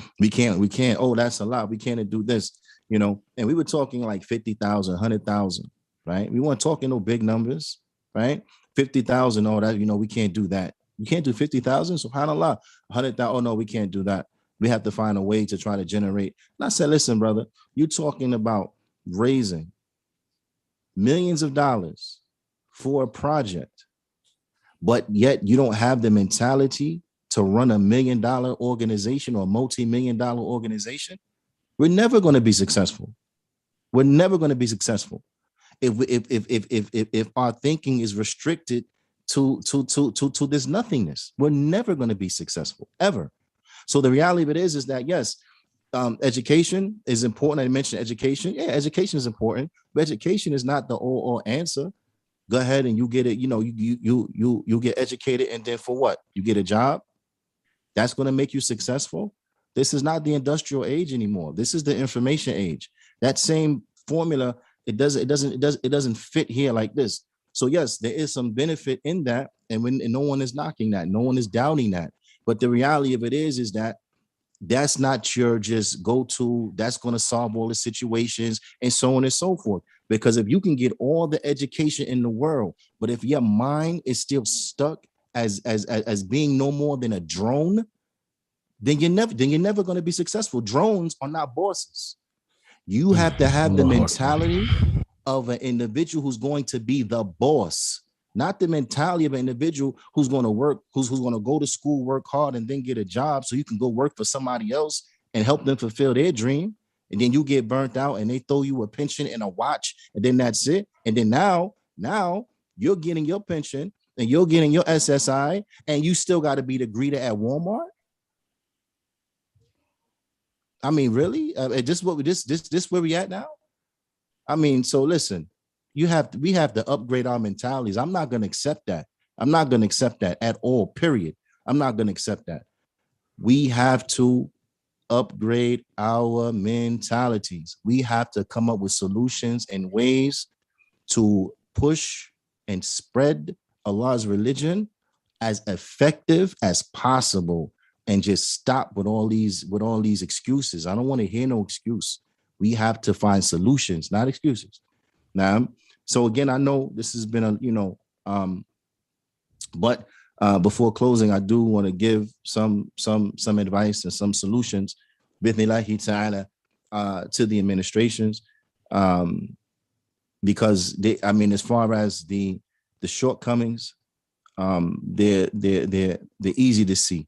Oh, that's a lot. We can't do this, and we were talking like 50,000, 100,000, right? We weren't talking no big numbers, right? 50,000. Oh, that, we can't do that. You can't do 50,000. SubhanAllah. 100,000. Oh, no, we can't do that. We have to find a way to try to generate. And I said, listen, brother, you're talking about raising millions of dollars for a project, but yet you don't have the mentality to run $1 million organization or multi-million-dollar organization. We're never going to be successful. We're never going to be successful if our thinking is restricted to this nothingness. We're never going to be successful ever. So the reality of it is that yes, education is important. I mentioned education. Yeah, education is important, but education is not the all answer. Go ahead and you get it. You get educated, and then for what? You get a job. That's going to make you successful. This is not the industrial age anymore. This is the information age. That same formula, it doesn't fit here like this. So yes, there is some benefit in that, and no one is knocking that, no one is doubting that. But the reality of it is that that's not your just go-to. That's going to solve all the situations and so on and so forth. Because if you can get all the education in the world, but if your mind is still stuck as being no more than a drone, then you're never going to be successful. Drones are not bosses. You have to have the mentality of an individual who's going to be the boss, not the mentality of an individual who's going to work, who's going to go to school, work hard, and then get a job so you can go work for somebody else and help them fulfill their dream. And then you get burnt out and they throw you a pension and a watch, and then that's it. And then now you're getting your pension and you're getting your SSI, and you still got to be the greeter at Walmart. I mean, really? This where we at now? I mean, so listen, we have to upgrade our mentalities. I'm not going to accept that. I'm not going to accept that at all, period. I'm not going to accept that. We have to upgrade our mentalities. We have to come up with solutions and ways to push and spread Allah's religion as effective as possible, and just stop with all these excuses. I don't want to hear no excuse. We have to find solutions, not excuses. Now, so again, I know this has been but before closing, I do want to give some advice and some solutions, bithnillahi ta'ala, to the administrations, because as far as the shortcomings, they're easy to see,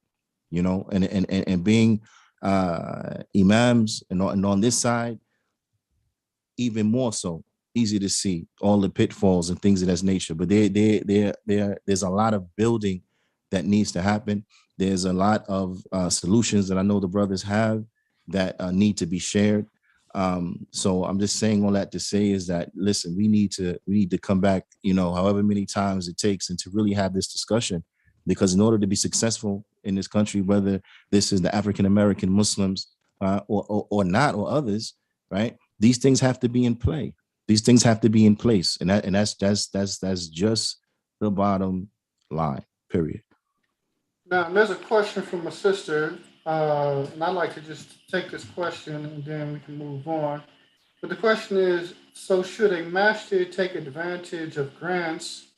and being imams and on this side, even more so easy to see all the pitfalls and things of that nature. But there's a lot of building that needs to happen. There's a lot of solutions that I know the brothers have that need to be shared. So I'm just saying all that to say is that, listen, we need to come back, however many times it takes, and to really have this discussion, because in order to be successful in this country, whether this is the African-American Muslims or not, or others, right? These things have to be in play. These things have to be in place. And that's just the bottom line, period. Now, there's a question from a sister, and I'd like to just take this question and then we can move on. But the question is, so should a masjid take advantage of grants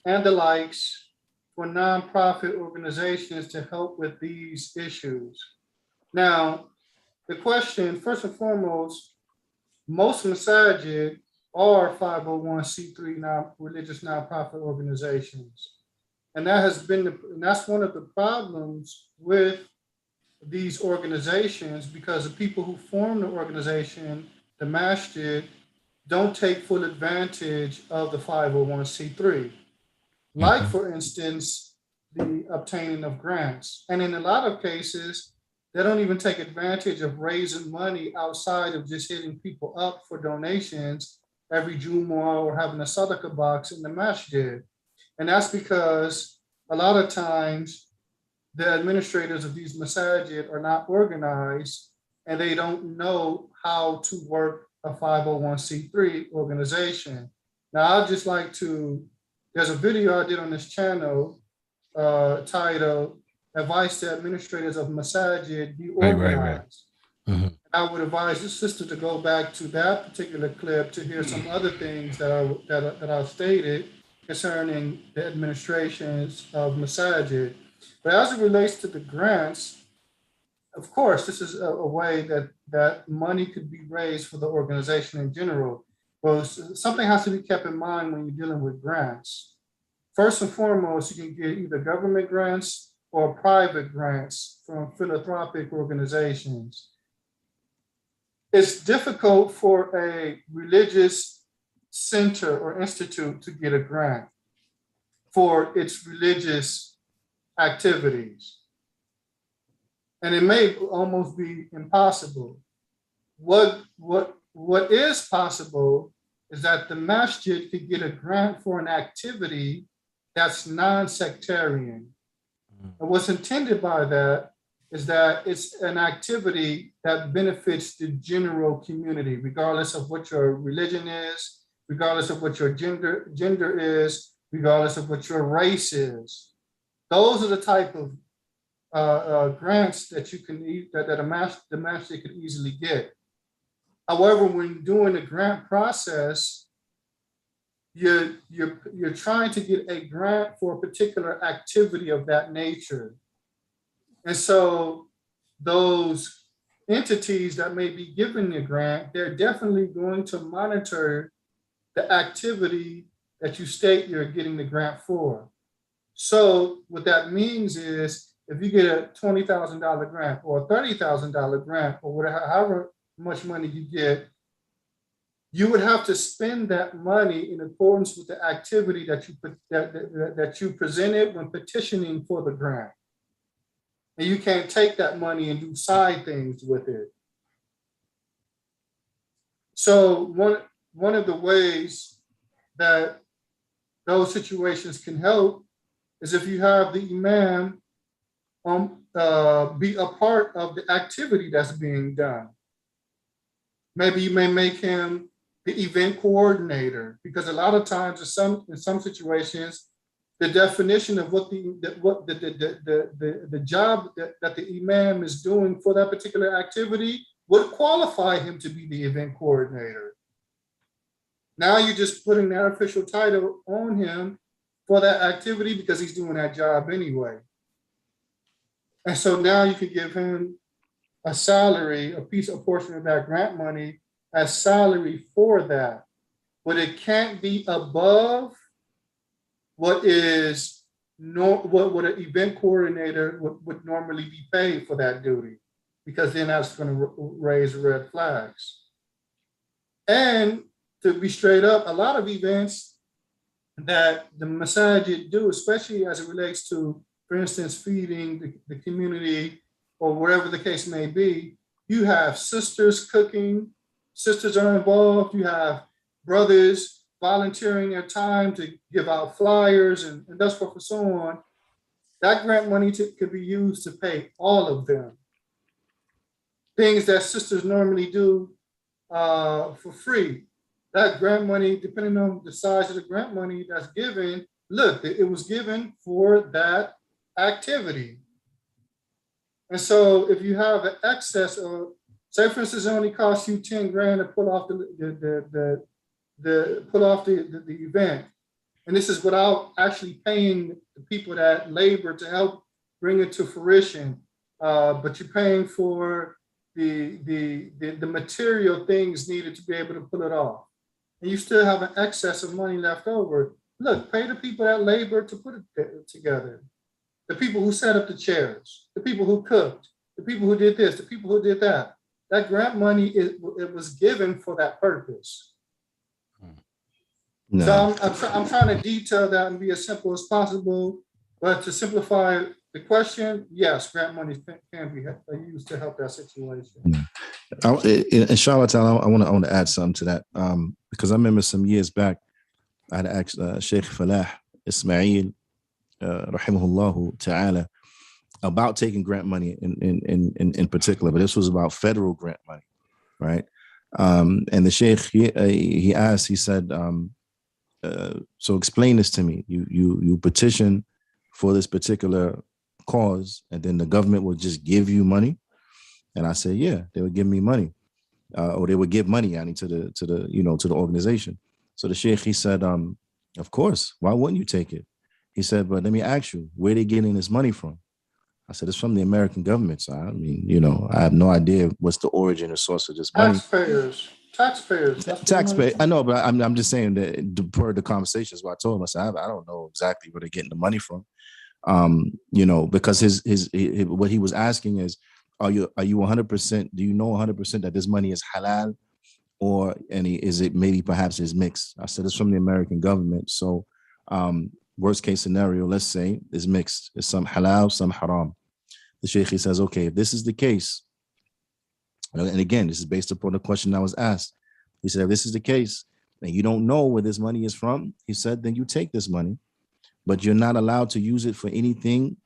and the likes for nonprofit organizations to help with these issues? Now, the question, first and foremost, most masajid are 501c3 religious nonprofit organizations. And that's one of the problems with these organizations, because the people who form the organization, the masjid, don't take full advantage of the 501c3. Like, for instance, the obtaining of grants. And in a lot of cases, they don't even take advantage of raising money outside of just hitting people up for donations every Jumu'ah or having a sadaqah box in the masjid. And that's because a lot of times the administrators of these masajid are not organized and they don't know how to work a 501c3 organization. Now, I'd just like to, there's a video I did on this channel titled Advice to Administrators of Masjid, Be Organized. Mhm. I would advise the sister to go back to that particular clip to hear some other things that I stated concerning the administrations of Masjid. But as it relates to the grants, of course, this is a way that money could be raised for the organization in general. Well, something has to be kept in mind when you're dealing with grants. First and foremost, you can get either government grants or private grants from philanthropic organizations. It's difficult for a religious center or institute to get a grant for its religious activities. And it may almost be impossible. What is possible is that the masjid could get a grant for an activity that's non-sectarian. And what's intended by that is that it's an activity that benefits the general community, regardless of what your religion is, regardless of what your gender is, regardless of what your race is. Those are the type of grants that you can the masjid could easily get. However, when doing the grant process, you're trying to get a grant for a particular activity of that nature. And so those entities that may be given the grant, they're definitely going to monitor the activity that you state you're getting the grant for. So what that means is if you get a $20,000 grant or a $30,000 grant or whatever, however much money you get, you would have to spend that money in accordance with the activity that you presented when petitioning for the grant. And you can't take that money and do side things with it. So one of the ways that those situations can help is if you have the imam be a part of the activity that's being done. Maybe you may make him the event coordinator, because a lot of times in some situations, the definition of what the job that the imam is doing for that particular activity would qualify him to be the event coordinator. Now you're just putting that official title on him for that activity because he's doing that job anyway. And so now you can give him a salary, a portion of that grant money as salary for that. But it can't be above what is what an event coordinator would normally be paid for that duty, because then that's going to raise red flags. And to be straight up, a lot of events that the masajid do, especially as it relates to, for instance, feeding the community or whatever the case may be, you have sisters cooking, sisters are involved, you have brothers volunteering their time to give out flyers and thus forth and so on. That grant money could be used to pay all of them. Things that sisters normally do for free. That grant money, depending on the size of the grant money that's given, look, it was given for that activity. And so if you have an excess of, say for instance, it only costs you 10 grand to pull off the event. And this is without actually paying the people that labor to help bring it to fruition. But you're paying for the material things needed to be able to pull it off. And you still have an excess of money left over. Look, pay the people that labor to put it together. The people who set up the chairs, the people who cooked, the people who did this, the people who did that. That grant money, it was given for that purpose. No. So I'm trying to detail that and be as simple as possible. But to simplify the question, yes, grant money can be used to help that situation. Inshallah, I want to add something to that because I remember some years back, I had asked Sheikh Falah Ismail, rahimahullah ta'ala, about taking grant money in particular, but this was about federal grant money, right? And the Sheikh, he asked, he said, so explain this to me. You petition for this particular cause, and then the government will just give you money. And I said, yeah, they would give me money, or they would give money to the organization. So the Sheikh, he said, of course, why wouldn't you take it? He said, but let me ask you, where are they getting this money from? I said, it's from the American government. So I mean, I have no idea what's the origin or source of this money. Taxpayers. Taxpayer. I know, but I'm just saying that per the conversations, what I told him, I said, I don't know exactly where they're getting the money from. Because his what he was asking is, are you 100%? Do you know 100% that this money is halal, or is it maybe perhaps is mixed? I said it's from the American government. So, worst case scenario, let's say is mixed. It's some halal, some haram. The Sheikh, he says, okay, if this is the case, and again, this is based upon the question I was asked. He said, if this is the case, and you don't know where this money is from, he said, then you take this money, but you're not allowed to use it for anything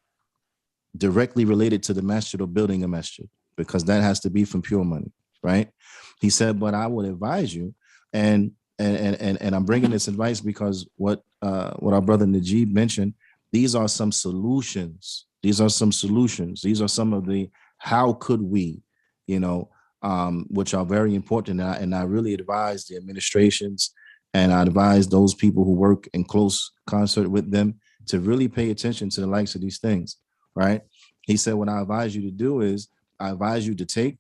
directly related to the masjid or building a masjid, because that has to be from pure money, right? He said, but I would advise you, and I'm bringing this advice because what our brother Najeeb mentioned, these are some solutions. These are some of the how could we, which are very important. And I really advise the administrations, and I advise those people who work in close concert with them to really pay attention to the likes of these things, right? He said, what I advise you to do is I advise you to take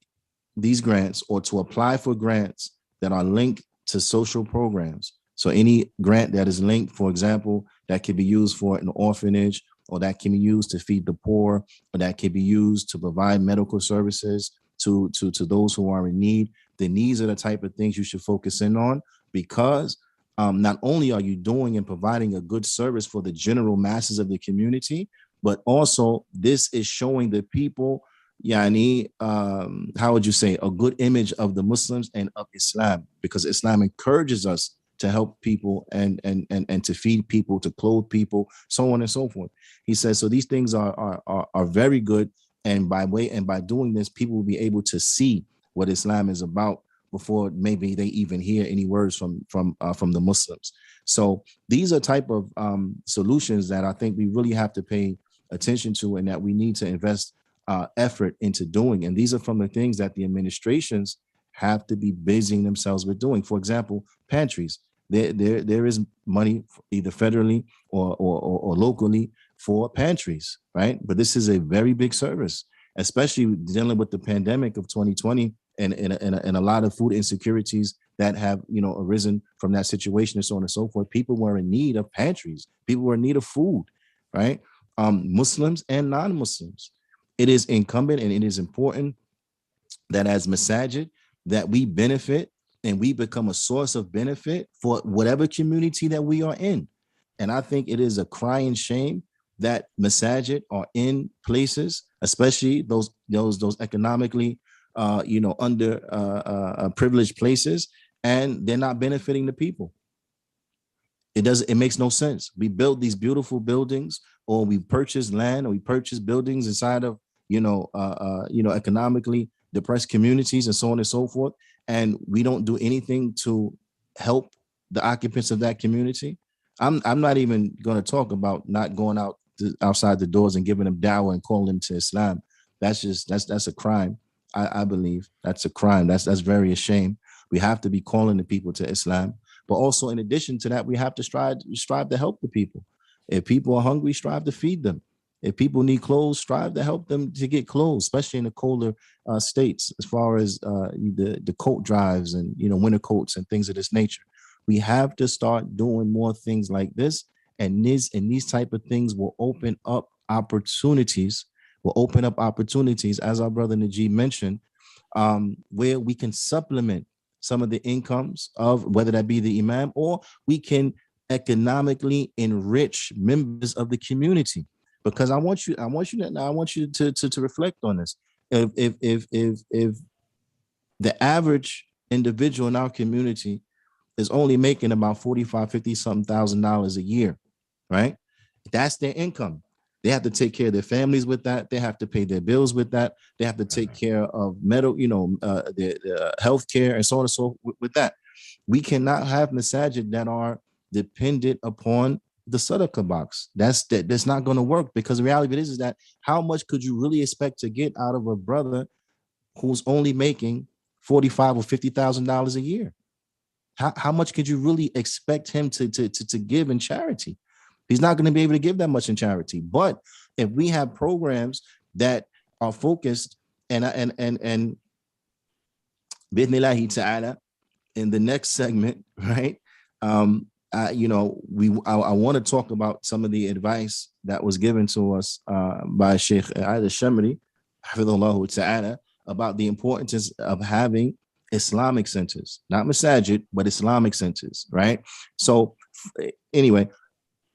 these grants or to apply for grants that are linked to social programs. So any grant that is linked, for example, that can be used for an orphanage, or that can be used to feed the poor, or that can be used to provide medical services to those who are in need. Then these are the type of things you should focus in on, because not only are you doing and providing a good service for the general masses of the community, but also this is showing the people, how would you say, a good image of the Muslims and of Islam, because Islam encourages us to help people and to feed people, to clothe people, so on and so forth. He says, so these things are very good. And by doing this, people will be able to see what Islam is about before maybe they even hear any words from the Muslims. So these are type of solutions that I think we really have to pay attention to, and that we need to invest effort into doing. And these are from the things that the administrations have to be busying themselves with doing. For example, pantries. There is money either federally or locally for pantries, right? But this is a very big service, especially dealing with the pandemic of 2020 and a lot of food insecurities that have arisen from that situation, and so on and so forth. People were in need of pantries. People were in need of food, right? Muslims and non-Muslims. It is incumbent and it is important that as Masjid that we benefit and we become a source of benefit for whatever community that we are in. And I think it is a crying shame that Masjid are in places, especially those economically under privileged places, and they're not benefiting the people. It makes no sense. We build these beautiful buildings, or we purchase land, or we purchase buildings inside of economically depressed communities, and so on and so forth, and we don't do anything to help the occupants of that community. I'm not even going to talk about not going outside the doors and giving them dawah and calling them to Islam. That's a crime. I believe that's a crime. That's very ashamed. We have to be calling the people to Islam, but also in addition to that, we have to strive to help the people. If people are hungry, strive to feed them. If people need clothes, strive to help them to get clothes, especially in the colder states, as far as the coat drives and winter coats and things of this nature. We have to start doing more things like this, and these type of things will open up opportunities. As our brother Najeeb mentioned, where we can supplement some of the incomes of whether that be the Imam, or we can economically enrich members of the community. because I want you to reflect on this. If the average individual in our community is only making about 45, 50 something $1,000 a year, right? That's their income. They have to take care of their families with that. They have to pay their bills with that. They have to take care of their health care and so on and so forth with that. We cannot have masajid that are dependent upon the sadaqah box. That's not going to work, because the reality of it is that how much could you really expect to get out of a brother who's only making $45,000 or $50,000 a year? How much could you really expect him to give in charity? He's not going to be able to give that much in charity. But if we have programs that are focused and bidnillahi ta'ala, in the next segment, right? I want to talk about some of the advice that was given to us by Sheikh Aida Shamri, hafidhullah ta'ala, about the importance of having Islamic centers, not masajid, but Islamic centers, right? So anyway,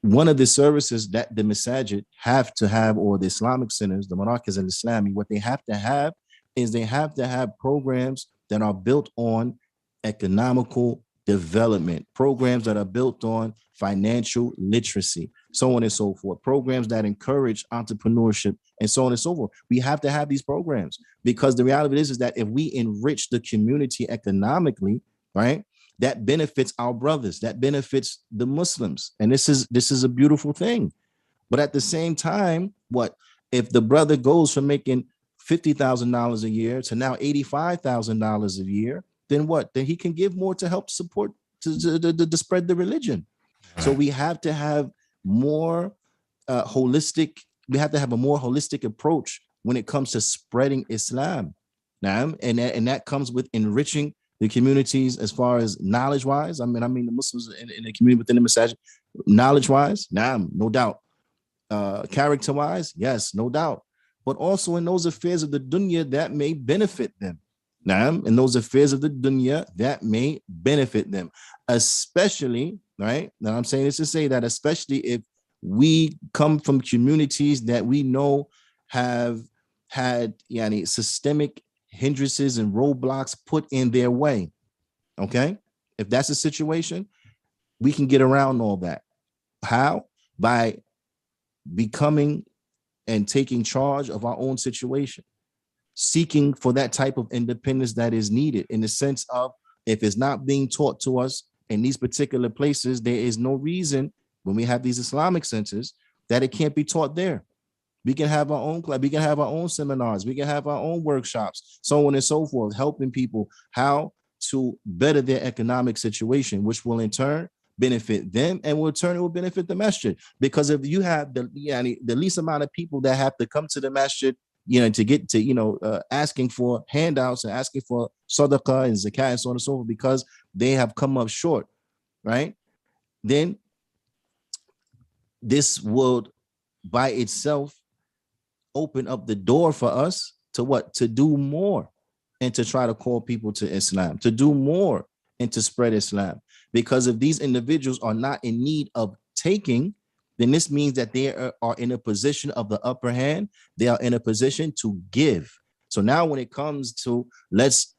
one of the services that the masajid have to have, or the Islamic centers, the Marakiz al-Islami, what they have to have is they have to have programs that are built on economical development, programs that are built on financial literacy, so on and so forth, programs that encourage entrepreneurship, and so on and so forth. We have to have these programs, because the reality is that if we enrich the community economically, right, that benefits our brothers, that benefits the Muslims. And this is a beautiful thing. But at the same time, what if the brother goes from making $50,000 a year to now $85,000 a year? Then what? Then he can give more to help support to spread the religion. So we have to have more holistic. We have to have a more holistic approach when it comes to spreading Islam. Now, and that comes with enriching the communities as far as knowledge-wise. I mean the Muslims in the community within the masajid, knowledge-wise, no doubt. Character-wise, yes, no doubt. But also in those affairs of the dunya that may benefit them. Now, in those affairs of the dunya that may benefit them, especially, right? Now, I'm saying this to say that especially if we come from communities that we know have had systemic hindrances and roadblocks put in their way. Okay, if that's the situation, we can get around all that. How? By becoming and taking charge of our own situation, seeking for that type of independence that is needed, in the sense of, if it's not being taught to us in these particular places, there is no reason when we have these Islamic centers that it can't be taught there. We can have our own club, we can have our own seminars, we can have our own workshops, so on and so forth, helping people how to better their economic situation, which will in turn benefit them, and will in turn it will benefit the masjid. Because if you have the least amount of people that have to come to the masjid, to get to, asking for handouts and asking for sadaqah and zakat and so on and so forth, because they have come up short, right? Then this would by itself open up the door for us to what? To do more and to try to call people to Islam, to do more and to spread Islam. Because if these individuals are not in need of taking, then this means that they are in a position of the upper hand. They are in a position to give. So now when it comes to let's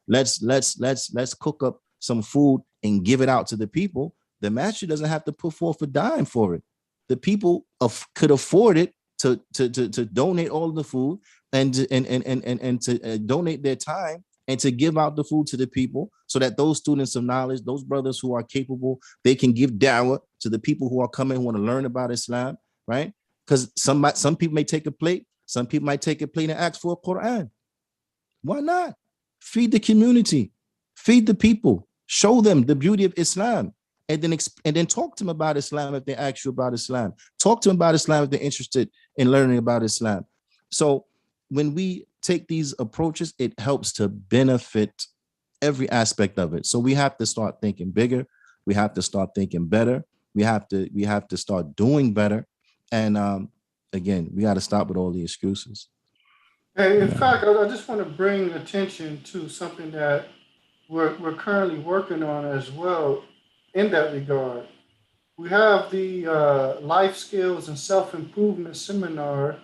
cook up some food and give it out to the people, the master doesn't have to put forth a dime for it. The people could afford it to donate all of the food and to donate their time and to give out the food to the people, so that those students of knowledge, those brothers who are capable, they can give dawah to the people who are coming, who want to learn about Islam, right? Because some people may take a plate, some people might take a plate and ask for a Quran. Why not? Feed the community, feed the people, show them the beauty of Islam, and then talk to them about Islam if they ask you about Islam. Talk to them about Islam if they're interested in learning about Islam. So when we take these approaches, it helps to benefit every aspect of it. So we have to start thinking bigger. We have to start thinking better. We have to start doing better. And again, we got to stop with all the excuses. Hey, in fact, I just want to bring attention to something that we're currently working on as well in that regard. we have the life skills and self-improvement seminar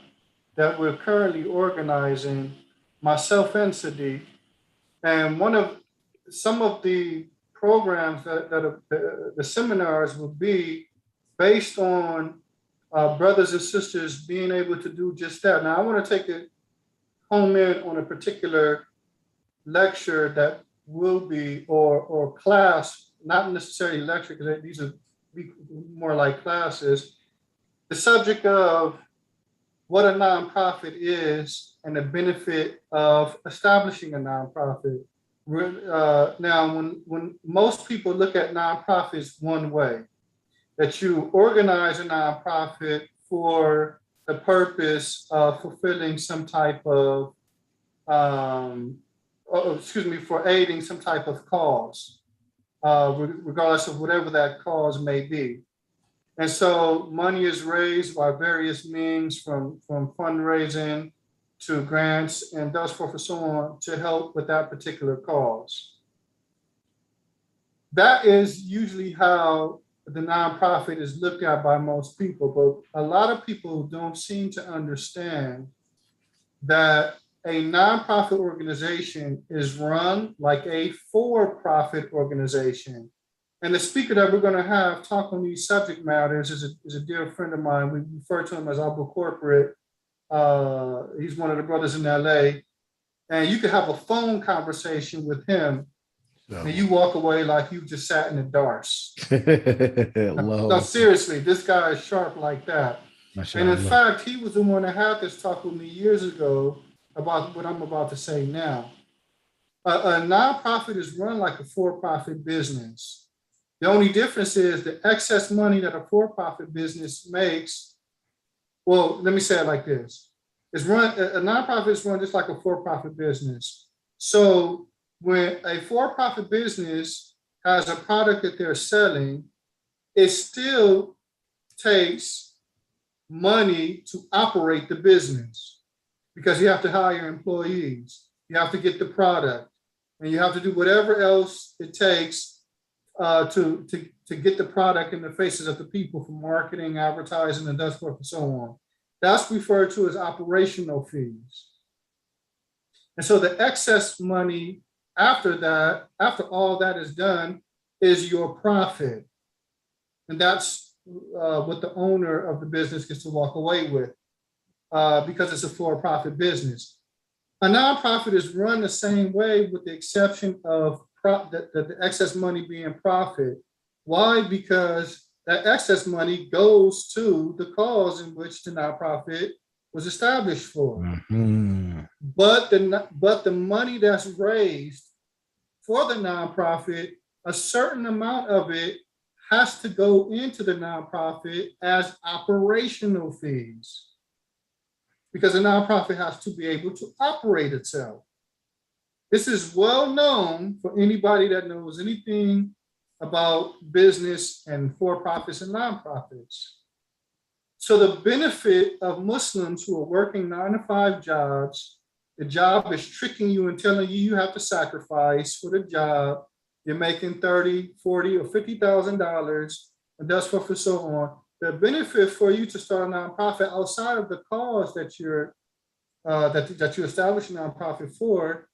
that we're currently organizing, myself and Sadiq. And some of the programs the seminars will be based on brothers and sisters being able to do just that. Now, I want to take it home in on a particular lecture that will be, or class, not necessarily lecture, because these are more like classes, the subject of what a nonprofit is and the benefit of establishing a nonprofit. Now, when most people look at nonprofits one way, that you organize a nonprofit for the purpose of fulfilling some type of, for aiding some type of cause, regardless of whatever that cause may be. And so money is raised by various means, from fundraising to grants and thus forth and so on, to help with that particular cause. That is usually how the nonprofit is looked at by most people, but a lot of people don't seem to understand that a nonprofit organization is run like a for-profit organization. And the speaker that we're going to have talk on these subject matters is a dear friend of mine. We refer to him as Abu Corporate. He's one of the brothers in LA. And you can have a phone conversation with him, and you walk away like you just sat in the darts. No, seriously, this guy is sharp like that. And in fact, he was the one that had this talk with me years ago about what I'm about to say now. A nonprofit is run like a for-profit business. The only difference is the excess money that a for-profit business makes. Well, let me say it like this. A nonprofit is run just like a for-profit business. So when a for-profit business has a product that they're selling, it still takes money to operate the business, because you have to hire employees, you have to get the product, and you have to do whatever else it takes to get the product in the faces of the people, from marketing, advertising, and thus forth and so on. That's referred to as operational fees. And so the excess money after that, after all that is done, is your profit. And that's what the owner of the business gets to walk away with, because it's a for-profit business. A nonprofit is run the same way, with the exception of the excess money being profit. Why? Because that excess money goes to the cause in which the nonprofit was established for. Mm-hmm. But the money that's raised for the nonprofit, a certain amount of it has to go into the nonprofit as operational fees, because a nonprofit has to be able to operate itself. This is well known for anybody that knows anything about business and for-profits and nonprofits. So the benefit of Muslims who are working 9-to-5 jobs, the job is tricking you and telling you you have to sacrifice for the job. You're making $30,000, $40,000, or $50,000, and thus forth and so on. The benefit for you to start a nonprofit outside of the cause that you're establishing a nonprofit for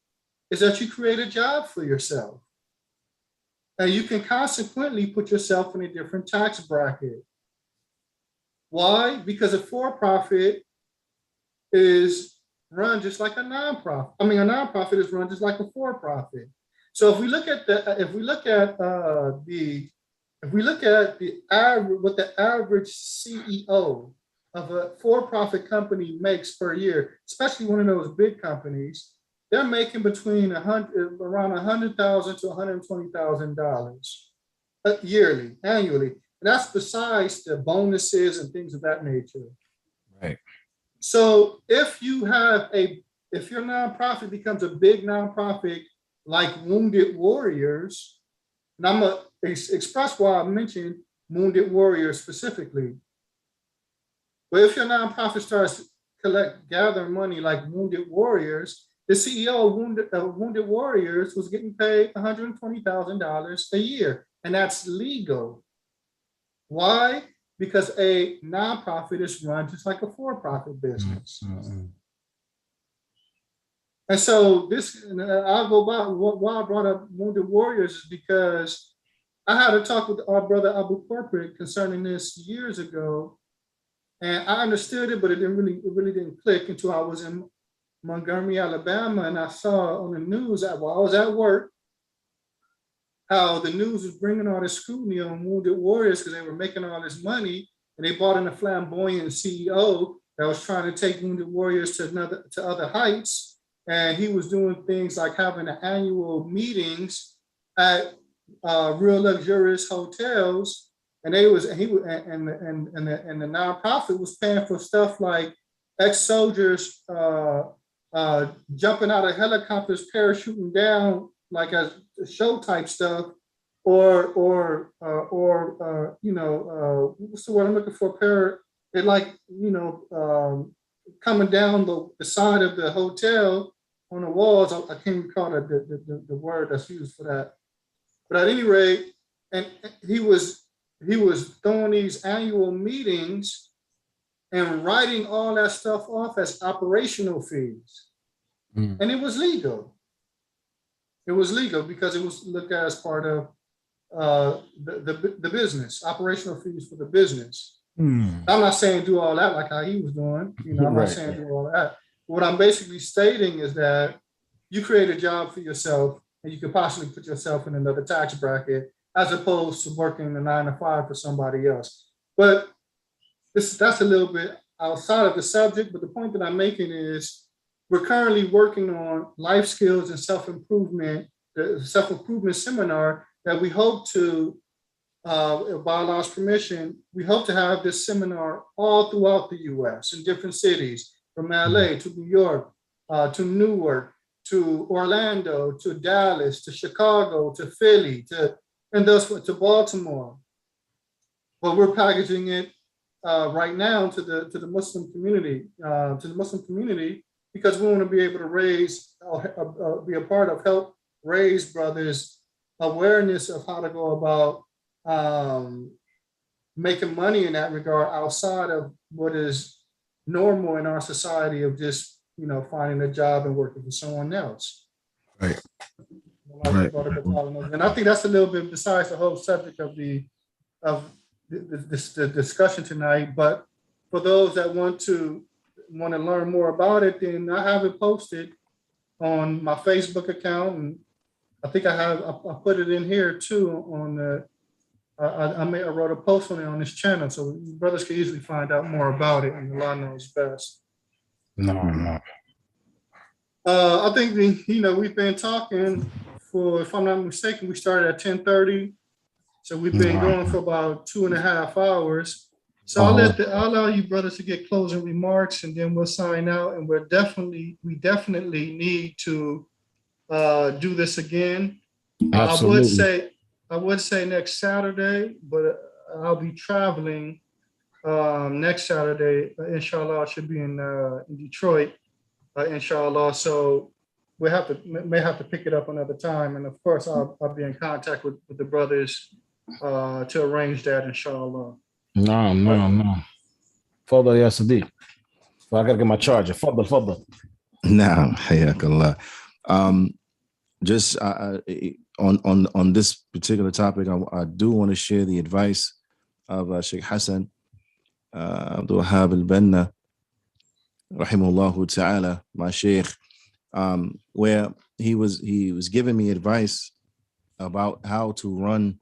is that you create a job for yourself. And you can consequently put yourself in a different tax bracket. Why? Because a for-profit is run just like a nonprofit. I mean, a nonprofit is run just like a for-profit. So if we look at the average, what the average CEO of a for-profit company makes per year, especially one of those big companies, they're making between around $100,000 to $120,000 yearly, annually. And that's besides the bonuses and things of that nature. Right. So if your nonprofit becomes a big nonprofit like Wounded Warriors, and I'm going to express why I mentioned Wounded Warriors specifically. But if your nonprofit starts gathering money like Wounded Warriors, the CEO of Wounded Warriors was getting paid $120,000 a year, and that's legal. Why? Because a nonprofit is run just like a for-profit business. And so this, I'll go back, why I brought up Wounded Warriors is because I had a talk with our brother Abu Corporate concerning this years ago. And I understood it, but it really didn't click until I was in Montgomery, Alabama, and I saw on the news while I was at work how the news was bringing all this scrutiny on Wounded Warriors because they were making all this money, and they brought in a flamboyant CEO that was trying to take Wounded Warriors to other heights, and he was doing things like having annual meetings at real luxurious hotels. And the nonprofit was paying for stuff like ex-soldiers jumping out of helicopters, parachuting down like a show type stuff, or what's the word I'm looking for? Coming down the side of the hotel on the walls. I can't recall the word that's used for that. But at any rate, and he was throwing these annual meetings and writing all that stuff off as operational fees. And it was legal. It was legal because it was looked at as part of the business, operational fees for the business. I'm not saying do all that like how he was doing. I'm not saying do all that. What I'm basically stating is that you create a job for yourself and you could possibly put yourself in another tax bracket as opposed to working the 9 to 5 for somebody else. But that's a little bit outside of the subject, but the point that I'm making is we're currently working on life skills and self-improvement, the self-improvement seminar that we hope to, by Allah's permission, we hope to have this seminar all throughout the US in different cities, from LA to New York, to Newark, to Orlando, to Dallas, to Chicago, to Philly, to Baltimore. But we're packaging it right now to the Muslim community, because we want to be able to be a part of help raise brothers' awareness of how to go about making money in that regard outside of what is normal in our society of just finding a job and working for someone else. Right. And I think that's a little bit besides the whole subject of the discussion tonight. But for those that want to learn more about it, then I have it posted on my Facebook account, and I think I put it in here too on the. I wrote a post on it on this channel, so brothers can easily find out more about it, and Allah knows best. No. I think we've been talking for, if I'm not mistaken, we started at 10:30, so we've been going for about 2.5 hours. So I'll allow you brothers to get closing remarks, and then we'll sign out. And we definitely need to do this again. Absolutely. I would say next Saturday, but I'll be traveling next Saturday. Inshallah, I should be in Detroit. Inshallah, so may have to pick it up another time, and of course I'll be in contact with the brothers to arrange that, inshallah. No. Fadal ya Sadiq. I gotta get my charger. Fadal. Naam, hayakallah. Just on this particular topic, I do want to share the advice of Sheikh Hassan Abdul Wahab al-Banna, rahimahullah ta'ala, my sheikh, where he was giving me advice about how to run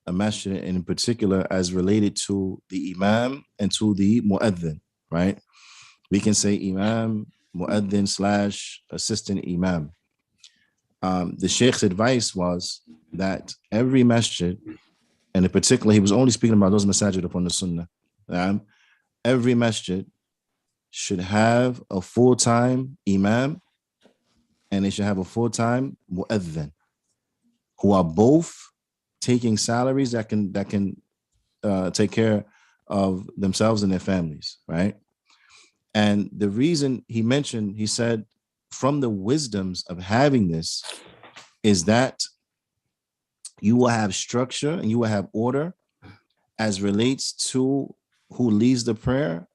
a masjid, in particular as related to the imam and to the mu'adhin, right? We can say imam, mu'adhin / assistant imam. The sheikh's advice was that every masjid, and in particular, he was only speaking about those masajid upon the sunnah. Every masjid should have a full-time imam, and they should have a full-time mu'adhin, who are both taking salaries that can take care of themselves and their families, right? And the reason he said, from the wisdoms of having this is that you will have structure and you will have order, as relates to who leads the prayer,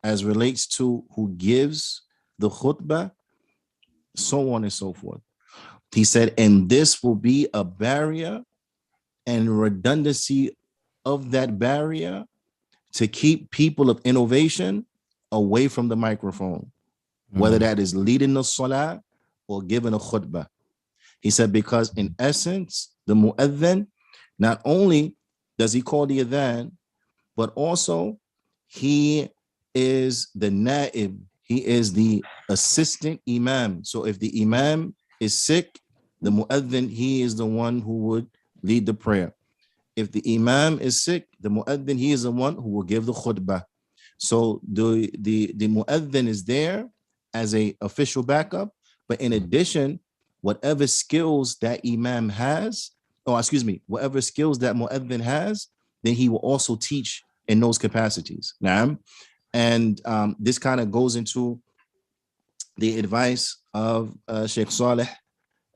as relates to who gives the khutbah, so on and so forth. He said, and this will be a barrier and redundancy of that barrier to keep people of innovation away from the microphone, whether that is leading the salah or giving a khutbah. He said, because in essence, the mu'adhin, not only does he call the adhan, but also he is the na'ib. He is the assistant imam. So if the imam is sick, the mu'adhin, he is the one who would lead the prayer. If the imam is sick, the mu'adhin, he is the one who will give the khutbah. So the mu'adhin is there as a official backup, but in addition, whatever skills that imam has, whatever skills that mu'adhin has, then he will also teach in those capacities. Naam. And this kind of goes into the advice of Sheikh Saleh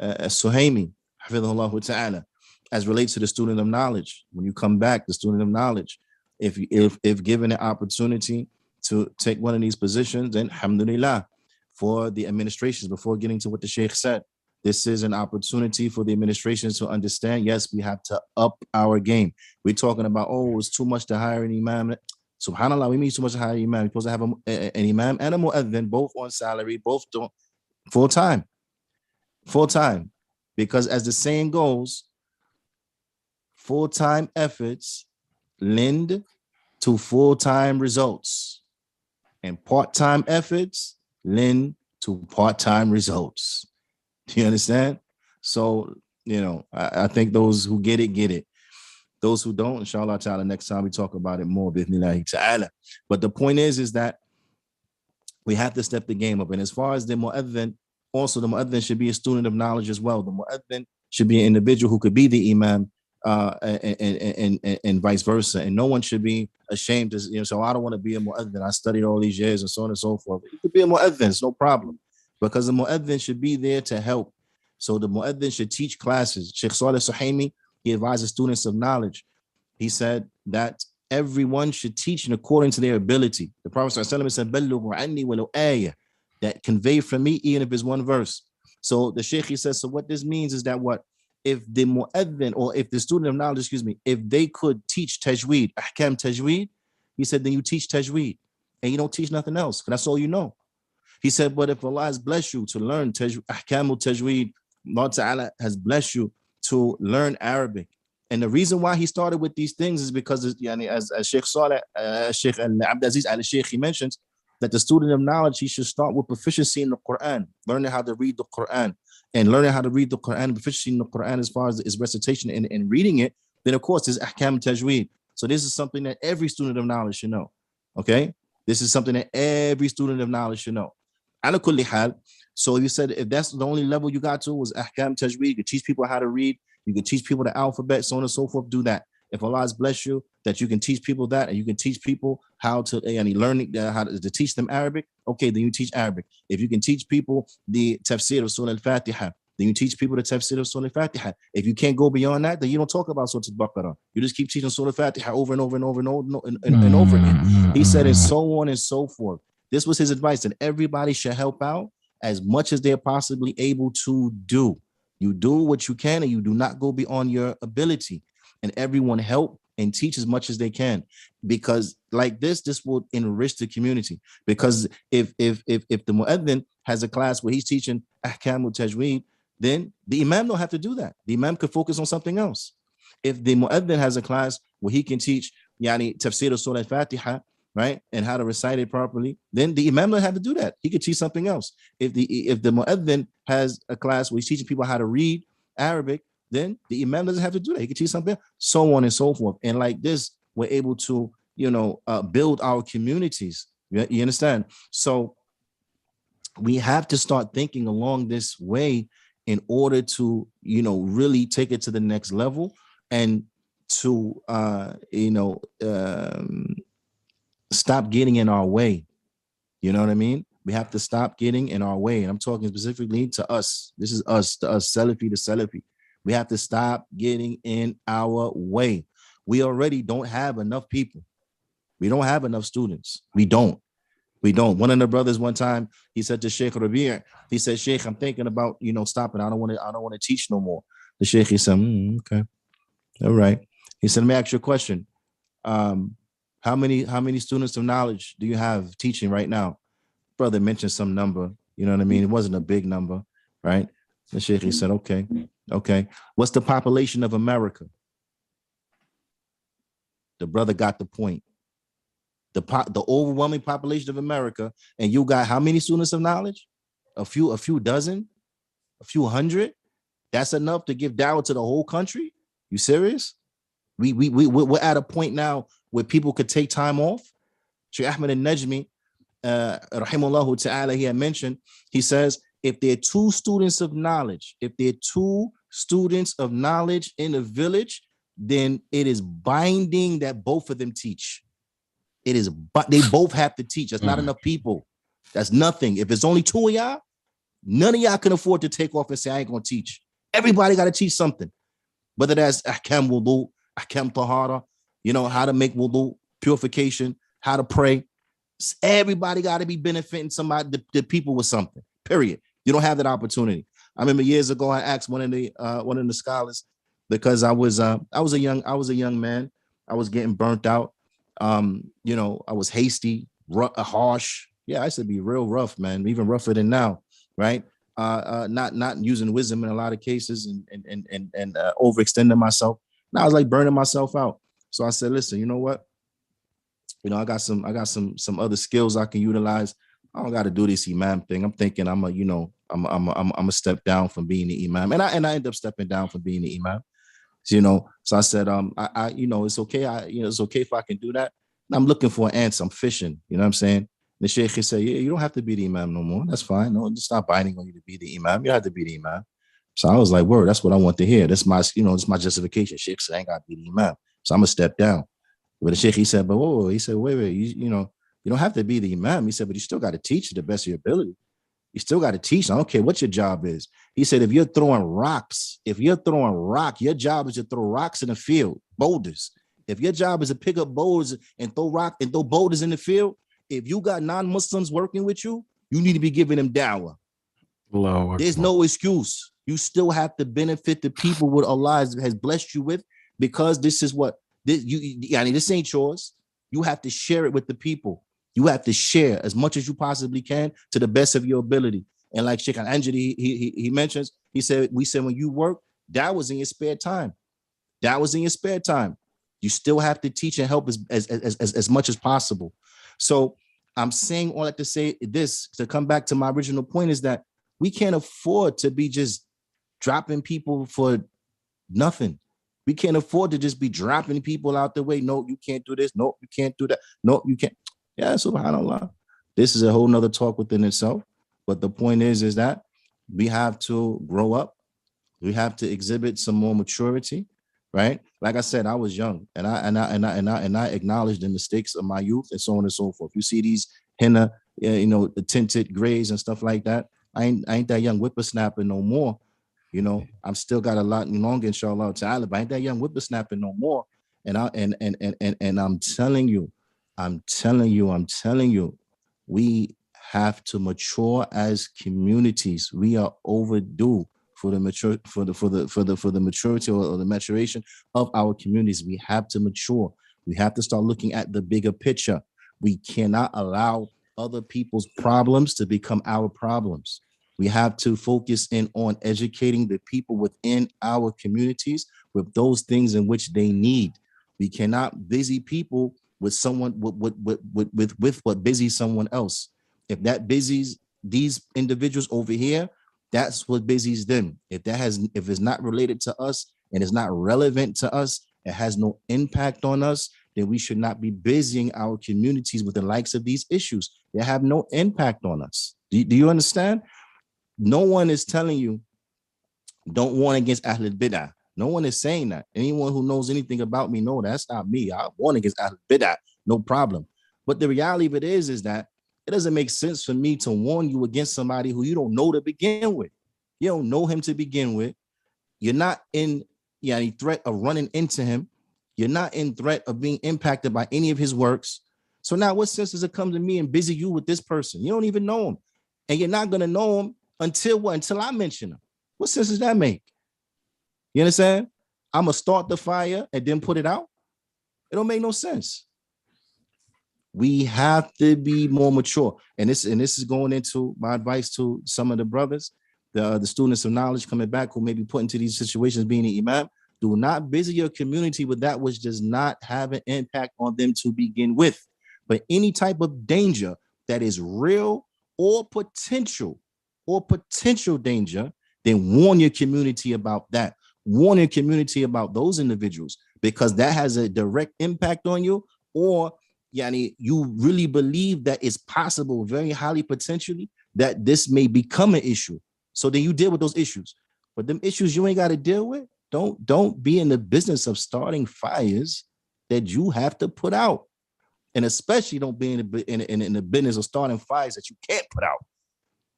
Suhaimi, hafidhahullah ta'ala, as relates to the student of knowledge. When you come back, the student of knowledge, if given an opportunity to take one of these positions, then alhamdulillah, for the administrations, before getting to what the Sheikh said, this is an opportunity for the administrations to understand, yes, we have to up our game. We're talking about, oh, it's too much to hire an imam. SubhanAllah, we mean too much to hire an imam. We're supposed to have an imam and a mu'adhin, both on salary, both full time. Because as the saying goes, full-time efforts lend to full-time results, and part-time efforts lend to part-time results. Do you understand? So, I think those who get it, get it. Those who don't, inshallah ta'ala, next time we talk about it more, bithnillahi ta'ala. But the point is that we have to step the game up. And as far as the mu'adhin, also the mu'adhin should be a student of knowledge as well. The mu'adhin should be an individual who could be the imam, and vice versa. And no one should be ashamed to, so I don't want to be a mu'adhin. I studied all these years and so on and so forth. You could be a mu'adhin, it's no problem. Because the mu'adhin should be there to help. So the mu'adhin should teach classes. Sheikh Saleh Suhaimi, he advises students of knowledge. He said that everyone should teach in according to their ability. The Prophet ﷺ said, "Ballighu anni walau ayah," that convey from me, even if it's one verse. So the Sheikh, he says, so what this means is that what? If the mu'adhin, or if the student of knowledge, if they could teach tajweed, ahkam tajweed, he said, then you teach tajweed and you don't teach nothing else, because that's all you know. He said, but if Allah has blessed you to learn ahkamul tajweed, Allah Ta'ala has blessed you to learn Arabic. And the reason why he started with these things is because, as Sheikh Saleh, Sheikh Abdulaziz al-Sheikh, he mentions that the student of knowledge, he should start with proficiency in the Quran, learning how to read the Quran. And learning how to read the Quran, proficiency in the Quran as far as its recitation and reading it, then of course there's ahkam tajweed. So this is something that every student of knowledge should know. Okay? This is something that every student of knowledge should know. Ala kulli hal. So you said if that's the only level you got to was ahkam tajweed, you could teach people how to read, you could teach people the alphabet, so on and so forth, do that. If Allah has blessed you, that you can teach people that, and you can teach people how to learn how to teach them Arabic, okay, then you teach Arabic. If you can teach people the tafsir of Surah Al-Fatiha, then you teach people the tafsir of Surah Al-Fatiha. If you can't go beyond that, then you don't talk about Surah Al-Baqarah. You just keep teaching Surah Al-Fatiha over and over and over and over and over again. He said, and so on and so forth. This was his advice, that everybody should help out as much as they're possibly able to do. You do what you can, and you do not go beyond your ability. And everyone help and teach as much as they can, because like this will enrich the community. Because if the mu'adhin has a class where he's teaching ahkamul tajweed, then the imam don't have to do that. The imam could focus on something else. If the mu'adhin has a class where he can teach tafsir of Surah Al-Fatiha, right, and how to recite it properly, then the imam don't have to do that. He could teach something else. If the mu'adhin has a class where he's teaching people how to read Arabic, then the imam doesn't have to do that. He can teach something, so on and so forth. And like this, we're able to, build our communities. You understand? So we have to start thinking along this way in order to, really take it to the next level, and to, stop getting in our way. You know what I mean? We have to stop getting in our way. And I'm talking specifically to us. This is us, to us, Salafi to Salafi. We have to stop getting in our way. We already don't have enough people. We don't have enough students. We don't. One of the brothers one time, he said to Sheikh Rabi', he said, Sheikh, I'm thinking about, stopping. I don't want to teach no more. The Sheikh, he said, okay. All right. He said, let me ask you a question. How many students of knowledge do you have teaching right now? Brother mentioned some number, you know what I mean? It wasn't a big number, right? The Sheikh, he said, okay. What's the population of America? The brother got the point. The overwhelming population of America, and you got how many students of knowledge? A few dozen, a few hundred. That's enough to give dawah to the whole country. You serious? We're at a point now where people could take time off. Shaykh Ahmed al-Najmi, rahimahullah ta'ala, he had mentioned, he says, if there are two students of knowledge in a village, then it is binding that both of them teach. They both have to teach. That's not enough people. That's nothing. If it's only two of y'all, none of y'all can afford to take off and say, I ain't going to teach. Everybody got to teach something. Whether that's ahkam wudu, ahkam tahara, how to make wudu, purification, how to pray. Everybody got to be benefiting somebody, the people with something, period. You don't have that opportunity. I remember years ago, I asked one of the scholars, because I was a young man. I was getting burnt out. I was hasty, harsh. Yeah, I used to be real rough, man, even rougher than now, right? Not using wisdom in a lot of cases and overextending myself. Now I was like burning myself out. So I said, listen, you know what? I got some other skills I can utilize. I don't got to do this imam thing. I'm thinking I'm a step down from being the imam, and I end up stepping down from being the imam. So I said, it's okay. It's okay if I can do that. And I'm looking for an answer. I'm fishing. You know what I'm saying? The Sheikh said, yeah, you don't have to be the imam no more. That's fine. No, it's not binding on you to be the imam. You don't have to be the imam. So I was like, word, that's what I want to hear. That's my, that's my justification. Sheikh said, I ain't got to be the imam. So I'm gonna step down. But the Sheikh, he said, but whoa, he said, wait, you don't have to be the imam. He said, but you still got to teach to the best of your ability. You still got to teach. I don't care what your job is. He said, if you're throwing rocks, your job is to throw rocks in the field, boulders. If your job is to pick up boulders and throw boulders in the field, if you got non-Muslims working with you, you need to be giving them dawah. There's no excuse. You still have to benefit the people what Allah has blessed you with, because this is what this ain't yours. You have to share it with the people. You have to share as much as you possibly can to the best of your ability. And like Sheikh Al Anjelesi, he mentions, we said when you work, that was in your spare time. You still have to teach and help as much as possible. So I'm saying all that to say this, to come back to my original point, is that we can't afford to be just dropping people for nothing. We can't afford to just be dropping people out the way. No, you can't do this. No, you can't do that. No, you can't. Yeah, subhanAllah. This is a whole nother talk within itself. But the point is that we have to grow up. We have to exhibit some more maturity, right? Like I said, I was young, and I acknowledge the mistakes of my youth and so on and so forth. You see these henna, the tinted grays and stuff like that. I ain't that young whippersnapper no more. I'm still got a lot longer, inshallah ta'ala, but I ain't that young whippersnapper no more. And I'm telling you, we have to mature as communities. We are overdue for the maturity or the maturation of our communities. We have to mature. We have to start looking at the bigger picture. We cannot allow other people's problems to become our problems. We have to focus in on educating the people within our communities with those things in which they need. We cannot busy people with someone with what busies someone else. If that busies these individuals over here, that's what busies them. If it's not related to us and it's not relevant to us, it has no impact on us, then we should not be busying our communities with the likes of these issues. They have no impact on us. Do you understand? No one is telling you don't warn against Ahlul Bid'ah. No one is saying that. Anyone who knows anything about me, no, that's not me. I warn against Ahlul Bid'ah, no problem. But the reality of it is that it doesn't make sense for me to warn you against somebody who you don't know to begin with. You don't know him to begin with. You're not in any threat of running into him. You're not in threat of being impacted by any of his works. So now what sense does it come to me and busy you with this person? You don't even know him. And you're not going to know him until what? Until I mention him. What sense does that make? You understand? I'm going to start the fire and then put it out. It don't make no sense. We have to be more mature. And this is going into my advice to some of the brothers, the students of knowledge coming back who may be put into these situations being an imam. Do not busy your community with that which does not have an impact on them to begin with. But any type of danger that is real or potential danger, then warn your community about that. Warn your community about those individuals, because that has a direct impact on you, or yani, you really believe that it's possible, very highly potentially, that this may become an issue. So then you deal with those issues. But them issues you ain't got to deal with, don't be in the business of starting fires that you have to put out. And especially don't be in the business of starting fires that you can't put out.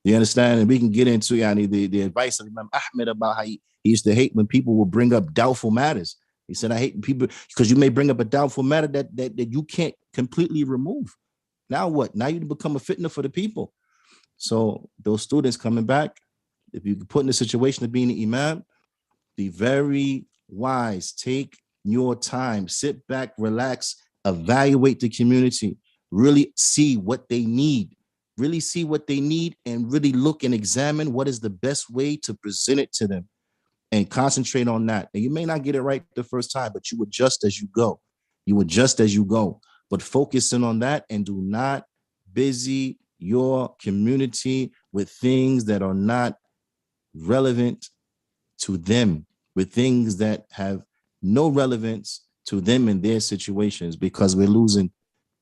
You understand? And we can get into the advice of Imam Ahmed about how he used to hate when people will bring up doubtful matters. He said, I hate people because you may bring up a doubtful matter that you can't completely remove. Now what? Now you become a fitna for the people. So those students coming back, if you put in the situation of being an imam, be very wise. Take your time. Sit back, relax, evaluate the community. Really see what they need. Really see what they need and really look and examine what is the best way to present it to them and concentrate on that. And you may not get it right the first time, but you adjust as you go. You adjust as you go. But focus in on that and do not busy your community with things that are not relevant to them, with things that have no relevance to them and their situations, because we're losing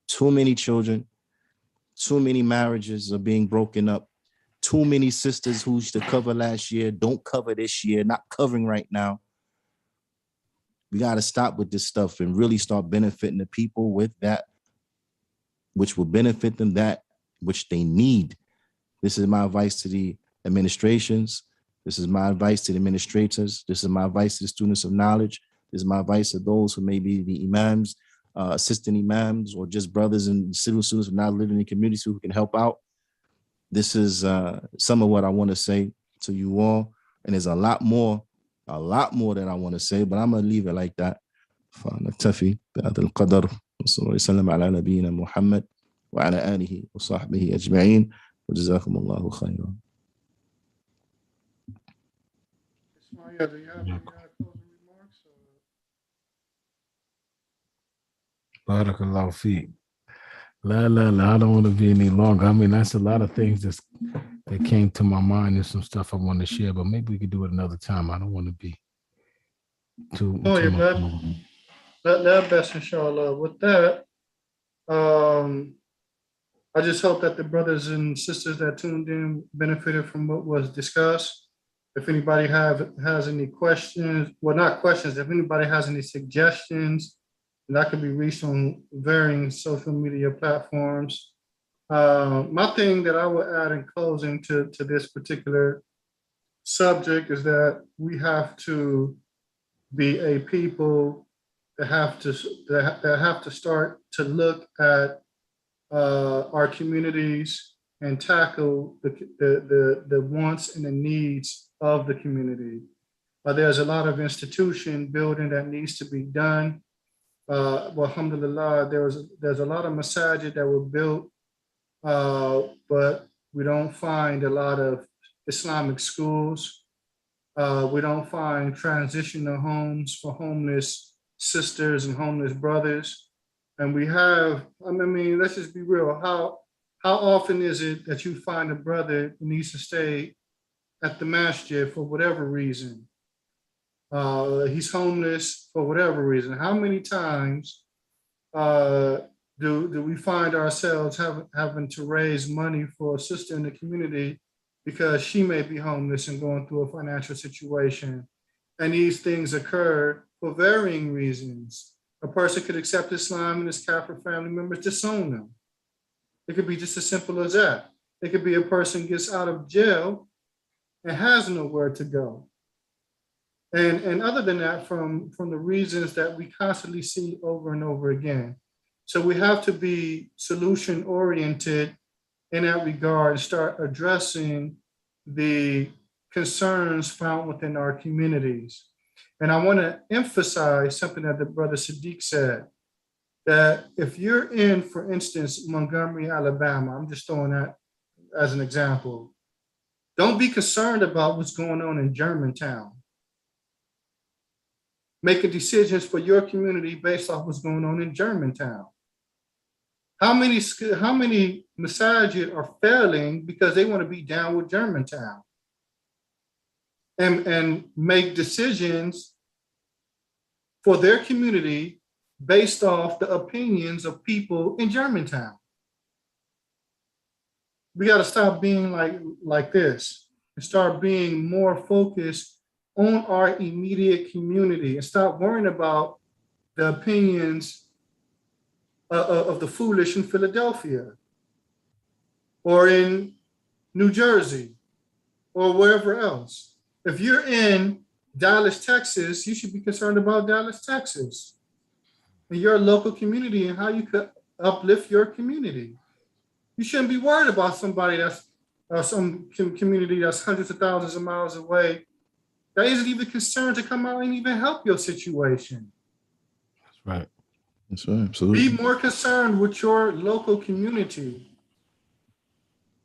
too many children, too many marriages are being broken up, too many sisters who used to cover last year don't cover this year, not covering right now. We got to stop with this stuff and really start benefiting the people with that which will benefit them, that which they need. This is my advice to the administrations. This is my advice to the administrators. This is my advice to the students of knowledge. This is my advice to those who may be the imams, assistant imams, or just brothers and civil students who not living in the community who can help out. This is some of what I want to say to you all. And there's a lot more that I want to say, but I'm going to leave it like that. فنكتفي بهذا القدر وصلى الله وسلم على نبينا محمد وعلى آله وصحبه أجمعين وجزاكم الله خيرا. Ismail, do you have any closing remarks? Barakallahu feek. La, I don't want to be any longer. I mean, that's a lot of things that came to my mind and some stuff I want to share, but maybe we could do it another time. I don't want to be too much. That best, inshallah. With that, I just hope that the brothers and sisters that tuned in benefited from what was discussed. If anybody has any questions, well, not questions, if anybody has any suggestions, that could be reached on varying social media platforms. My thing that I would add in closing to this particular subject is that we have to be a people that have to start to look at our communities and tackle the wants and the needs of the community. There's a lot of institution building that needs to be done. Well, alhamdulillah, there's a lot of masajid that were built, but we don't find a lot of Islamic schools. We don't find transitional homes for homeless sisters and homeless brothers. And we have, I mean, let's just be real. How often is it that you find a brother who needs to stay at the masjid for whatever reason? He's homeless for whatever reason. How many times do we find ourselves having to raise money for a sister in the community because she may be homeless and going through a financial situation? And these things occur for varying reasons. A person could accept Islam and his Kafir family members disown them. It could be just as simple as that. It could be a person gets out of jail and has nowhere to go. And other than that, from the reasons that we constantly see over and over again. So we have to be solution oriented in that regard, start addressing the concerns found within our communities. And I want to emphasize something that the brother Sadiq said, that if you're in, for instance, Montgomery, Alabama, I'm just throwing that as an example, don't be concerned about what's going on in Germantown. Making decisions for your community based off what's going on in Germantown. How many masajid are failing because they want to be down with Germantown and make decisions for their community based off the opinions of people in Germantown? We got to stop being like this and start being more focused on our immediate community and stop worrying about the opinions of the foolish in Philadelphia or in New Jersey or wherever else. If you're in Dallas, Texas, you should be concerned about Dallas, Texas, and your local community and how you could uplift your community. You shouldn't be worried about somebody that's some community that's hundreds of thousands of miles away that isn't even concerned to come out and even help your situation. That's right. That's right. Absolutely. Be more concerned with your local community.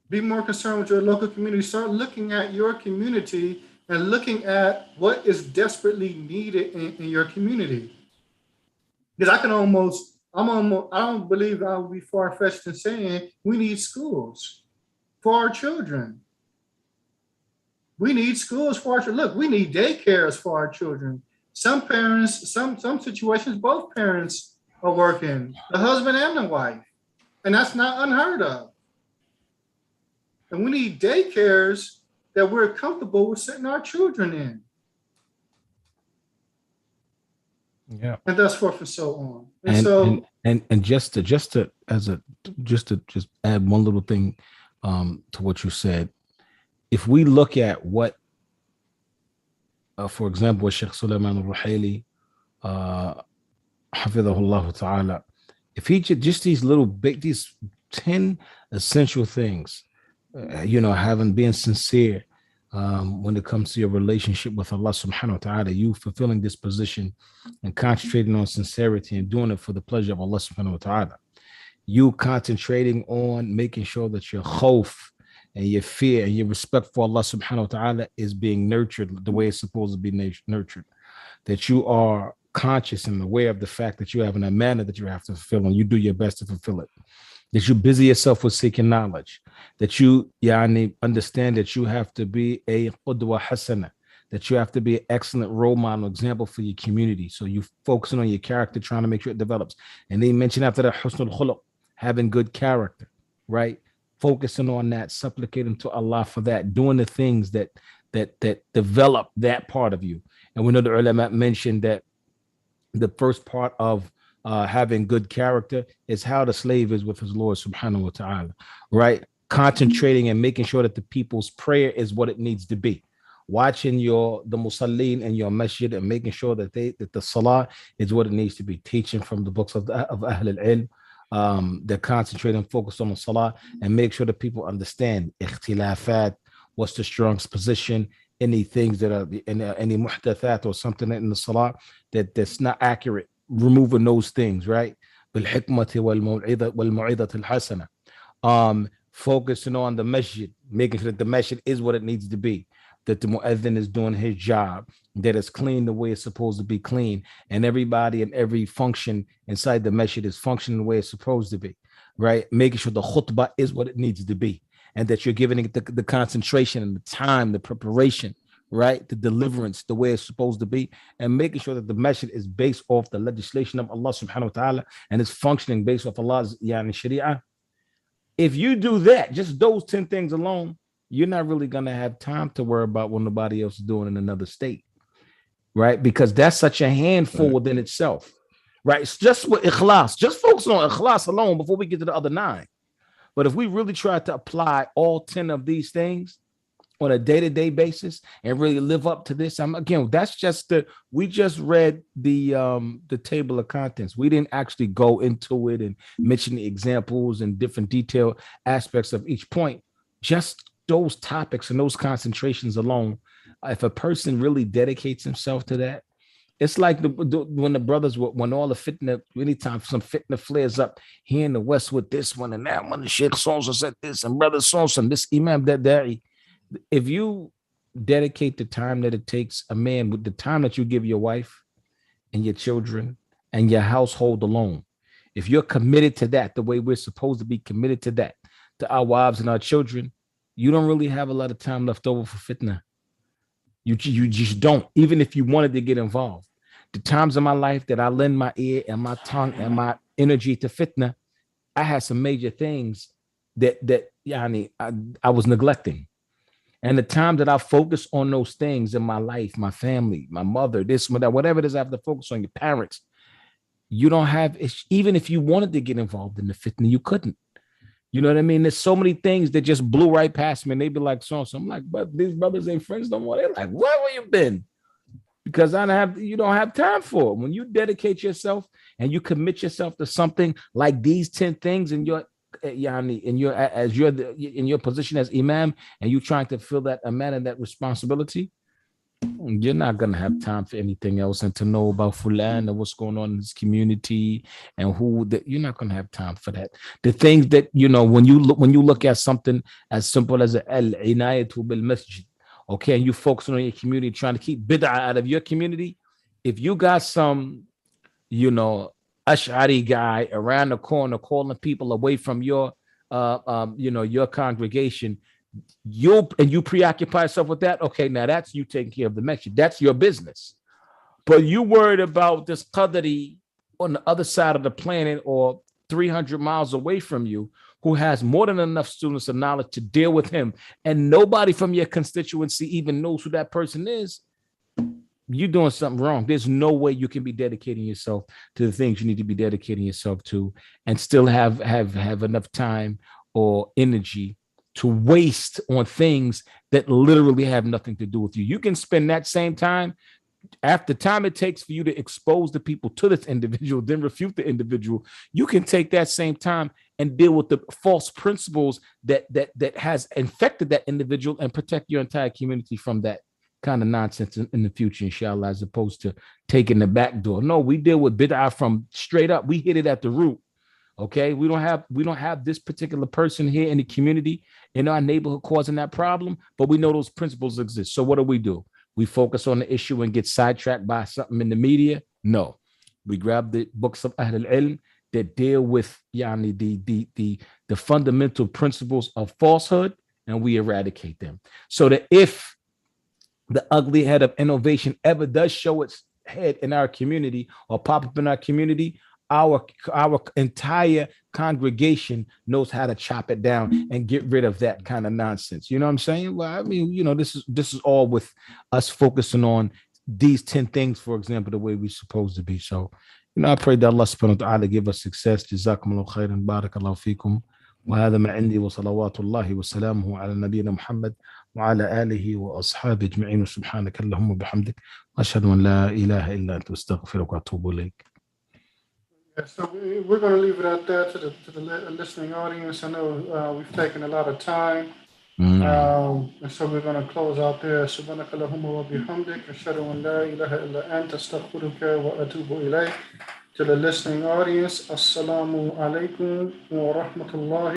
Be more concerned with your local community. Start looking at your community and looking at what is desperately needed in your community. Because I don't believe I would be far-fetched in saying we need schools for our children. We need schools for our children. Look, we need daycares for our children. Some parents, some situations, both parents are working, the husband and the wife, and that's not unheard of. And we need daycares that we're comfortable with sitting our children in. Yeah, and thus forth and so on. And just to add one little thing to what you said, if we look at what, for example, Sheikh Sulaiman al-Ruhaili, hafidhahullah ta'ala, if he just these 10 essential things, being sincere when it comes to your relationship with Allah subhanahu wa ta'ala, you fulfilling this position and concentrating on sincerity and doing it for the pleasure of Allah subhanahu wa ta'ala. You concentrating on making sure that your khawf and your fear and your respect for Allah subhanahu wa ta'ala is being nurtured the way it's supposed to be nurtured. That you are conscious and aware of the fact that you have an amana that you have to fulfill and you do your best to fulfill it. That you busy yourself with seeking knowledge, that you understand that you have to be a qudwa hasana, that you have to be an excellent role model example for your community. So you focusing on your character, trying to make sure it develops. And they mentioned after that, husnul khuluq, having good character, right? Focusing on that, supplicating to Allah for that, doing the things that develop that part of you. And we know the ulama mentioned that the first part of having good character is how the slave is with his Lord subhanahu wa ta'ala, right? Concentrating and making sure that the people's prayer is what it needs to be. Watching the musallin and your masjid and making sure that the salah is what it needs to be. Teaching from the books of Ahl al-Ilm, they're concentrating and focused on the salah and make sure that people understand ikhtilafat, what's the strongest position, any things that are any muhdathat or something in the salah that's not accurate. Removing those things, right? Focusing on the masjid, making sure that the masjid is what it needs to be, that the muezzin is doing his job, that it's clean the way it's supposed to be clean, and everybody and every function inside the masjid is functioning the way it's supposed to be, right? Making sure the khutbah is what it needs to be, and that you're giving it the concentration and the time, the preparation, right? The deliverance, the way it's supposed to be, and making sure that the masjid is based off the legislation of Allah subhanahu wa ta'ala and is functioning based off Allah's sharia. If you do that, just those 10 things alone, you're not really going to have time to worry about what nobody else is doing in another state, right? Because that's such a handful within itself, right? It's just with ikhlas, just focus on ikhlas alone before we get to the other 9. But if we really try to apply all 10 of these things, on a day-to-day basis and really live up to this. That's just we just read the table of contents. We didn't actually go into it and mention the examples and different detailed aspects of each point. Just those topics and those concentrations alone, if a person really dedicates himself to that, it's like when the brothers, when all the fitna, anytime some fitna flares up here in the West with this one and that one, the Sheikh so-and-so said this, and brother so-and-so, this Imam, that Dari. If you dedicate the time that it takes a man with the time that you give your wife and your children and your household alone, if you're committed to that, the way we're supposed to be committed to that, to our wives and our children, you don't really have a lot of time left over for fitna. You just don't, even if you wanted to get involved. The times in my life that I lend my ear and my tongue and my energy to fitna, I had some major things that I was neglecting. And the time that I focus on those things in my life, my family, my mother, this, that, whatever it is, I have to focus on your parents. You don't have, even if you wanted to get involved in the fitna, you couldn't. You know what I mean? There's so many things that just blew right past me. And they'd be like, so I'm like, but these brothers ain't friends no more. They're like, where you been? Because you don't have time for it. When you dedicate yourself and you commit yourself to something like these 10 things in your position as Imam, and you trying to fill that amana, that responsibility, you're not going to have time for anything else and to know about Fulan and what's going on in this community and you're not going to have time for that. The things that, when you look at something as simple as al-inayatu bil masjid, okay, and you focus on your community, trying to keep bid'ah out of your community. If you got some, Ash'ari guy around the corner calling people away from your congregation, you preoccupy yourself with that. Okay, now that's you taking care of the masjid. That's your business. But you worried about this qadari on the other side of the planet or 300 miles away from you, who has more than enough students of knowledge to deal with him, and nobody from your constituency even knows who that person is. You're doing something wrong. There's no way you can be dedicating yourself to the things you need to be dedicating yourself to and still have enough time or energy to waste on things that literally have nothing to do with you. You can spend that same time, after time it takes for you to expose the people to this individual, then refute the individual. You can take that same time and deal with the false principles that has infected that individual and protect your entire community from that kind of nonsense in the future, inshallah, as opposed to taking the back door. No, we deal with bid'ah from straight up. We hit it at the root. Okay, we don't have this particular person here in the community in our neighborhood causing that problem, but we know those principles exist. So what do? We focus on the issue and get sidetracked by something in the media? No, we grab the books of Ahl al-Ilm that deal with the fundamental principles of falsehood, and we eradicate them. So that if the ugly head of innovation ever does show its head in our community or pop up in our community, our entire congregation knows how to chop it down and get rid of that kind of nonsense. You know what I'm saying? Well, I mean, this is all with us focusing on these 10 things, for example, the way we're supposed to be. So, I pray that Allah subhanahu wa ta'ala give us success. Jazakumullahu khairan, barakallahu fikum. وهذا ما عندي وصلوات الله وسلامه على نبينا محمد وعلى آله وأصحابه أجمعين سبحانك اللهم وبحمدك أشهد أن لا إله إلا أنت أستغفرك وأتوب إليك. So we're going to leave it at that to the listening audience. I know we've taken a lot of time, and so we're going to close out there. سبحانك اللهم وبحمدك أشهد أن لا إله إلا أنت أستغفرك وأتوب إليك. To the listening audience, Assalamu alaikum wa rahmatullahi